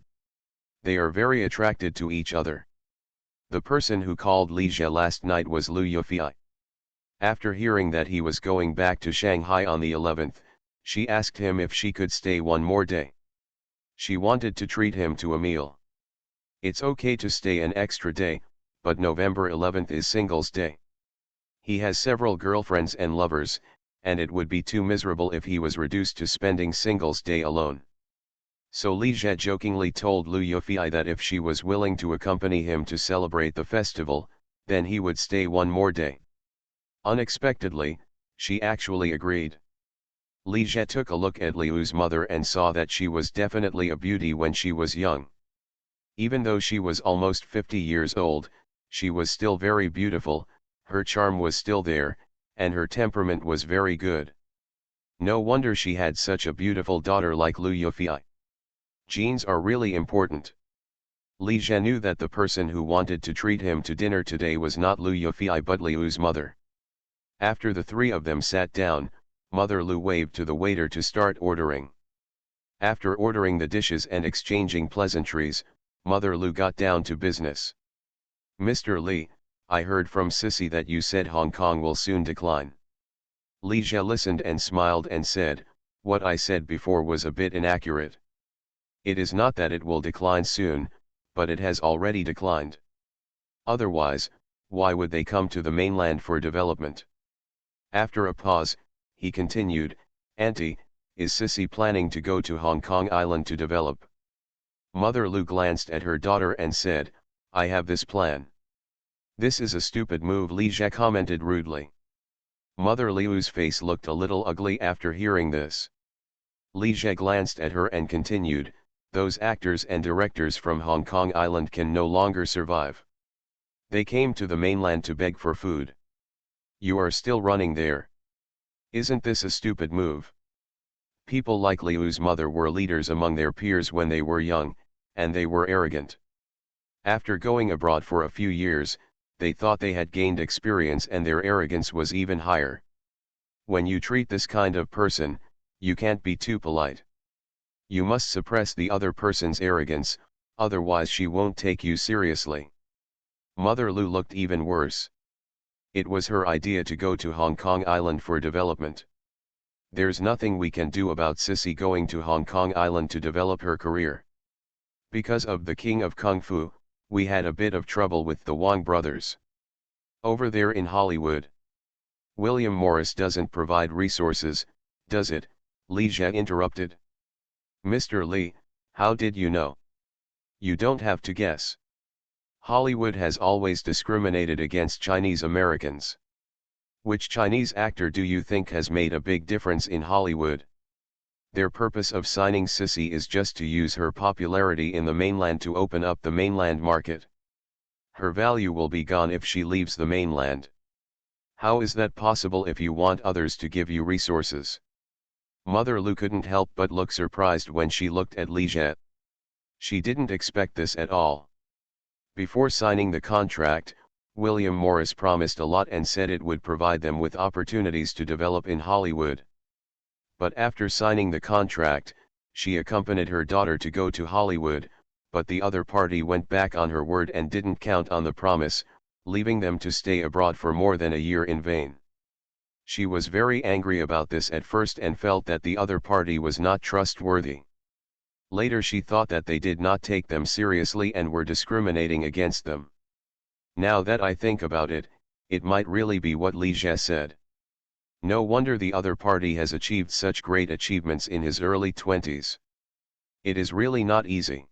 They are very attracted to each other. The person who called Li Jie last night was Liu Yufei. After hearing that he was going back to Shanghai on the 11th, she asked him if she could stay one more day. She wanted to treat him to a meal. It's okay to stay an extra day, but November 11th is Singles Day. He has several girlfriends and lovers, and it would be too miserable if he was reduced to spending Singles Day alone. So Li Jie jokingly told Liu Yufei that if she was willing to accompany him to celebrate the festival, then he would stay one more day. Unexpectedly, she actually agreed. Li Jie took a look at Liu's mother and saw that she was definitely a beauty when she was young. Even though she was almost 50 years old, she was still very beautiful, her charm was still there, and her temperament was very good. No wonder she had such a beautiful daughter like Liu Yufei. Genes are really important. Li Zhe knew that the person who wanted to treat him to dinner today was not Liu Yufei but Liu's mother. After the three of them sat down, Mother Liu waved to the waiter to start ordering. After ordering the dishes and exchanging pleasantries, Mother Liu got down to business. "Mr. Li, I heard from Sissy that you said Hong Kong will soon decline." Li Zhe listened and smiled and said, "What I said before was a bit inaccurate. It is not that it will decline soon, but it has already declined. Otherwise, why would they come to the mainland for development?" After a pause, he continued, "Auntie, is Sissy planning to go to Hong Kong Island to develop?" Mother Liu glanced at her daughter and said, "I have this plan." "This is a stupid move," Li Zhe commented rudely. Mother Liu's face looked a little ugly after hearing this. Li Zhe glanced at her and continued, "Those actors and directors from Hong Kong Island can no longer survive. They came to the mainland to beg for food. You are still running there. Isn't this a stupid move? People like Liu's mother were leaders among their peers when they were young, and they were arrogant. After going abroad for a few years, they thought they had gained experience and their arrogance was even higher. When you treat this kind of person, you can't be too polite. You must suppress the other person's arrogance, otherwise she won't take you seriously." Mother Liu looked even worse. It was her idea to go to Hong Kong Island for development. There's nothing we can do about Sissy going to Hong Kong Island to develop her career. Because of the King of Kung Fu, we had a bit of trouble with the Wong brothers. Over there in Hollywood. William Morris doesn't provide resources, does it? Li Zhe interrupted. "Mr. Li, how did you know? You don't have to guess. Hollywood has always discriminated against Chinese Americans. Which Chinese actor do you think has made a big difference in Hollywood? Their purpose of signing Sissy is just to use her popularity in the mainland to open up the mainland market. Her value will be gone if she leaves the mainland. How is that possible if you want others to give you resources?" Mother Liu couldn't help but look surprised when she looked at Li Zhe. She didn't expect this at all. Before signing the contract, William Morris promised a lot and said it would provide them with opportunities to develop in Hollywood. But after signing the contract, she accompanied her daughter to go to Hollywood, but the other party went back on her word and didn't count on the promise, leaving them to stay abroad for more than a year in vain. She was very angry about this at first and felt that the other party was not trustworthy. Later she thought that they did not take them seriously and were discriminating against them. Now that I think about it, it might really be what Li Zhe said. No wonder the other party has achieved such great achievements in his early 20s. It is really not easy.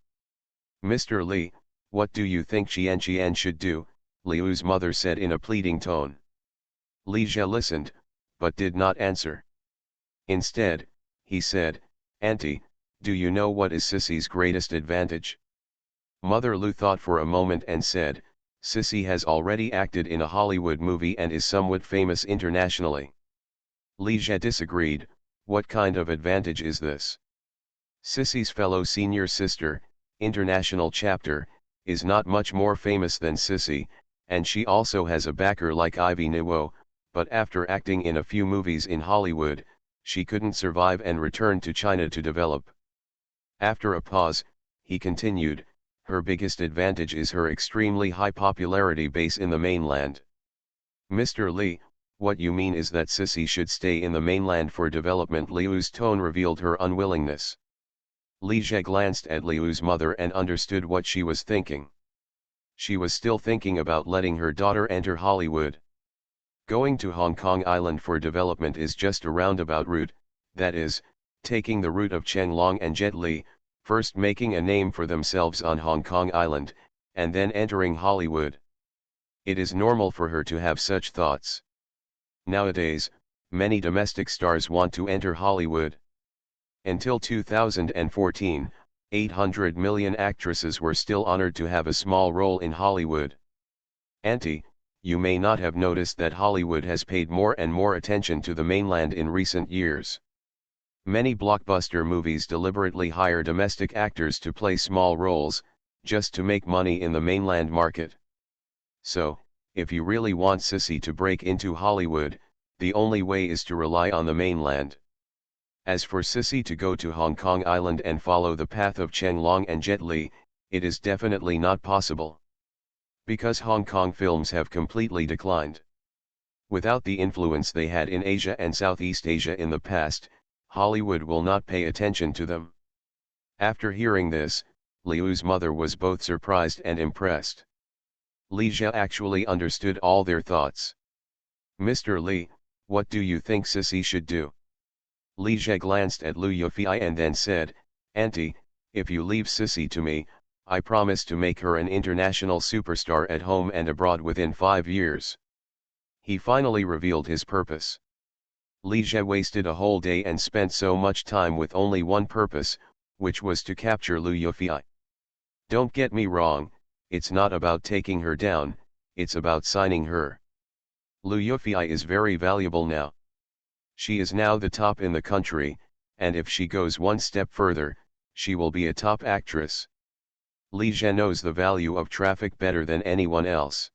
"Mr. Li, what do you think Qian should do?" Liu's mother said in a pleading tone. Li Zhe listened, but did not answer. Instead, he said, "Auntie, do you know what is Sissy's greatest advantage?" Mother Liu thought for a moment and said, "Sissy has already acted in a Hollywood movie and is somewhat famous internationally." Li Zhe disagreed. "What kind of advantage is this? Sissy's fellow senior sister, international chapter, is not much more famous than Sissy, and she also has a backer like Ivy Nuo, but after acting in a few movies in Hollywood, she couldn't survive and returned to China to develop." After a pause, he continued, "Her biggest advantage is her extremely high popularity base in the mainland." "Mr. Li, what you mean is that Sissy should stay in the mainland for development." Liu's tone revealed her unwillingness. Li Zhe glanced at Liu's mother and understood what she was thinking. She was still thinking about letting her daughter enter Hollywood. Going to Hong Kong Island for development is just a roundabout route, that is, taking the route of Chen Long and Jet Li, first making a name for themselves on Hong Kong Island, and then entering Hollywood. It is normal for her to have such thoughts. Nowadays, many domestic stars want to enter Hollywood. Until 2014, 800 million actresses were still honored to have a small role in Hollywood. Auntie, you may not have noticed that Hollywood has paid more and more attention to the mainland in recent years. Many blockbuster movies deliberately hire domestic actors to play small roles, just to make money in the mainland market. So, if you really want Sissy to break into Hollywood, the only way is to rely on the mainland. As for Sissy to go to Hong Kong Island and follow the path of Chen Long and Jet Li, it is definitely not possible. Because Hong Kong films have completely declined. Without the influence they had in Asia and Southeast Asia in the past, Hollywood will not pay attention to them. After hearing this, Liu's mother was both surprised and impressed. Li Jia actually understood all their thoughts. "Mr. Li, what do you think Sissy should do?" Li Jia glanced at Lu Yufei and then said, "Auntie, if you leave Sissy to me, I promise to make her an international superstar at home and abroad within 5 years." He finally revealed his purpose. Li Jia wasted a whole day and spent so much time with only one purpose, which was to capture Lu Yufei. Don't get me wrong, it's not about taking her down, it's about signing her. Lu Yufei is very valuable now. She is now the top in the country, and if she goes one step further, she will be a top actress. Li Jia knows the value of traffic better than anyone else.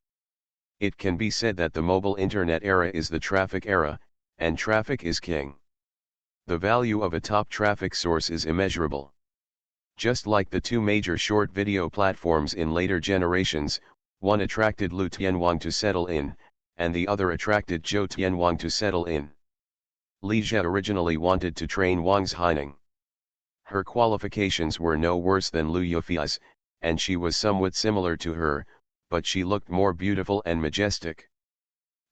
It can be said that the mobile internet era is the traffic era, and traffic is king. The value of a top traffic source is immeasurable. Just like the two major short video platforms in later generations, one attracted Lu Tianwang to settle in, and the other attracted Zhou Tianwang to settle in. Li Jia originally wanted to train Wang's Haining. Her qualifications were no worse than Lu Yufei's, and she was somewhat similar to her, but she looked more beautiful and majestic.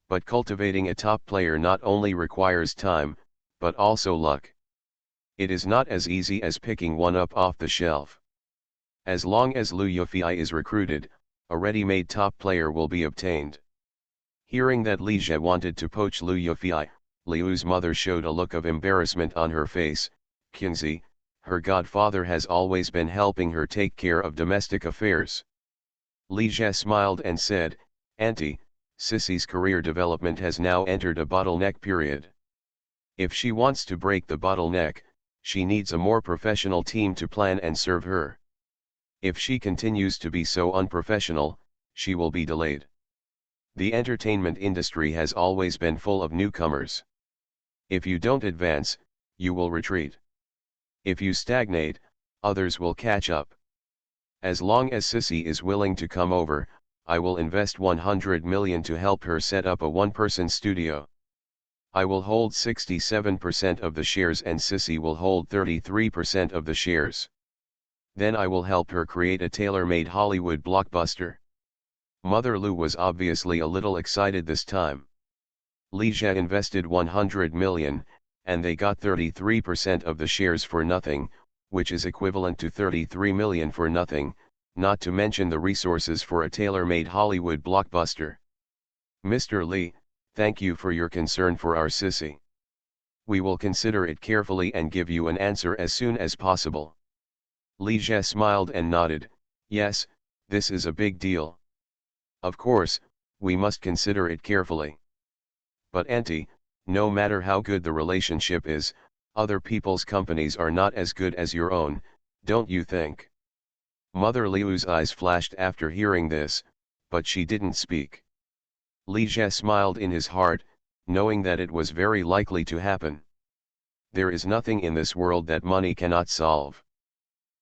But cultivating a top player not only requires time, but also luck. It is not as easy as picking one up off the shelf. As long as Lu Yufei is recruited, a ready-made top player will be obtained. Hearing that Li Jia wanted to poach Lu Yufei, Liu's mother showed a look of embarrassment on her face. Qingzi, her godfather, has always been helping her take care of domestic affairs. Li Jia smiled and said, "Auntie, Sissy's career development has now entered a bottleneck period. If she wants to break the bottleneck, she needs a more professional team to plan and serve her. If she continues to be so unprofessional, she will be delayed. The entertainment industry has always been full of newcomers. If you don't advance, you will retreat. If you stagnate, others will catch up. As long as Sissy is willing to come over, I will invest 100 million to help her set up a one-person studio. I will hold 67% of the shares and Sissy will hold 33% of the shares. Then I will help her create a tailor-made Hollywood blockbuster." Mother Lu was obviously a little excited this time. Li Jia invested 100 million, and they got 33% of the shares for nothing, which is equivalent to 33 million for nothing, not to mention the resources for a tailor-made Hollywood blockbuster. "Mr. Li, thank you for your concern for our Sissy. We will consider it carefully and give you an answer as soon as possible." Li Jia smiled and nodded, "Yes, this is a big deal. Of course, we must consider it carefully. But auntie, no matter how good the relationship is, other people's companies are not as good as your own, don't you think?" Mother Liu's eyes flashed after hearing this, but she didn't speak. Li Jia smiled in his heart, knowing that it was very likely to happen. There is nothing in this world that money cannot solve.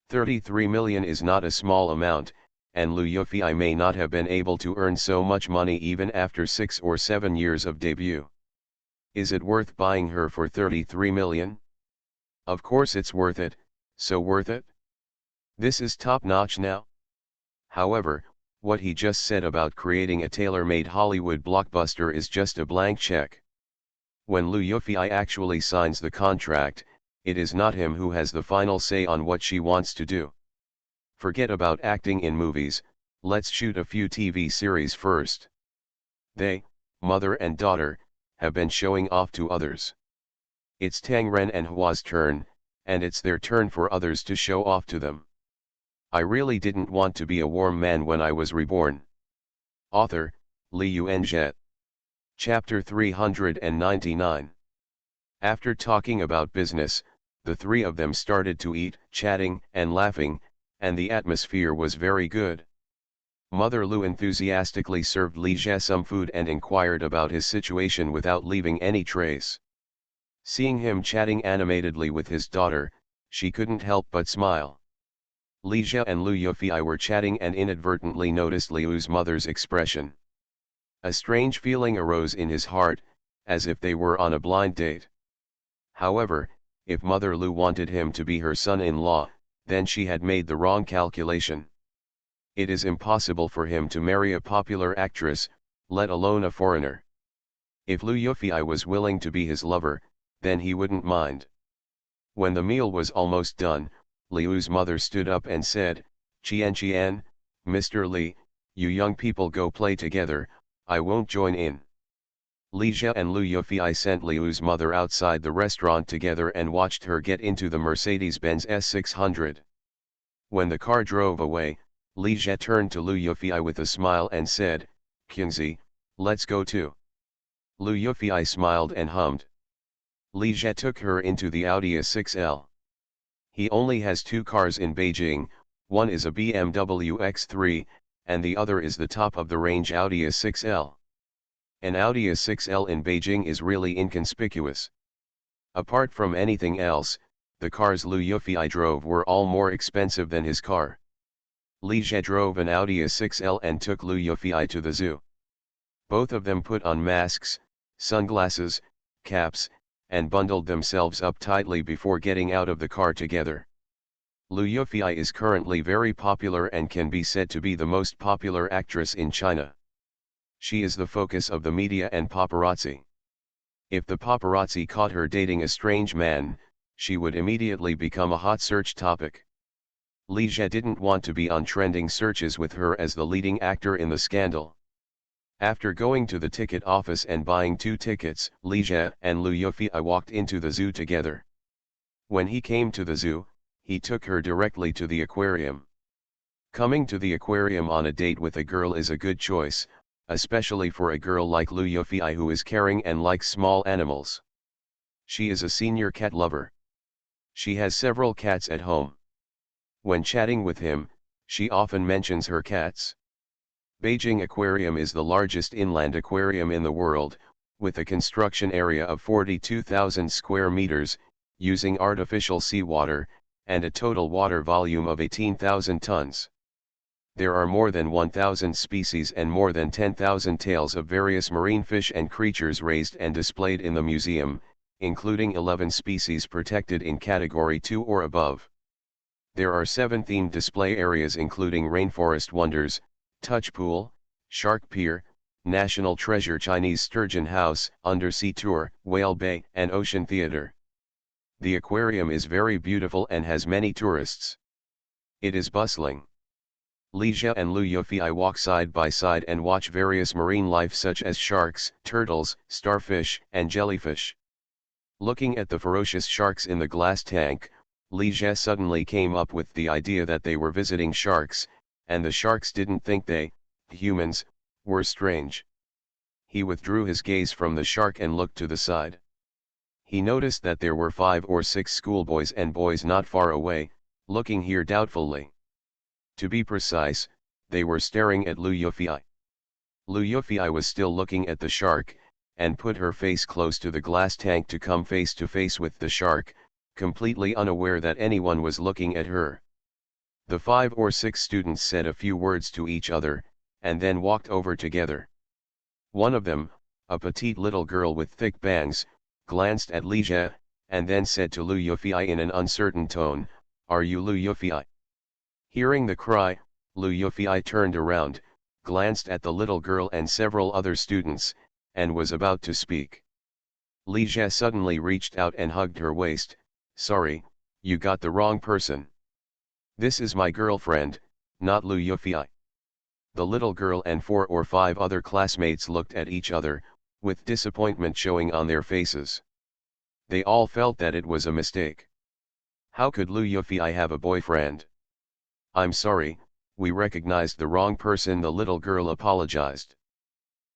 33 million is not a small amount, and Lu Yufei may not have been able to earn so much money even after 6 or 7 years of debut. Is it worth buying her for 33 million? Of course it's worth it, so worth it. This is top-notch now. However, what he just said about creating a tailor-made Hollywood blockbuster is just a blank check. When Lu Yufei actually signs the contract, it is not him who has the final say on what she wants to do. Forget about acting in movies, let's shoot a few TV series first. They, mother and daughter, have been showing off to others. It's Tang Ren and Hua's turn, and it's their turn for others to show off to them. I really didn't want to be a warm man when I was reborn. Author, Li Yuanzhe. Chapter 399. After talking about business, the three of them started to eat, chatting, and laughing, and the atmosphere was very good. Mother Lu enthusiastically served Li Jie some food and inquired about his situation without leaving any trace. Seeing him chatting animatedly with his daughter, she couldn't help but smile. Li Jie and Lu Yufei were chatting and inadvertently noticed Liu's mother's expression. A strange feeling arose in his heart, as if they were on a blind date. However, if Mother Lu wanted him to be her son-in-law, then she had made the wrong calculation. It is impossible for him to marry a popular actress, let alone a foreigner. If Lu Yufei was willing to be his lover, then he wouldn't mind. When the meal was almost done, Liu's mother stood up and said, "Qian, Mr. Li, you young people go play together, I won't join in." Li Jie and Lu Yufei sent Liu's mother outside the restaurant together and watched her get into the Mercedes-Benz S600. When the car drove away, Li Jie turned to Lu Yufei with a smile and said, "Qingzi, let's go too." Lu Yufei smiled and hummed. Li Jie took her into the Audi A6L. He only has two cars in Beijing, one is a BMW X3, and the other is the top-of-the-range Audi A6L. An Audi A6L in Beijing is really inconspicuous. Apart from anything else, the cars Lu Yufei drove were all more expensive than his car. Li Jie drove an Audi A6L and took Lu Yufei to the zoo. Both of them put on masks, sunglasses, caps, and bundled themselves up tightly before getting out of the car together. Lu Yufei is currently very popular and can be said to be the most popular actress in China. She is the focus of the media and paparazzi. If the paparazzi caught her dating a strange man, she would immediately become a hot search topic. Li Jie didn't want to be on trending searches with her as the leading actor in the scandal. After going to the ticket office and buying 2 tickets, Li Jie and Lu Yufei walked into the zoo together. When he came to the zoo, he took her directly to the aquarium. Coming to the aquarium on a date with a girl is a good choice, especially for a girl like Lu Yufei who is caring and likes small animals. She is a senior cat lover. She has several cats at home. When chatting with him, she often mentions her cats. Beijing Aquarium is the largest inland aquarium in the world, with a construction area of 42,000 square meters, using artificial seawater, and a total water volume of 18,000 tons. There are more than 1,000 species and more than 10,000 tails of various marine fish and creatures raised and displayed in the museum, including 11 species protected in Category 2 or above. There are 7 themed display areas including Rainforest Wonders, Touch Pool, Shark Pier, National Treasure Chinese Sturgeon House, Undersea Tour, Whale Bay, and Ocean Theater. The aquarium is very beautiful and has many tourists. It is bustling. Li Jie and Lu Yufei walk side by side and watch various marine life such as sharks, turtles, starfish, and jellyfish. Looking at the ferocious sharks in the glass tank, Li Jie suddenly came up with the idea that they were visiting sharks, and the sharks didn't think they, humans, were strange. He withdrew his gaze from the shark and looked to the side. He noticed that there were 5 or 6 schoolboys and boys not far away, looking here doubtfully. To be precise, they were staring at Lu Yufei. Lu Yufei was still looking at the shark, and put her face close to the glass tank to come face to face with the shark, completely unaware that anyone was looking at her. The 5 or 6 students said a few words to each other, and then walked over together. One of them, a petite little girl with thick bangs, glanced at Li Jie, and then said to Lu Yufei in an uncertain tone, "Are you Lu Yufei?" Hearing the cry, Lu Yufei turned around, glanced at the little girl and several other students, and was about to speak. Li Jie suddenly reached out and hugged her waist. "Sorry, you got the wrong person. This is my girlfriend, not Lu Yufei." The little girl and 4 or 5 other classmates looked at each other, with disappointment showing on their faces. They all felt that it was a mistake. How could Lu Yufei have a boyfriend? "I'm sorry, we recognized the wrong person," the little girl apologized.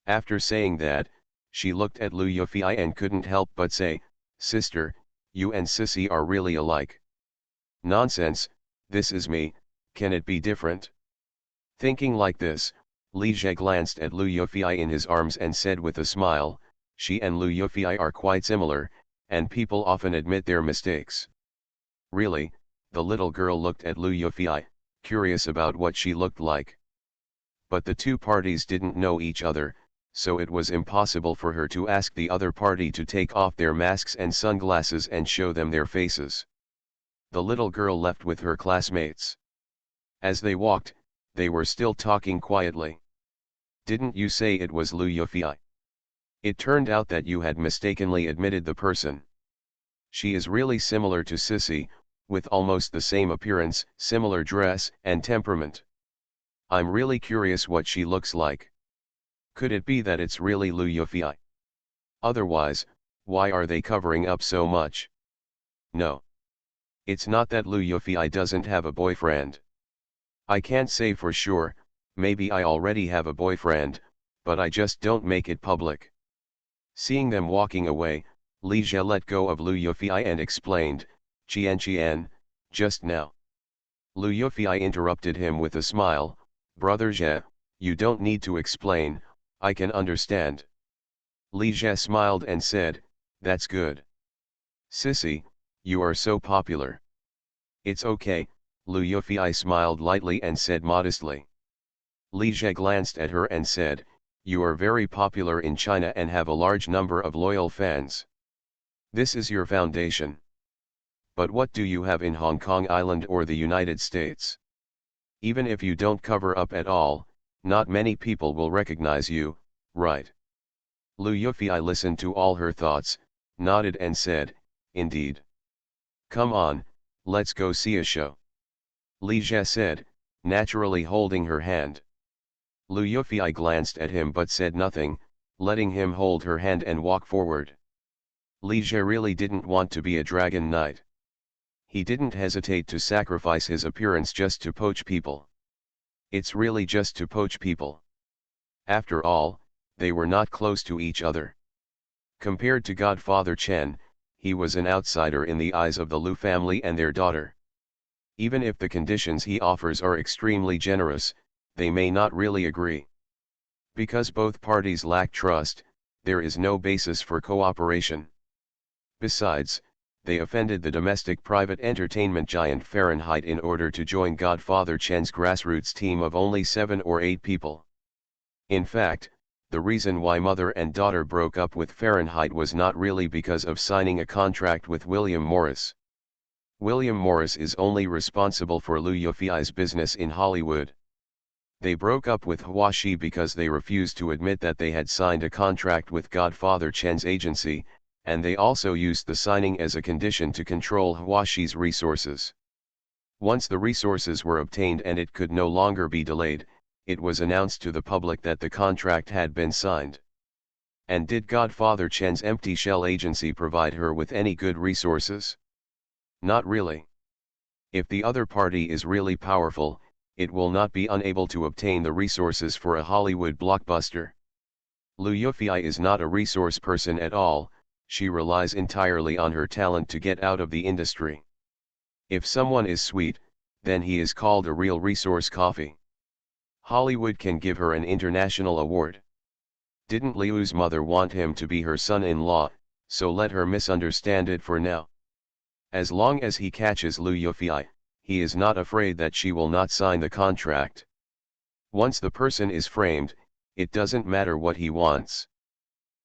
After saying that, she looked at Lu Yufei and couldn't help but say, "Sister, you and Sissy are really alike." "Nonsense, this is me, can it be different?" Thinking like this, Li Jie glanced at Lu Yufei in his arms and said with a smile, "She and Lu Yufei are quite similar, and people often admit their mistakes." Really, the little girl looked at Lu Yufei, curious about what she looked like. But the two parties didn't know each other, so it was impossible for her to ask the other party to take off their masks and sunglasses and show them their faces. The little girl left with her classmates. As they walked, they were still talking quietly. "Didn't you say it was Lu Yufei? It turned out that you had mistakenly admitted the person. She is really similar to Sissy, with almost the same appearance, similar dress, and temperament. I'm really curious what she looks like. Could it be that it's really Lu Yufei? Otherwise, why are they covering up so much? No. It's not that Lu Yufei doesn't have a boyfriend. I can't say for sure, maybe I already have a boyfriend, but I just don't make it public." Seeing them walking away, Li Jie let go of Lu Yufei and explained, Qian, just now." Lu Yufei interrupted him with a smile, "Brother Jie, you don't need to explain, I can understand." Li Jie smiled and said, "That's good. Sissy, you are so popular." "It's okay," Lu Yufei smiled lightly and said modestly. Li Jie glanced at her and said, "You are very popular in China and have a large number of loyal fans. This is your foundation. But what do you have in Hong Kong Island or the United States? Even if you don't cover up at all, not many people will recognize you, right?" Lu Yufei listened to all her thoughts, nodded and said, "Indeed. Come on, let's go see a show." Li Jie said, naturally holding her hand. Lu Yufei glanced at him but said nothing, letting him hold her hand and walk forward. Li Jie really didn't want to be a dragon knight. He didn't hesitate to sacrifice his appearance just to poach people. It's really just to poach people. After all, they were not close to each other. Compared to Godfather Chen, he was an outsider in the eyes of the Lu family and their daughter. Even if the conditions he offers are extremely generous, they may not really agree. Because both parties lack trust, there is no basis for cooperation. Besides, they offended the domestic private entertainment giant Fahrenheit in order to join Godfather Chen's grassroots team of only 7 or 8 people. In fact, the reason why mother and daughter broke up with Fahrenheit was not really because of signing a contract with William Morris. William Morris is only responsible for Lu Yufei's business in Hollywood. They broke up with Hua Shi because they refused to admit that they had signed a contract with Godfather Chen's agency, and they also used the signing as a condition to control Hua Shi's resources. Once the resources were obtained and it could no longer be delayed, it was announced to the public that the contract had been signed. And did Godfather Chen's empty shell agency provide her with any good resources? Not really. If the other party is really powerful, it will not be unable to obtain the resources for a Hollywood blockbuster. Lu Yufei is not a resource person at all, she relies entirely on her talent to get out of the industry. If someone is sweet, then he is called a real resource coffee. Hollywood can give her an international award. Didn't Liu's mother want him to be her son-in-law, so let her misunderstand it for now. As long as he catches Lu Yufei, he is not afraid that she will not sign the contract. Once the person is framed, it doesn't matter what he wants.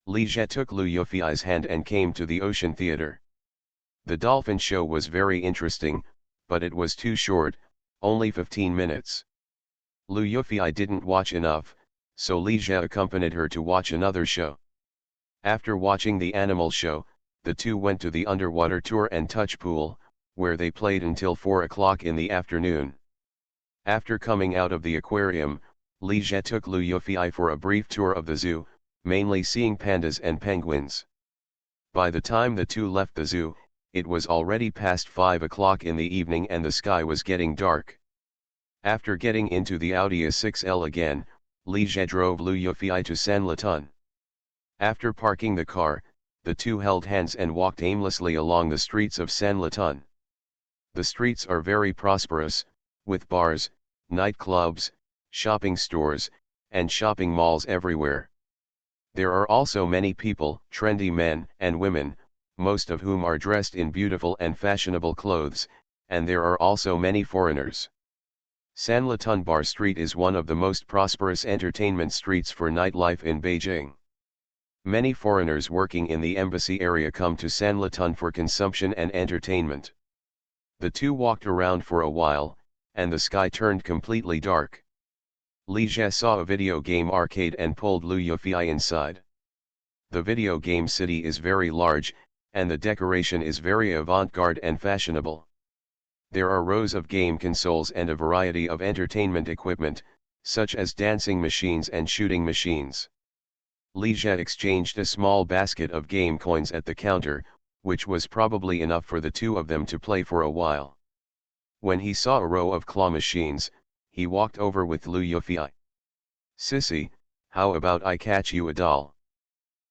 Li Jie took Lu Yufei's hand and came to the Ocean Theater. The dolphin show was very interesting, but it was too short, only 15 minutes. Lu Yufei didn't watch enough, so Li Jie accompanied her to watch another show. After watching the animal show, the two went to the underwater tour and touch pool, where they played until 4 o'clock in the afternoon. After coming out of the aquarium, Li Jie took Lu Yufei for a brief tour of the zoo, mainly seeing pandas and penguins. By the time the two left the zoo, it was already past 5 o'clock in the evening and the sky was getting dark. After getting into the Audi A6L again, Li Jie drove Lu Yufei to Sanlitun. After parking the car, the two held hands and walked aimlessly along the streets of Sanlitun. The streets are very prosperous, with bars, nightclubs, shopping stores, and shopping malls everywhere. There are also many people, trendy men and women, most of whom are dressed in beautiful and fashionable clothes, and there are also many foreigners. Sanlitun Bar Street is one of the most prosperous entertainment streets for nightlife in Beijing. Many foreigners working in the embassy area come to Sanlitun for consumption and entertainment. The two walked around for a while, and the sky turned completely dark. Li Jie saw a video game arcade and pulled Lu Yufei inside. The video game city is very large, and the decoration is very avant-garde and fashionable. There are rows of game consoles and a variety of entertainment equipment, such as dancing machines and shooting machines. Li Jie exchanged a small basket of game coins at the counter, which was probably enough for the two of them to play for a while. When he saw a row of claw machines, he walked over with Lu Yufei. "Sissy, how about I catch you a doll?"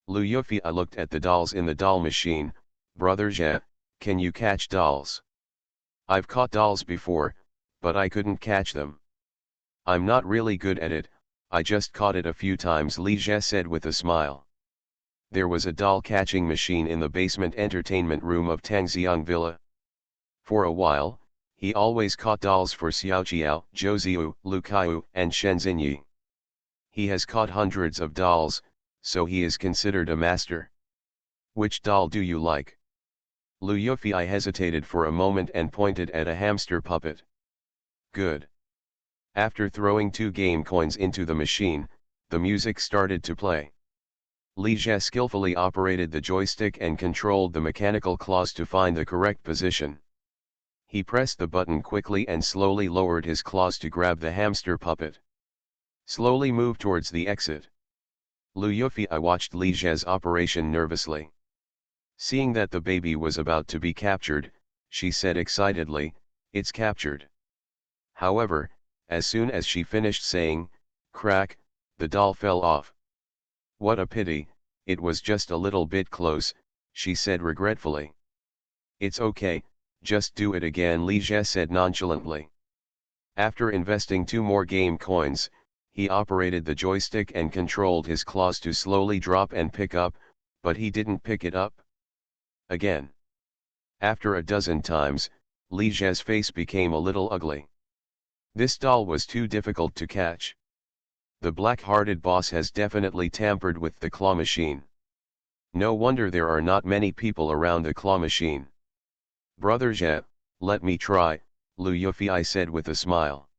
Lu Yufei looked at the dolls in the doll machine. "Brother Jie, can you catch dolls?" "I've caught dolls before, but I couldn't catch them. I'm not really good at it, I just caught it a few times," Li Jie said with a smile. There was a doll catching machine in the basement entertainment room of Tangxiang Villa. For a while, he always caught dolls for Xiaoqiao, Zhouziu, Lu Kaiyu, and Shen Xinyi. He has caught hundreds of dolls, so he is considered a master. "Which doll do you like?" Lu Yufei hesitated for a moment and pointed at a hamster puppet. "Good." After throwing 2 game coins into the machine, the music started to play. Li Jie skillfully operated the joystick and controlled the mechanical claws to find the correct position. He pressed the button quickly and slowly lowered his claws to grab the hamster puppet. Slowly move towards the exit. Lu Yufei watched Li Jie's operation nervously. Seeing that the baby was about to be captured, she said excitedly, "It's captured." However, as soon as she finished saying, "Crack," the doll fell off. "What a pity, it was just a little bit close," she said regretfully. "It's okay, just do it again," Li Jie said nonchalantly. After investing 2 more game coins, he operated the joystick and controlled his claws to slowly drop and pick up, but he didn't pick it up. Again. After a dozen times, Li Jie's face became a little ugly. This doll was too difficult to catch. The black-hearted boss has definitely tampered with the claw machine. No wonder there are not many people around the claw machine. "Brother Jie, let me try," Lu Yufei said with a smile.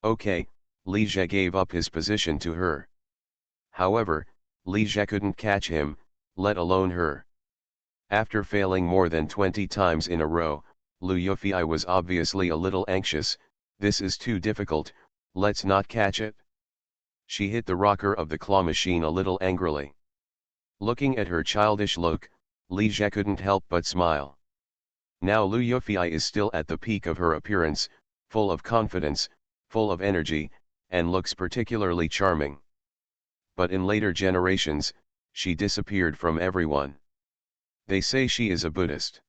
"Okay," Li Jie gave up his position to her. However, Li Jie couldn't catch him, let alone her. After failing more than 20 times in a row, Lu Yufei was obviously a little anxious. "This is too difficult, let's not catch it." She hit the rocker of the claw machine a little angrily. Looking at her childish look, Li Jie couldn't help but smile. Now Lu Yufei is still at the peak of her appearance, full of confidence, full of energy, and looks particularly charming. But in later generations, she disappeared from everyone. They say she is a Buddhist.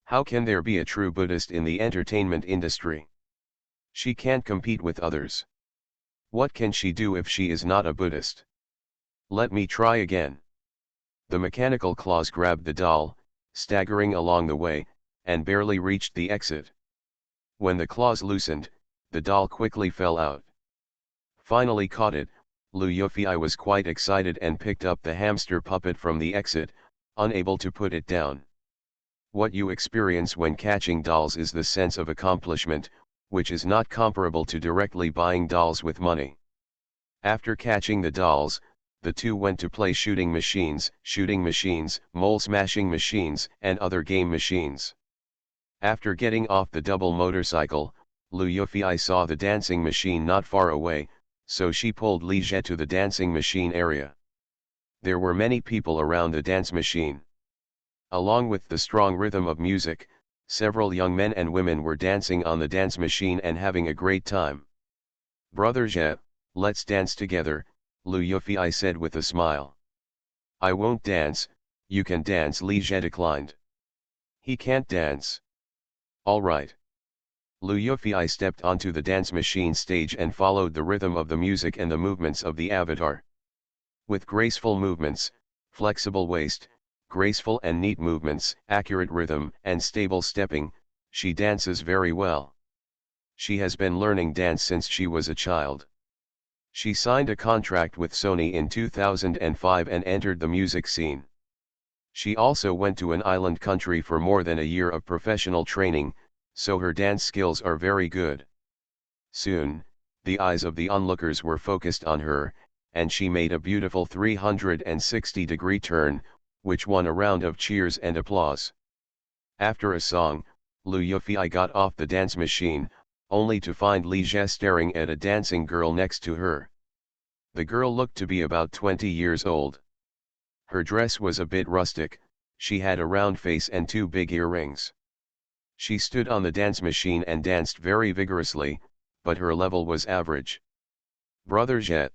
How can there be a true Buddhist in the entertainment industry? She can't compete with others. What can she do if she is not a Buddhist? "Let me try again." The mechanical claws grabbed the doll, staggering along the way, and barely reached the exit. When the claws loosened, the doll quickly fell out. Finally caught it, Lu Yufei was quite excited and picked up the hamster puppet from the exit, unable to put it down. What you experience when catching dolls is the sense of accomplishment, which is not comparable to directly buying dolls with money. After catching the dolls, the two went to play shooting machines, mole smashing machines, and other game machines. After getting off the double motorcycle, Lu Yufei saw the dancing machine not far away, so she pulled Li Jie to the dancing machine area. There were many people around the dance machine. Along with the strong rhythm of music, Several young men and women were dancing on the dance machine and having a great time. "Brother Je, let's dance together," Lu Yufei said with a smile. "I won't dance, you can dance," Li Je declined. "He can't dance." "All right." Lu Yufei stepped onto the dance machine stage and followed the rhythm of the music and the movements of the avatar. With graceful movements, flexible waist, graceful and neat movements, accurate rhythm, and stable stepping, she dances very well. She has been learning dance since she was a child. She signed a contract with Sony in 2005 and entered the music scene. She also went to an island country for more than a year of professional training, so her dance skills are very good. Soon, the eyes of the onlookers were focused on her, and she made a beautiful 360-degree turn, which won a round of cheers and applause. After a song, Lu Yufei got off the dance machine, only to find Li Je staring at a dancing girl next to her. The girl looked to be about 20 years old. Her dress was a bit rustic, she had a round face and 2 big earrings. She stood on the dance machine and danced very vigorously, but her level was average. "Brother Je."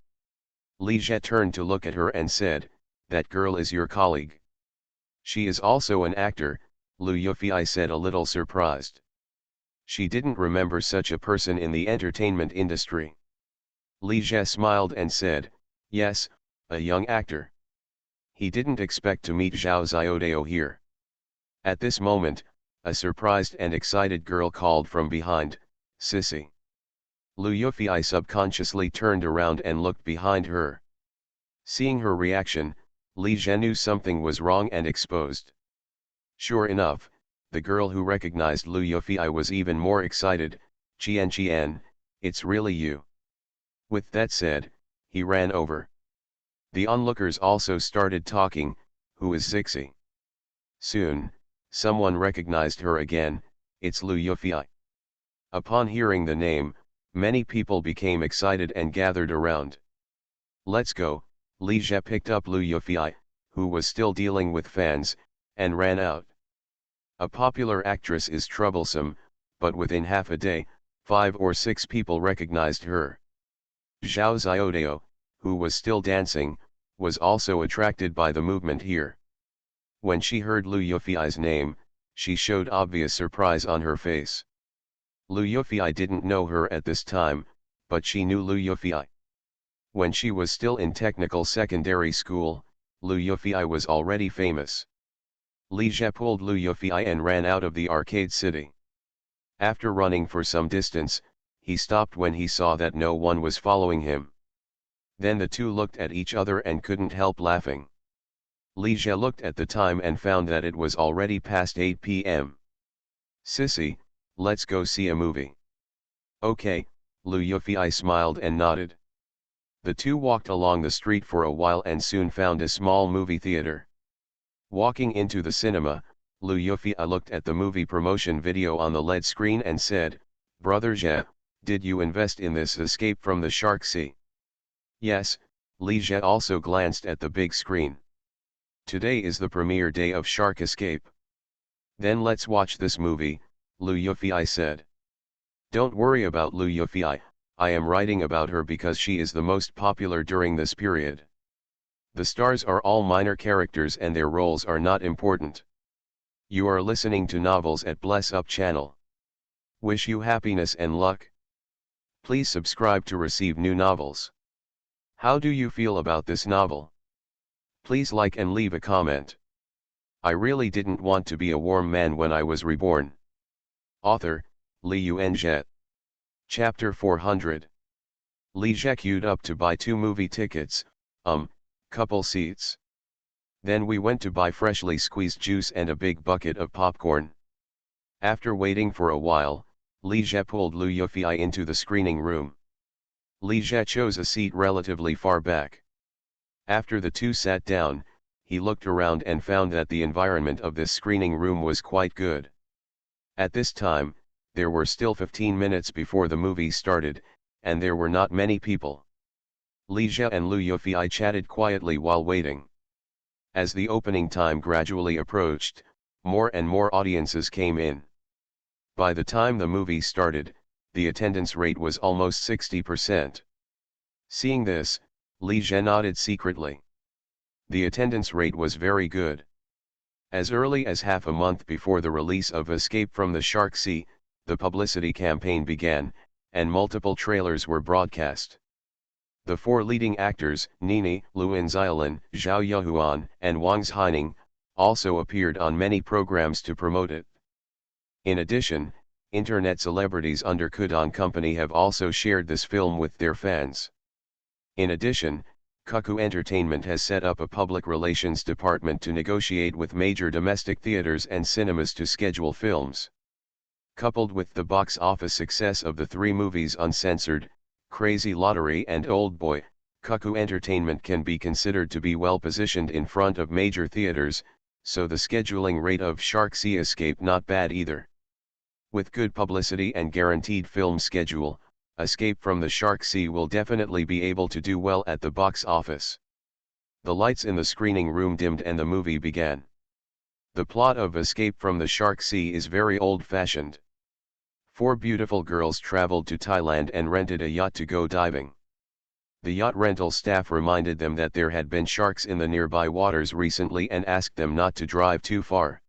Li Je turned to look at her and said, "That girl is your colleague." "She is also an actor," Lu Yufei said, a little surprised. She didn't remember such a person in the entertainment industry. Li Je smiled and said, "Yes, a young actor." He didn't expect to meet Zhao Xiaodao here. At this moment, a surprised and excited girl called from behind, "Sissy." Lu Yufei subconsciously turned around and looked behind her. Seeing her reaction, Li Je knew something was wrong and exposed. Sure enough, the girl who recognized Lu Yufei was even more excited. "Qian, it's really you." With that said, he ran over. The onlookers also started talking, "Who is Zixi?" Soon, someone recognized her again, "It's Lu Yufei." Upon hearing the name, many people became excited and gathered around. "Let's go." Li Je picked up Lu Yufei, who was still dealing with fans, and ran out. A popular actress is troublesome, but within half a day, 5 or 6 people recognized her. Zhao Xiaodao, who was still dancing, was also attracted by the movement here. When she heard Lu Yufei's name, she showed obvious surprise on her face. Lu Yufei didn't know her at this time, but she knew Lu Yufei. When she was still in technical secondary school, Lu Yufei was already famous. Li Je pulled Lu Yufei and ran out of the arcade city. After running for some distance, he stopped when he saw that no one was following him. Then the two looked at each other and couldn't help laughing. Li Je looked at the time and found that it was already past 8 p.m. "Sissy, let's go see a movie." "Okay," Lu Yufei smiled and nodded. The two walked along the street for a while and soon found a small movie theater. Walking into the cinema, Lu Yufei looked at the movie promotion video on the LED screen and said, "Brother Je, did you invest in this Escape from the Shark Sea?" "Yes." Li Je also glanced at the big screen. "Today is the premiere day of Shark Escape." "Then let's watch this movie," Lu Yufei said. "Don't worry about Lu Yufei, I am writing about her because she is the most popular during this period. The stars are all minor characters and their roles are not important. You are listening to Novels at Bless Up channel. Wish you happiness and luck. Please subscribe to receive new novels. How do you feel about this novel? Please like and leave a comment. I really didn't want to be a warm man when I was reborn. Author, Li Yuanzhe. Chapter 400. Li Je queued up to buy 2 movie tickets, couple seats. Then we went to buy freshly squeezed juice and a big bucket of popcorn. After waiting for a while, Li Je pulled Lu Yufei into the screening room. Li Je chose a seat relatively far back. After the two sat down, he looked around and found that the environment of this screening room was quite good. At this time, there were still 15 minutes before the movie started, and there were not many people. Li Je and Lu Yufei chatted quietly while waiting. As the opening time gradually approached, more and more audiences came in. By the time the movie started, the attendance rate was almost 60%. Seeing this, Li Zhe nodded secretly. The attendance rate was very good. As early as half a month before the release of Escape from the Shark Sea, the publicity campaign began, and multiple trailers were broadcast. The four leading actors, Nini, Luan Xiaolin, Zhao Yuhuan, and Wang Haining, also appeared on many programs to promote it. In addition, internet celebrities under Kudon Company have also shared this film with their fans. In addition, Cuckoo Entertainment has set up a public relations department to negotiate with major domestic theaters and cinemas to schedule films. Coupled with the box office success of the three movies Uncensored, Crazy Lottery and Old Boy, Cuckoo Entertainment can be considered to be well positioned in front of major theaters, so the scheduling rate of Shark Sea Escape not bad either. With good publicity and guaranteed film schedule, Escape from the Shark Sea will definitely be able to do well at the box office. The lights in the screening room dimmed and the movie began. The plot of Escape from the Shark Sea is very old-fashioned. Four beautiful girls traveled to Thailand and rented a yacht to go diving. The yacht rental staff reminded them that there had been sharks in the nearby waters recently and asked them not to drive too far.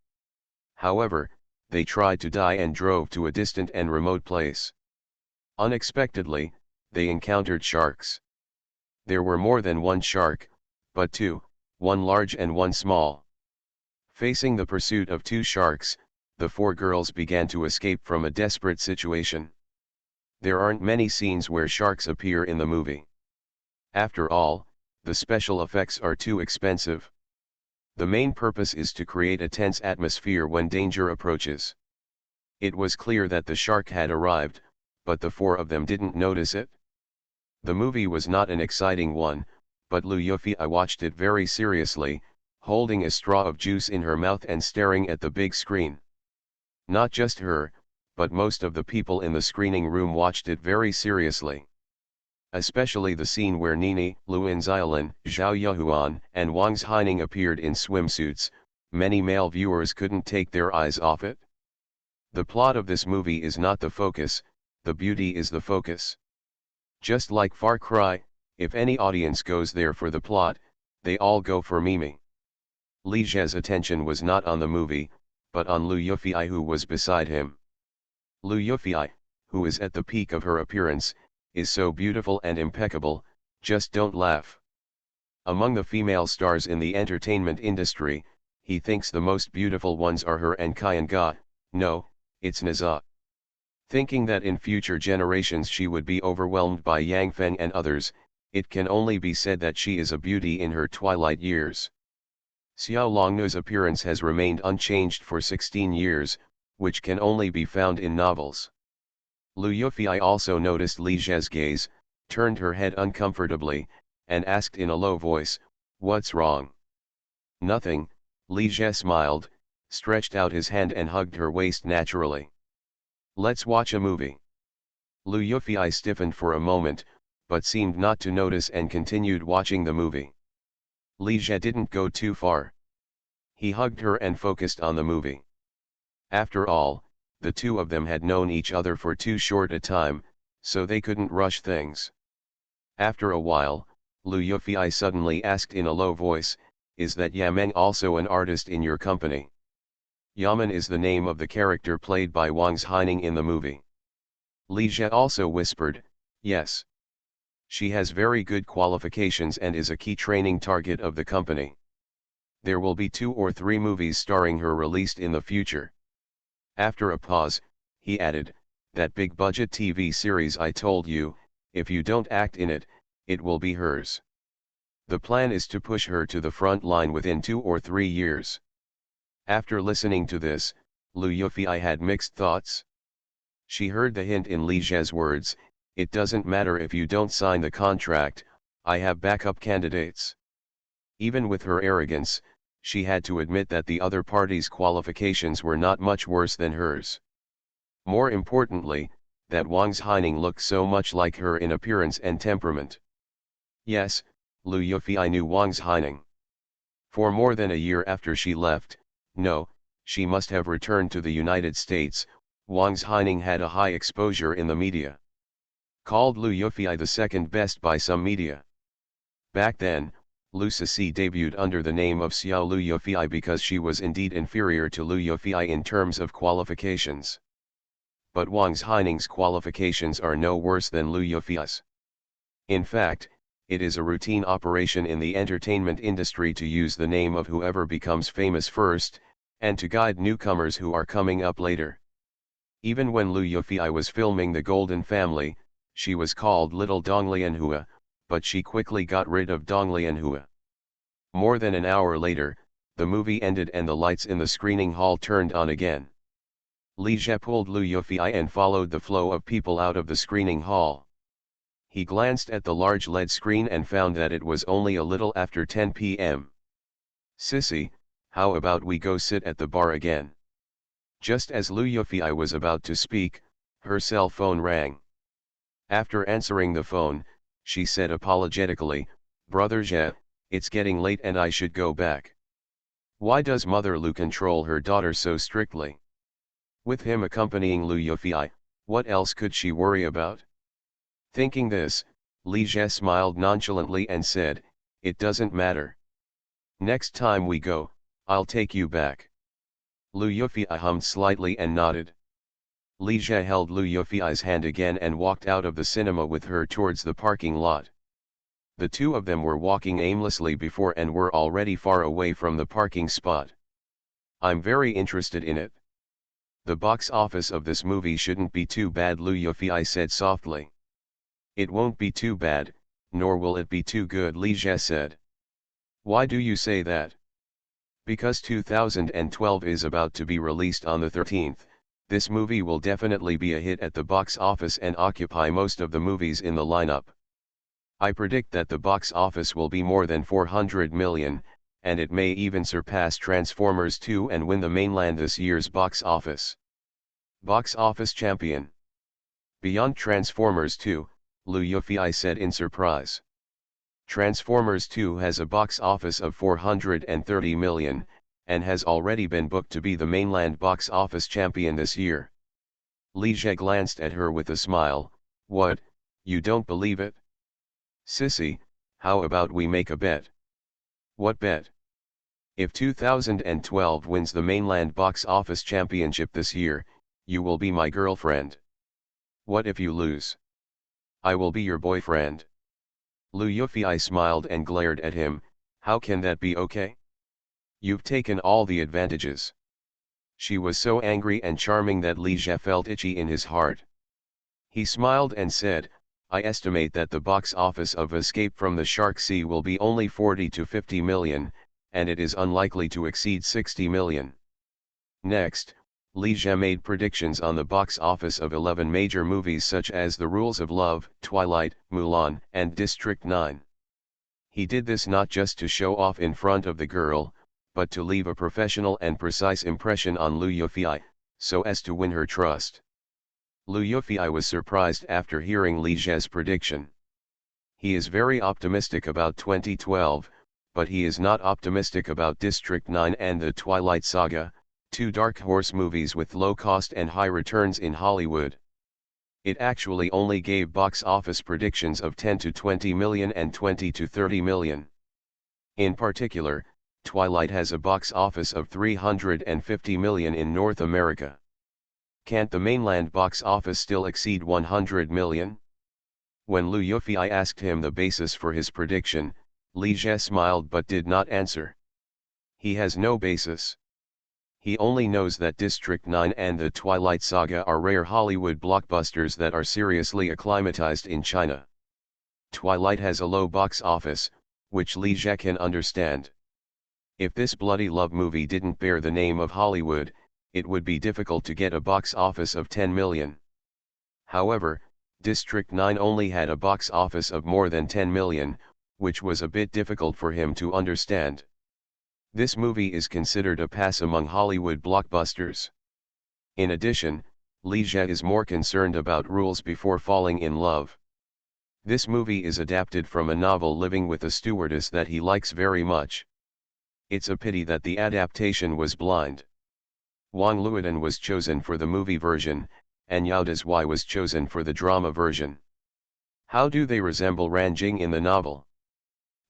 However, they tried to dive and drove to a distant and remote place. Unexpectedly, they encountered sharks. There were more than one shark, but two, one large and one small. Facing the pursuit of two sharks, the four girls began to escape from a desperate situation. There aren't many scenes where sharks appear in the movie. After all, the special effects are too expensive. The main purpose is to create a tense atmosphere when danger approaches. It was clear that the shark had arrived, but the four of them didn't notice it. The movie was not an exciting one, but Lu Yufei watched it very seriously, holding a straw of juice in her mouth and staring at the big screen. Not just her, but most of the people in the screening room watched it very seriously. Especially the scene where Nini, Luan Xiaolin, Zhao Yuhuan, and Wang Haining appeared in swimsuits. Many male viewers couldn't take their eyes off it. The plot of this movie is not the focus, the beauty is the focus. Just like Far Cry, if any audience goes there for the plot, they all go for Mimi. Li Zhe's attention was not on the movie, but on Lu Yufei who was beside him. Lu Yufei, who is at the peak of her appearance, is so beautiful and impeccable, just don't laugh. Among the female stars in the entertainment industry, he thinks the most beautiful ones are her and Qian Ga, no, it's Naza. Thinking that in future generations she would be overwhelmed by Yang Feng and others, it can only be said that she is a beauty in her twilight years. Xiao Longnu's appearance has remained unchanged for 16 years, which can only be found in novels. Lu Yufei also noticed Li Zhe's gaze, turned her head uncomfortably, and asked in a low voice, "What's wrong?" "Nothing," Li Zhe smiled, stretched out his hand and hugged her waist naturally. "Let's watch a movie." Lu Yufei stiffened for a moment, but seemed not to notice and continued watching the movie. Li Zhe didn't go too far. He hugged her and focused on the movie. After all, the two of them had known each other for too short a time, so they couldn't rush things. After a while, Lu Yufei suddenly asked in a low voice, "Is that Yameng also an artist in your company?" Yamen is the name of the character played by Wang Haining in the movie. Li Zhe also whispered, "Yes. She has very good qualifications and is a key training target of the company. There will be 2 or 3 movies starring her released in the future." After a pause, he added, "That big-budget TV series I told you, if you don't act in it, it will be hers. The plan is to push her to the front line within 2 or 3 years." After listening to this, Lu Yufei had mixed thoughts. She heard the hint in Li Zhe's words, "It doesn't matter if you don't sign the contract, I have backup candidates." Even with her arrogance, she had to admit that the other party's qualifications were not much worse than hers. More importantly, that Wang Haining looked so much like her in appearance and temperament. Yes, Lu Yufei knew Wang Haining. For more than a year after she left, no, she must have returned to the United States, Wang's Haining had a high exposure in the media. Called Lu Yufei the second best by some media. Back then, Lu Sisi debuted under the name of Xiao Lu Yufei because she was indeed inferior to Lu Yufei in terms of qualifications. But Wang's Haining's qualifications are no worse than Lu Yufei's. In fact, it is a routine operation in the entertainment industry to use the name of whoever becomes famous first, and to guide newcomers who are coming up later. Even when Lu Yufei was filming The Golden Family, she was called Little Dong Lianhua, but she quickly got rid of Dong Lianhua. More than an hour later, the movie ended and the lights in the screening hall turned on again. Li Jie pulled Lu Yufei and followed the flow of people out of the screening hall. He glanced at the large LED screen and found that it was only a little after 10 p.m. "Sissy, how about we go sit at the bar again?" Just as Lu Yufei was about to speak, her cell phone rang. After answering the phone, she said apologetically, "Brother Jie, it's getting late and I should go back." Why does Mother Lu control her daughter so strictly? With him accompanying Lu Yufei, what else could she worry about? Thinking this, Li Jie smiled nonchalantly and said, "It doesn't matter. Next time we go, I'll take you back." Lu Yufei hummed slightly and nodded. Li Jie held Lu Yufei's hand again and walked out of the cinema with her towards the parking lot. The two of them were walking aimlessly before and were already far away from the parking spot. "I'm very interested in it. The box office of this movie shouldn't be too bad," Lu Yufei said softly. "It won't be too bad, nor will it be too good," Li Jie said. "Why do you say that?" "Because 2012 is about to be released on the 13th, this movie will definitely be a hit at the box office and occupy most of the movies in the lineup. I predict that the box office will be more than 400 million, and it may even surpass Transformers 2 and win the mainland this year's box office." Box office champion. Beyond Transformers 2, Lu Yufei said in surprise. Transformers 2 has a box office of 430 million, and has already been booked to be the mainland box office champion this year. Li Jie glanced at her with a smile. "What, you don't believe it? Sissy, how about we make a bet?" "What bet?" "If 2012 wins the mainland box office championship this year, you will be my girlfriend." "What if you lose?" "I will be your boyfriend." Lu Yufei smiled and glared at him. "How can that be okay? You've taken all the advantages." She was so angry and charming that Li Jie felt itchy in his heart. He smiled and said, "I estimate that the box office of Escape from the Shark Sea will be only 40 to 50 million, and it is unlikely to exceed 60 million. Next, Li Jie made predictions on the box office of 11 major movies such as The Rules of Love, Twilight, Mulan, and District 9. He did this not just to show off in front of the girl, but to leave a professional and precise impression on Lu Yufei, so as to win her trust. Lu Yufei was surprised after hearing Li Jie's prediction. He is very optimistic about 2012, but he is not optimistic about District 9 and the Twilight Saga, two dark horse movies with low cost and high returns in Hollywood. It actually only gave box office predictions of 10 to 20 million and 20 to 30 million. In particular, Twilight has a box office of 350 million in North America. Can't the mainland box office still exceed 100 million? When Lu Yufei asked him the basis for his prediction, Li Jie smiled but did not answer. He has no basis. He only knows that District 9 and the Twilight Saga are rare Hollywood blockbusters that are seriously acclimatized in China. Twilight has a low box office, which Li Jie can understand. If this bloody love movie didn't bear the name of Hollywood, it would be difficult to get a box office of 10 million. However, District 9 only had a box office of more than 10 million, which was a bit difficult for him to understand. This movie is considered a pass among Hollywood blockbusters. In addition, Li Jie is more concerned about rules before falling in love. This movie is adapted from a novel Living with a Stewardess that he likes very much. It's a pity that the adaptation was blind. Wang Luodan was chosen for the movie version, and Yao Dazhuai was chosen for the drama version. How do they resemble Ranjing in the novel?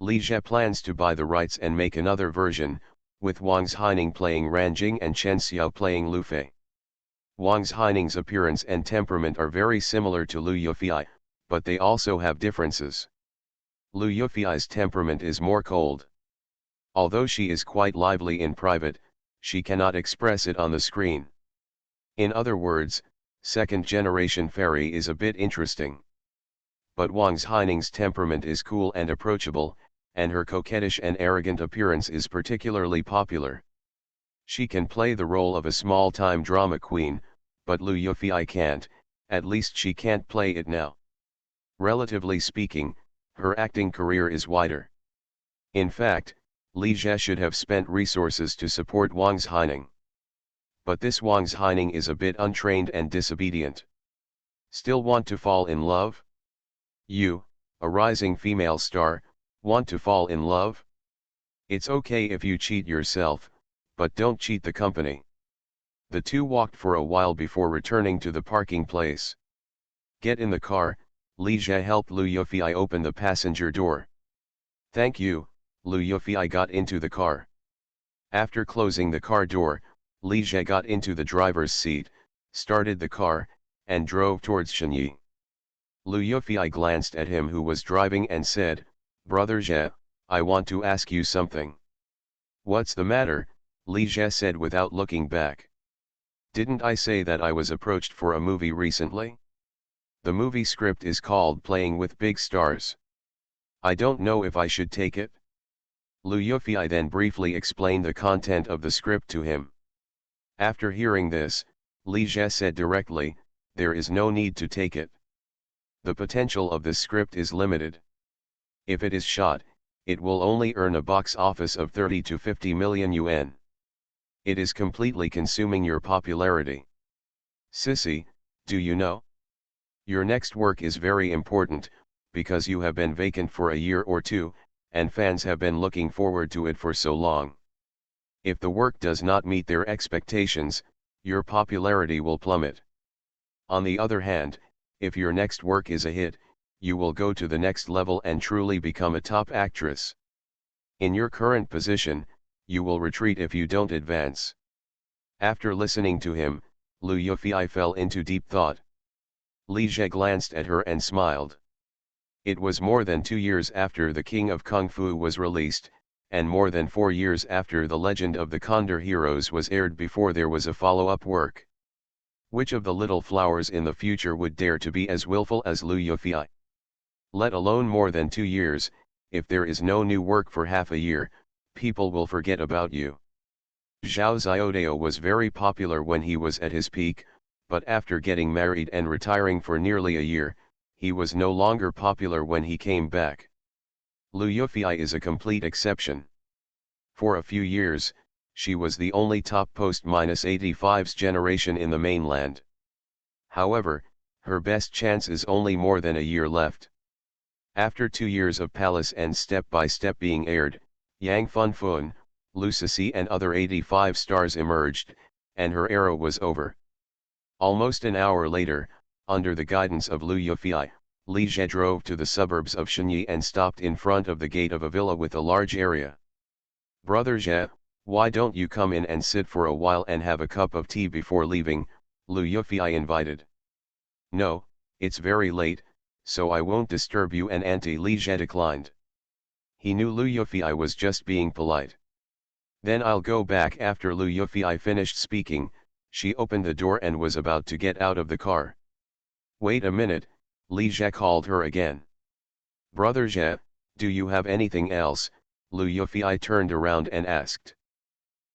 Li Jie plans to buy the rights and make another version, with Wang Haining playing Ranjing and Chen Xiao playing Lu Fei. Wang Haining's appearance and temperament are very similar to Lu Yufei, but they also have differences. Lu Yufei's temperament is more cold. Although she is quite lively in private, she cannot express it on the screen. In other words, second-generation fairy is a bit interesting. But Wang Haining's temperament is cool and approachable, and her coquettish and arrogant appearance is particularly popular. She can play the role of a small-time drama queen, but Lu Yufei can't, at least she can't play it now. Relatively speaking, her acting career is wider. In fact, Li Jie should have spent resources to support Wang Haining. But this Wang Haining is a bit untrained and disobedient. Still want to fall in love? You, a rising female star, want to fall in love? It's okay if you cheat yourself, but don't cheat the company. The two walked for a while before returning to the parking place. Get in the car, Li Jie helped Lu Yufei open the passenger door. Thank you, Lu Yufei got into the car. After closing the car door, Li Jie got into the driver's seat, started the car, and drove towards Shenyi. Lu Yufei glanced at him who was driving and said, "Brother Jie, I want to ask you something." "What's the matter?" Li Jie said without looking back. "Didn't I say that I was approached for a movie recently? The movie script is called Playing with Big Stars. I don't know if I should take it." Lu Yufei then briefly explained the content of the script to him. After hearing this, Li Jie said directly, "There is no need to take it. The potential of this script is limited. If it is shot, it will only earn a box office of 30 to 50 million yuan. It is completely consuming your popularity. Sissy, do you know? Your next work is very important, because you have been vacant for a year or two, and fans have been looking forward to it for so long. If the work does not meet their expectations, your popularity will plummet. On the other hand, if your next work is a hit, you will go to the next level and truly become a top actress. In your current position, you will retreat if you don't advance." After listening to him, Lu Yufei fell into deep thought. Li Jie glanced at her and smiled. It was more than 2 years after The King of Kung Fu was released, and more than 4 years after The Legend of the Condor Heroes was aired before there was a follow-up work. Which of the little flowers in the future would dare to be as willful as Lu Yufei? Let alone more than 2 years, if there is no new work for half a year, people will forget about you. Zhao Xiaodao was very popular when he was at his peak, but after getting married and retiring for nearly a year, he was no longer popular when he came back. Lu Yufei is a complete exception. For a few years, she was the only top post-85's generation in the mainland. However, her best chance is only more than a year left. After 2 years of Palace and Step by Step being aired, Yang Funfun, Lu Sisi and other 85 stars emerged, and her era was over. Almost an hour later, under the guidance of Lu Yufei, Li Jie drove to the suburbs of Shenyi and stopped in front of the gate of a villa with a large area. "Brother Jie, why don't you come in and sit for a while and have a cup of tea before leaving?" Lu Yufei invited. "No, it's very late, so I won't disturb you," and Auntie Li Jie declined. He knew Lu Yufei was just being polite. "Then I'll go back." After Lu Yufei finished speaking, she opened the door and was about to get out of the car. "Wait a minute," Li Jie called her again. "Brother Jie, do you have anything else?" Lu Yufei turned around and asked.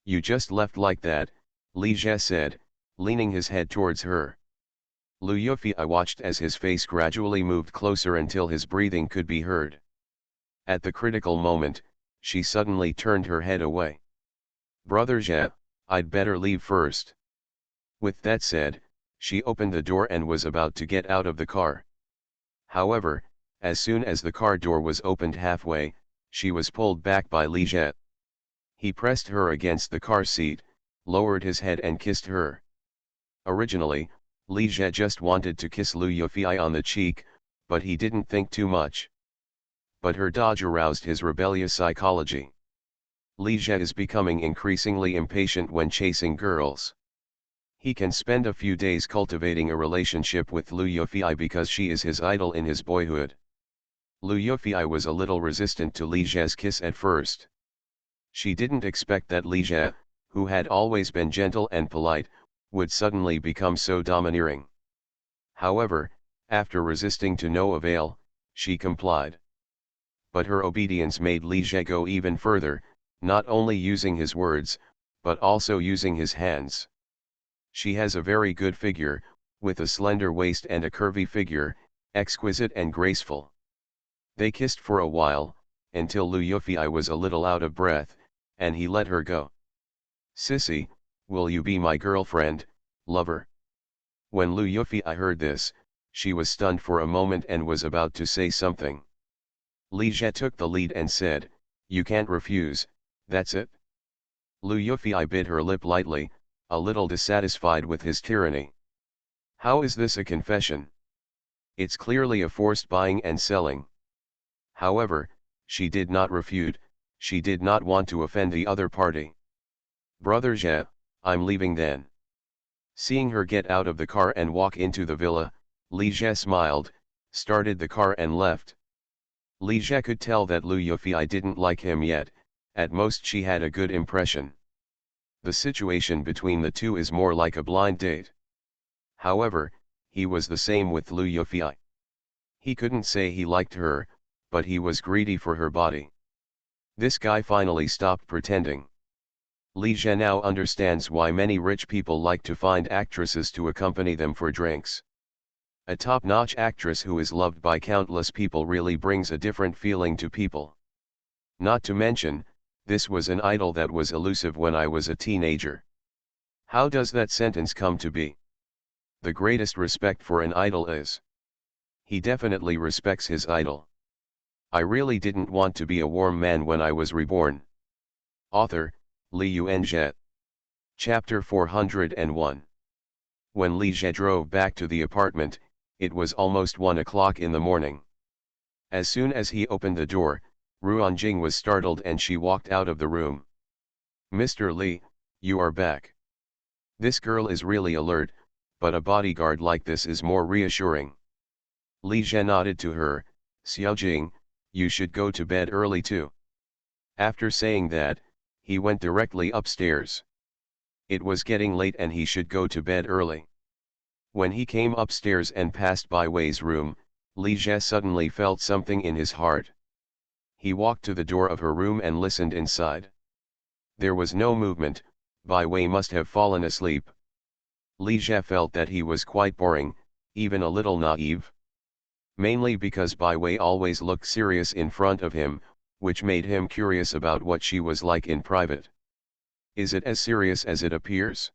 "You just left like that," Li Jie said, leaning his head towards her. Lu Yufei watched as his face gradually moved closer until his breathing could be heard. At the critical moment, she suddenly turned her head away. "Brother Jie, I'd better leave first." With that said, she opened the door and was about to get out of the car. However, as soon as the car door was opened halfway, she was pulled back by Li Jie. He pressed her against the car seat, lowered his head and kissed her. Originally, Li Jie just wanted to kiss Lu Yufei on the cheek, but he didn't think too much. But her dodge aroused his rebellious psychology. Li Jie is becoming increasingly impatient when chasing girls. He can spend a few days cultivating a relationship with Lu Yufei because she is his idol in his boyhood. Lu Yufei was a little resistant to Li Jie's kiss at first. She didn't expect that Li Jie, who had always been gentle and polite, would suddenly become so domineering. However, after resisting to no avail, she complied. But her obedience made Li Jie go even further, not only using his words, but also using his hands. She has a very good figure, with a slender waist and a curvy figure, exquisite and graceful. They kissed for a while, until Lu Yufei was a little out of breath, and he let her go. "Sissy, will you be my girlfriend, lover?" When Lu Yufei heard this, she was stunned for a moment and was about to say something. Li Jie took the lead and said, "You can't refuse, that's it." Lu Yufei bit her lip lightly, a little dissatisfied with his tyranny. How is this a confession? It's clearly a forced buying and selling. However, she did not refute, she did not want to offend the other party. "Brother Jie, I'm leaving then." Seeing her get out of the car and walk into the villa, Li Jie smiled, started the car and left. Li Jie could tell that Lu Yufei didn't like him yet, at most she had a good impression. The situation between the two is more like a blind date. However, he was the same with Lu Yufei. He couldn't say he liked her, but he was greedy for her body. This guy finally stopped pretending. Li Jie now understands why many rich people like to find actresses to accompany them for drinks. A top-notch actress who is loved by countless people really brings a different feeling to people. Not to mention, this was an idol that was elusive when I was a teenager. How does that sentence come to be? The greatest respect for an idol is. He definitely respects his idol. I really didn't want to be a warm man when I was reborn. Author, Li Yuanjie. Chapter 401. When Li Jie drove back to the apartment, it was almost 1 o'clock in the morning. As soon as he opened the door, Ruanjing was startled and she walked out of the room. "Mr. Li, you are back. This girl is really alert, but a bodyguard like this is more reassuring." Li Jie nodded to her. "Xiaojing, you should go to bed early too." After saying that, he went directly upstairs. It was getting late and he should go to bed early. When he came upstairs and passed Bai Wei's room, Li Jie suddenly felt something in his heart. He walked to the door of her room and listened inside. There was no movement. Bai Wei must have fallen asleep. Li Jie felt that he was quite boring, even a little naive. Mainly because Bai Wei always looked serious in front of him, which made him curious about what she was like in private. Is it as serious as it appears?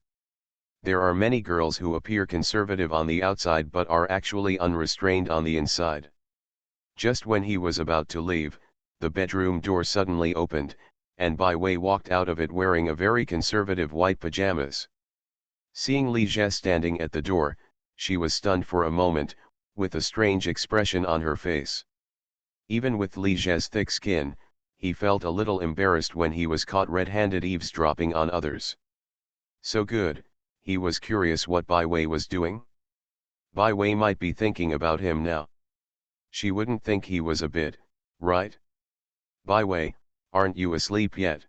There are many girls who appear conservative on the outside but are actually unrestrained on the inside. Just when he was about to leave, the bedroom door suddenly opened, and Bai Wei walked out of it wearing a very conservative white pajamas. Seeing Li Jie standing at the door, she was stunned for a moment, with a strange expression on her face. Even with Li Jie's thick skin, he felt a little embarrassed when he was caught red-handed eavesdropping on others. So good, he was curious what Bai Wei was doing. Bai Wei might be thinking about him now. She wouldn't think he was a bit, right? "Bai Wei, aren't you asleep yet?"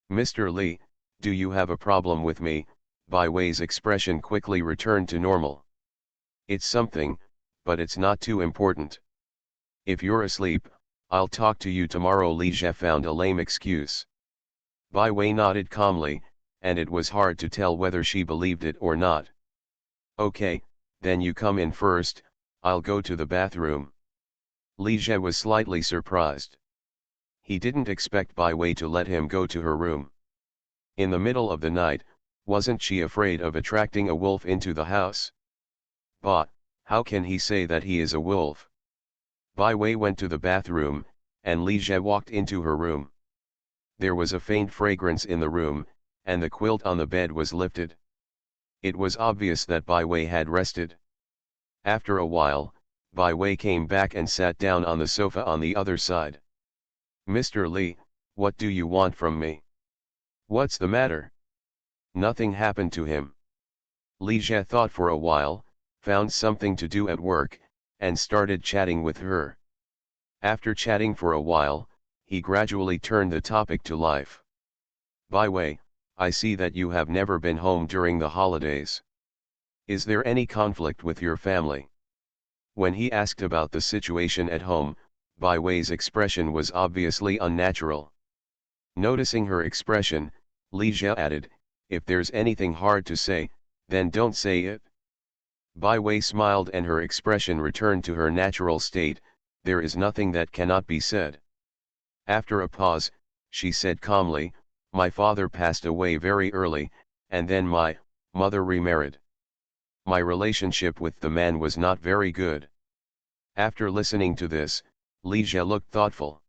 "Mr. Li, do you have a problem with me?" Bai Wei's expression quickly returned to normal. "It's something, but it's not too important. If you're asleep, I'll talk to you tomorrow." Li Jie found a lame excuse. Bai Wei nodded calmly, and it was hard to tell whether she believed it or not. "Okay, then you come in first, I'll go to the bathroom." Li Jie was slightly surprised. He didn't expect Bai Wei to let him go to her room. In the middle of the night, wasn't she afraid of attracting a wolf into the house? But, how can he say that he is a wolf? Bai Wei went to the bathroom, and Li Jie walked into her room. There was a faint fragrance in the room, and the quilt on the bed was lifted. It was obvious that Bai Wei had rested. After a while, Bai Wei came back and sat down on the sofa on the other side. "Mr. Li, what do you want from me? What's the matter?" "Nothing happened to him." Li Jie thought for a while, found something to do at work, and started chatting with her. After chatting for a while, he gradually turned the topic to life. "Bai Wei, I see that you have never been home during the holidays. Is there any conflict with your family?" When he asked about the situation at home, Bai Wei's expression was obviously unnatural. Noticing her expression, Li Jie added, "If there's anything hard to say, then don't say it." Bai Wei smiled and her expression returned to her natural state. "There is nothing that cannot be said." After a pause, she said calmly, "My father passed away very early, and then my mother remarried. My relationship with the man was not very good." After listening to this, Li Jie looked thoughtful.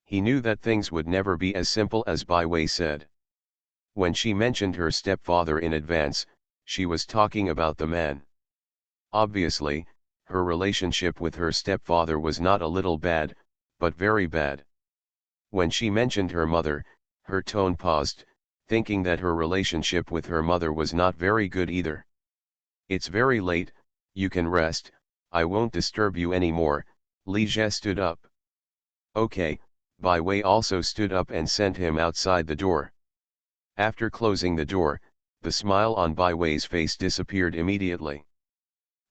He knew that things would never be as simple as Bai Wei said. When she mentioned her stepfather in advance, she was talking about the man. Obviously, her relationship with her stepfather was not a little bad, but very bad. When she mentioned her mother, her tone paused, thinking that her relationship with her mother was not very good either. "It's very late, you can rest, I won't disturb you anymore." Li Jie stood up. "Okay." Bai Wei also stood up and sent him outside the door. After closing the door, the smile on Bai Wei's face disappeared immediately.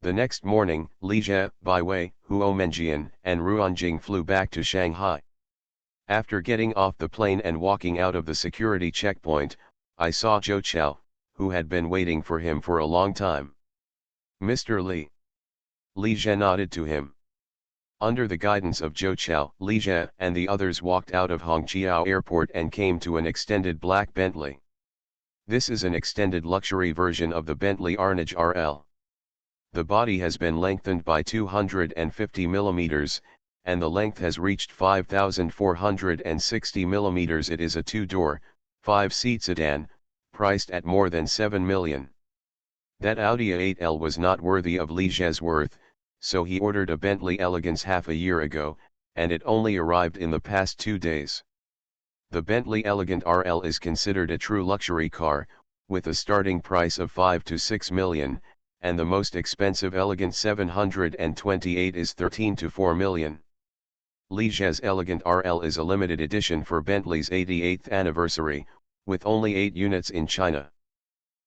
The next morning, Li Jie, Bai Wei, Huo Menjian, and Ruanjing flew back to Shanghai. After getting off the plane and walking out of the security checkpoint, I saw Zhou Chao, who had been waiting for him for a long time. "Mr. Li." Li Jie nodded to him. Under the guidance of Zhou Chao, Li Jie and the others walked out of Hongqiao Airport and came to an extended black Bentley. This is an extended luxury version of the Bentley Arnage RL. The body has been lengthened by 250 mm, and the length has reached 5,460 mm. It is a two-door, 5-seat sedan, priced at more than 7 million. That Audi A8L was not worthy of Li Jie's worth, so he ordered a Bentley Elegance half a year ago, and it only arrived in the past 2 days. The Bentley Elegant RL is considered a true luxury car, with a starting price of 5 to 6 million, and the most expensive Elegant 728 is 13 to 4 million. Li Jie's Elegant RL is a limited edition for Bentley's 88th anniversary, with only 8 units in China.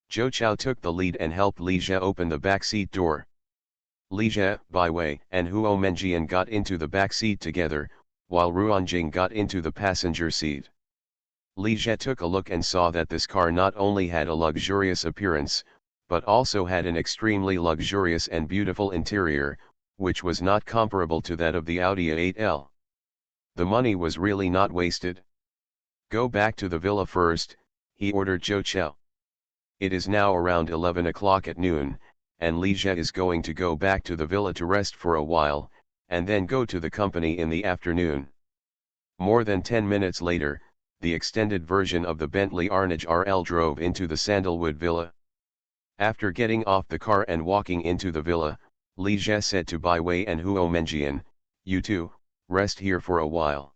Zhou Chao took the lead and helped Li Jie open the back seat door. Li Jie, Bai Wei, and Huo Menjian got into the back seat together, while Ruanjing got into the passenger seat. Li Jie took a look and saw that this car not only had a luxurious appearance, but also had an extremely luxurious and beautiful interior, which was not comparable to that of the Audi A8L. The money was really not wasted. "Go back to the villa first," he ordered Zhou Chao. It is now around 11 o'clock at noon, and Li Jie is going to go back to the villa to rest for a while, and then go to the company in the afternoon. More than 10 minutes later, the extended version of the Bentley Arnage RL drove into the Sandalwood Villa. After getting off the car and walking into the villa, Li Jie said to Bai Wei and Huo Menjian, "You two, rest here for a while.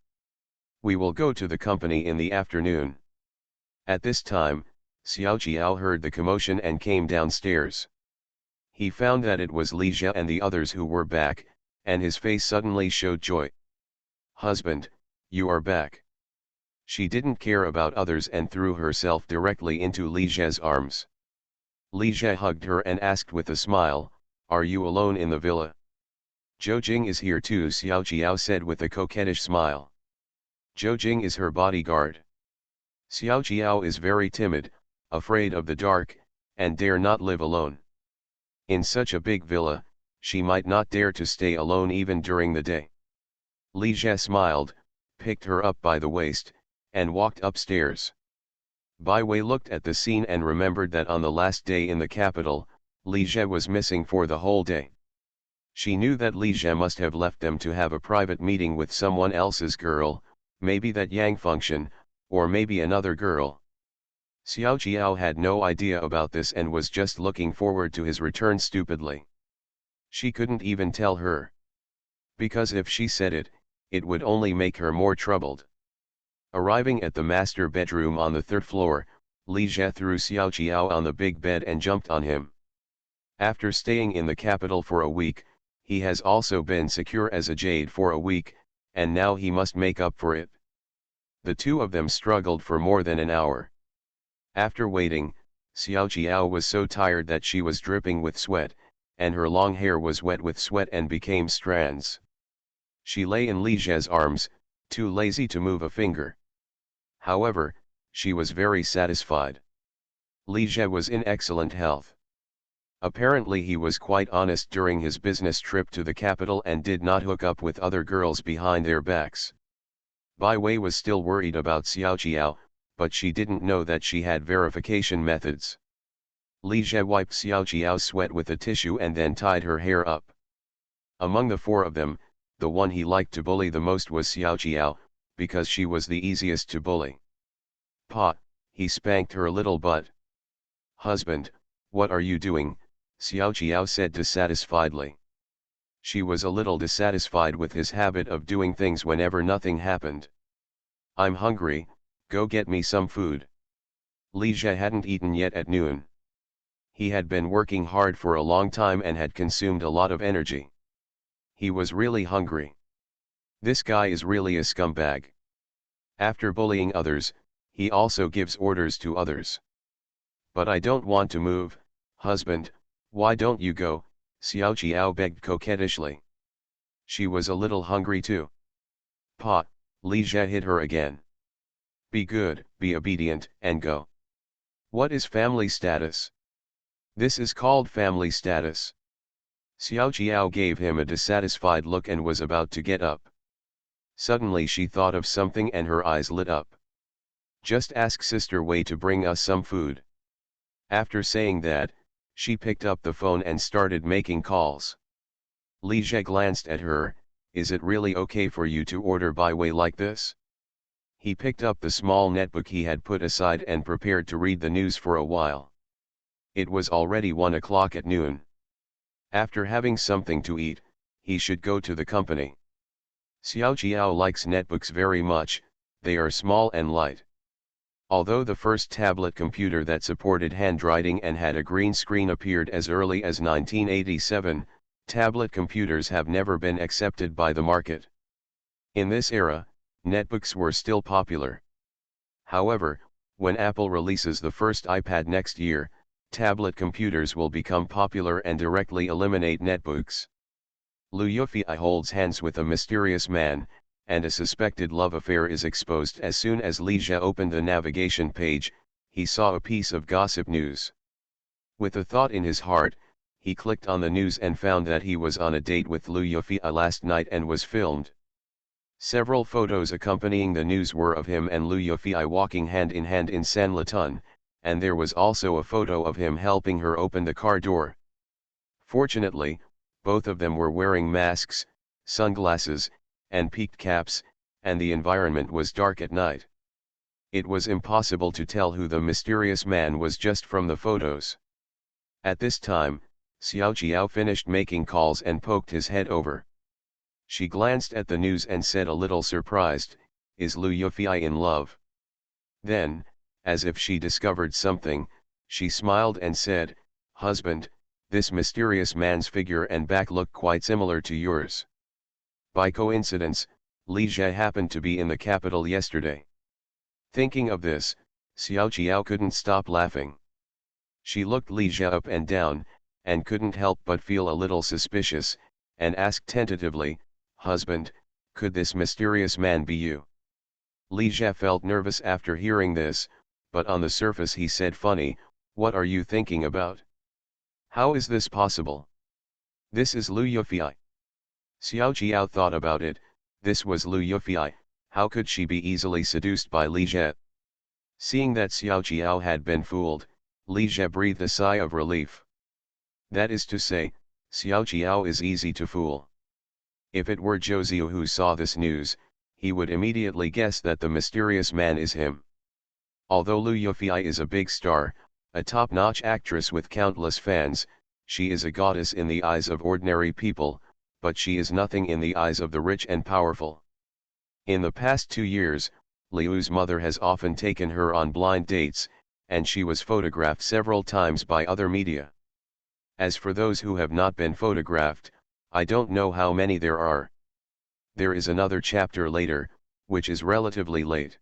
We will go to the company in the afternoon." At this time, Xiao Qiao heard the commotion and came downstairs. He found that it was Li Jie and the others who were back, and his face suddenly showed joy. "Husband, you are back." She didn't care about others and threw herself directly into Li Jie's arms. Li Jie hugged her and asked with a smile, "Are you alone in the villa?" "Zhou Jing is here too," Xiao Qiao said with a coquettish smile. "Zhou Jing is her bodyguard." Xiao Qiao is very timid, afraid of the dark, and dare not live alone. In such a big villa, she might not dare to stay alone even during the day. Li Jie smiled, picked her up by the waist, and walked upstairs. Bai Wei looked at the scene and remembered that on the last day in the capital, Li Jie was missing for the whole day. She knew that Li Jie must have left them to have a private meeting with someone else's girl, maybe that Yang Function, or maybe another girl. Xiao Jiao had no idea about this and was just looking forward to his return stupidly. She couldn't even tell her. Because if she said it, it would only make her more troubled. Arriving at the master bedroom on the third floor, Li Jie threw Xiao Jiao on the big bed and jumped on him. After staying in the capital for a week, he has also been secure as a jade for a week, and now he must make up for it. The two of them struggled for more than an hour. After waiting, Xiao Jiao was so tired that she was dripping with sweat, and her long hair was wet with sweat and became strands. She lay in Li Jie's arms, too lazy to move a finger. However, she was very satisfied. Li Jie was in excellent health. Apparently he was quite honest during his business trip to the capital and did not hook up with other girls behind their backs. Bai Wei was still worried about Xiao Jiao, but she didn't know that she had verification methods. Li Jie wiped Xiao Jiao's sweat with a tissue and then tied her hair up. Among the four of them, the one he liked to bully the most was Xiao Jiao, because she was the easiest to bully. "Pa," he spanked her little butt. "Husband, what are you doing?" Xiao Jiao said dissatisfiedly. She was a little dissatisfied with his habit of doing things whenever nothing happened. "I'm hungry, go get me some food." Li Jie hadn't eaten yet at noon. He had been working hard for a long time and had consumed a lot of energy. He was really hungry. This guy is really a scumbag. After bullying others, he also gives orders to others. "But I don't want to move, husband, why don't you go?" Xiao Jiao begged coquettishly. She was a little hungry too. "Pa," Li Jie hit her again. "Be good, be obedient, and go." "What is family status?" "This is called family status." Xiao Jiao gave him a dissatisfied look and was about to get up. Suddenly she thought of something and her eyes lit up. "Just ask Sister Wei to bring us some food." After saying that, she picked up the phone and started making calls. Li Jie glanced at her. "Is it really okay for you to order Bai Wei like this?" He picked up the small netbook he had put aside and prepared to read the news for a while. It was already 1 o'clock at noon. After having something to eat, he should go to the company. Xiao Jiao likes netbooks very much, they are small and light. Although the first tablet computer that supported handwriting and had a green screen appeared as early as 1987, tablet computers have never been accepted by the market. In this era, netbooks were still popular. However, when Apple releases the first iPad next year, tablet computers will become popular and directly eliminate netbooks. Liu Yufei holds hands with a mysterious man, and a suspected love affair is exposed. As soon as Li Jie opened the navigation page, he saw a piece of gossip news. With a thought in his heart, he clicked on the news and found that he was on a date with Liu Yufei last night and was filmed. Several photos accompanying the news were of him and Liu Yufei walking hand in hand in Sanlitun, and there was also a photo of him helping her open the car door. Fortunately, both of them were wearing masks, sunglasses, and peaked caps, and the environment was dark at night. It was impossible to tell who the mysterious man was just from the photos. At this time, Xiao Jiao finished making calls and poked his head over. She glanced at the news and said a little surprised, "Is Liu Yufei in love?" Then, as if she discovered something, she smiled and said, "Husband, this mysterious man's figure and back look quite similar to yours." By coincidence, Li Jie happened to be in the capital yesterday. Thinking of this, Xiao Jiao couldn't stop laughing. She looked Li Jie up and down, and couldn't help but feel a little suspicious, and asked tentatively, "Husband, could this mysterious man be you?" Li Jie felt nervous after hearing this, but on the surface he said, "Funny, what are you thinking about? How is this possible? This is Liu Yufei." Xiao Jiao thought about it. This was Liu Yufei, how could she be easily seduced by Li Jie? Seeing that Xiao Jiao had been fooled, Li Jie breathed a sigh of relief. That is to say, Xiao Jiao is easy to fool. If it were Zhou Ziyu who saw this news, he would immediately guess that the mysterious man is him. Although Liu Yufei is a big star, a top-notch actress with countless fans, she is a goddess in the eyes of ordinary people, but she is nothing in the eyes of the rich and powerful. In the past 2 years, Liu's mother has often taken her on blind dates, and she was photographed several times by other media. As for those who have not been photographed, I don't know how many there are. There is another chapter later, which is relatively late.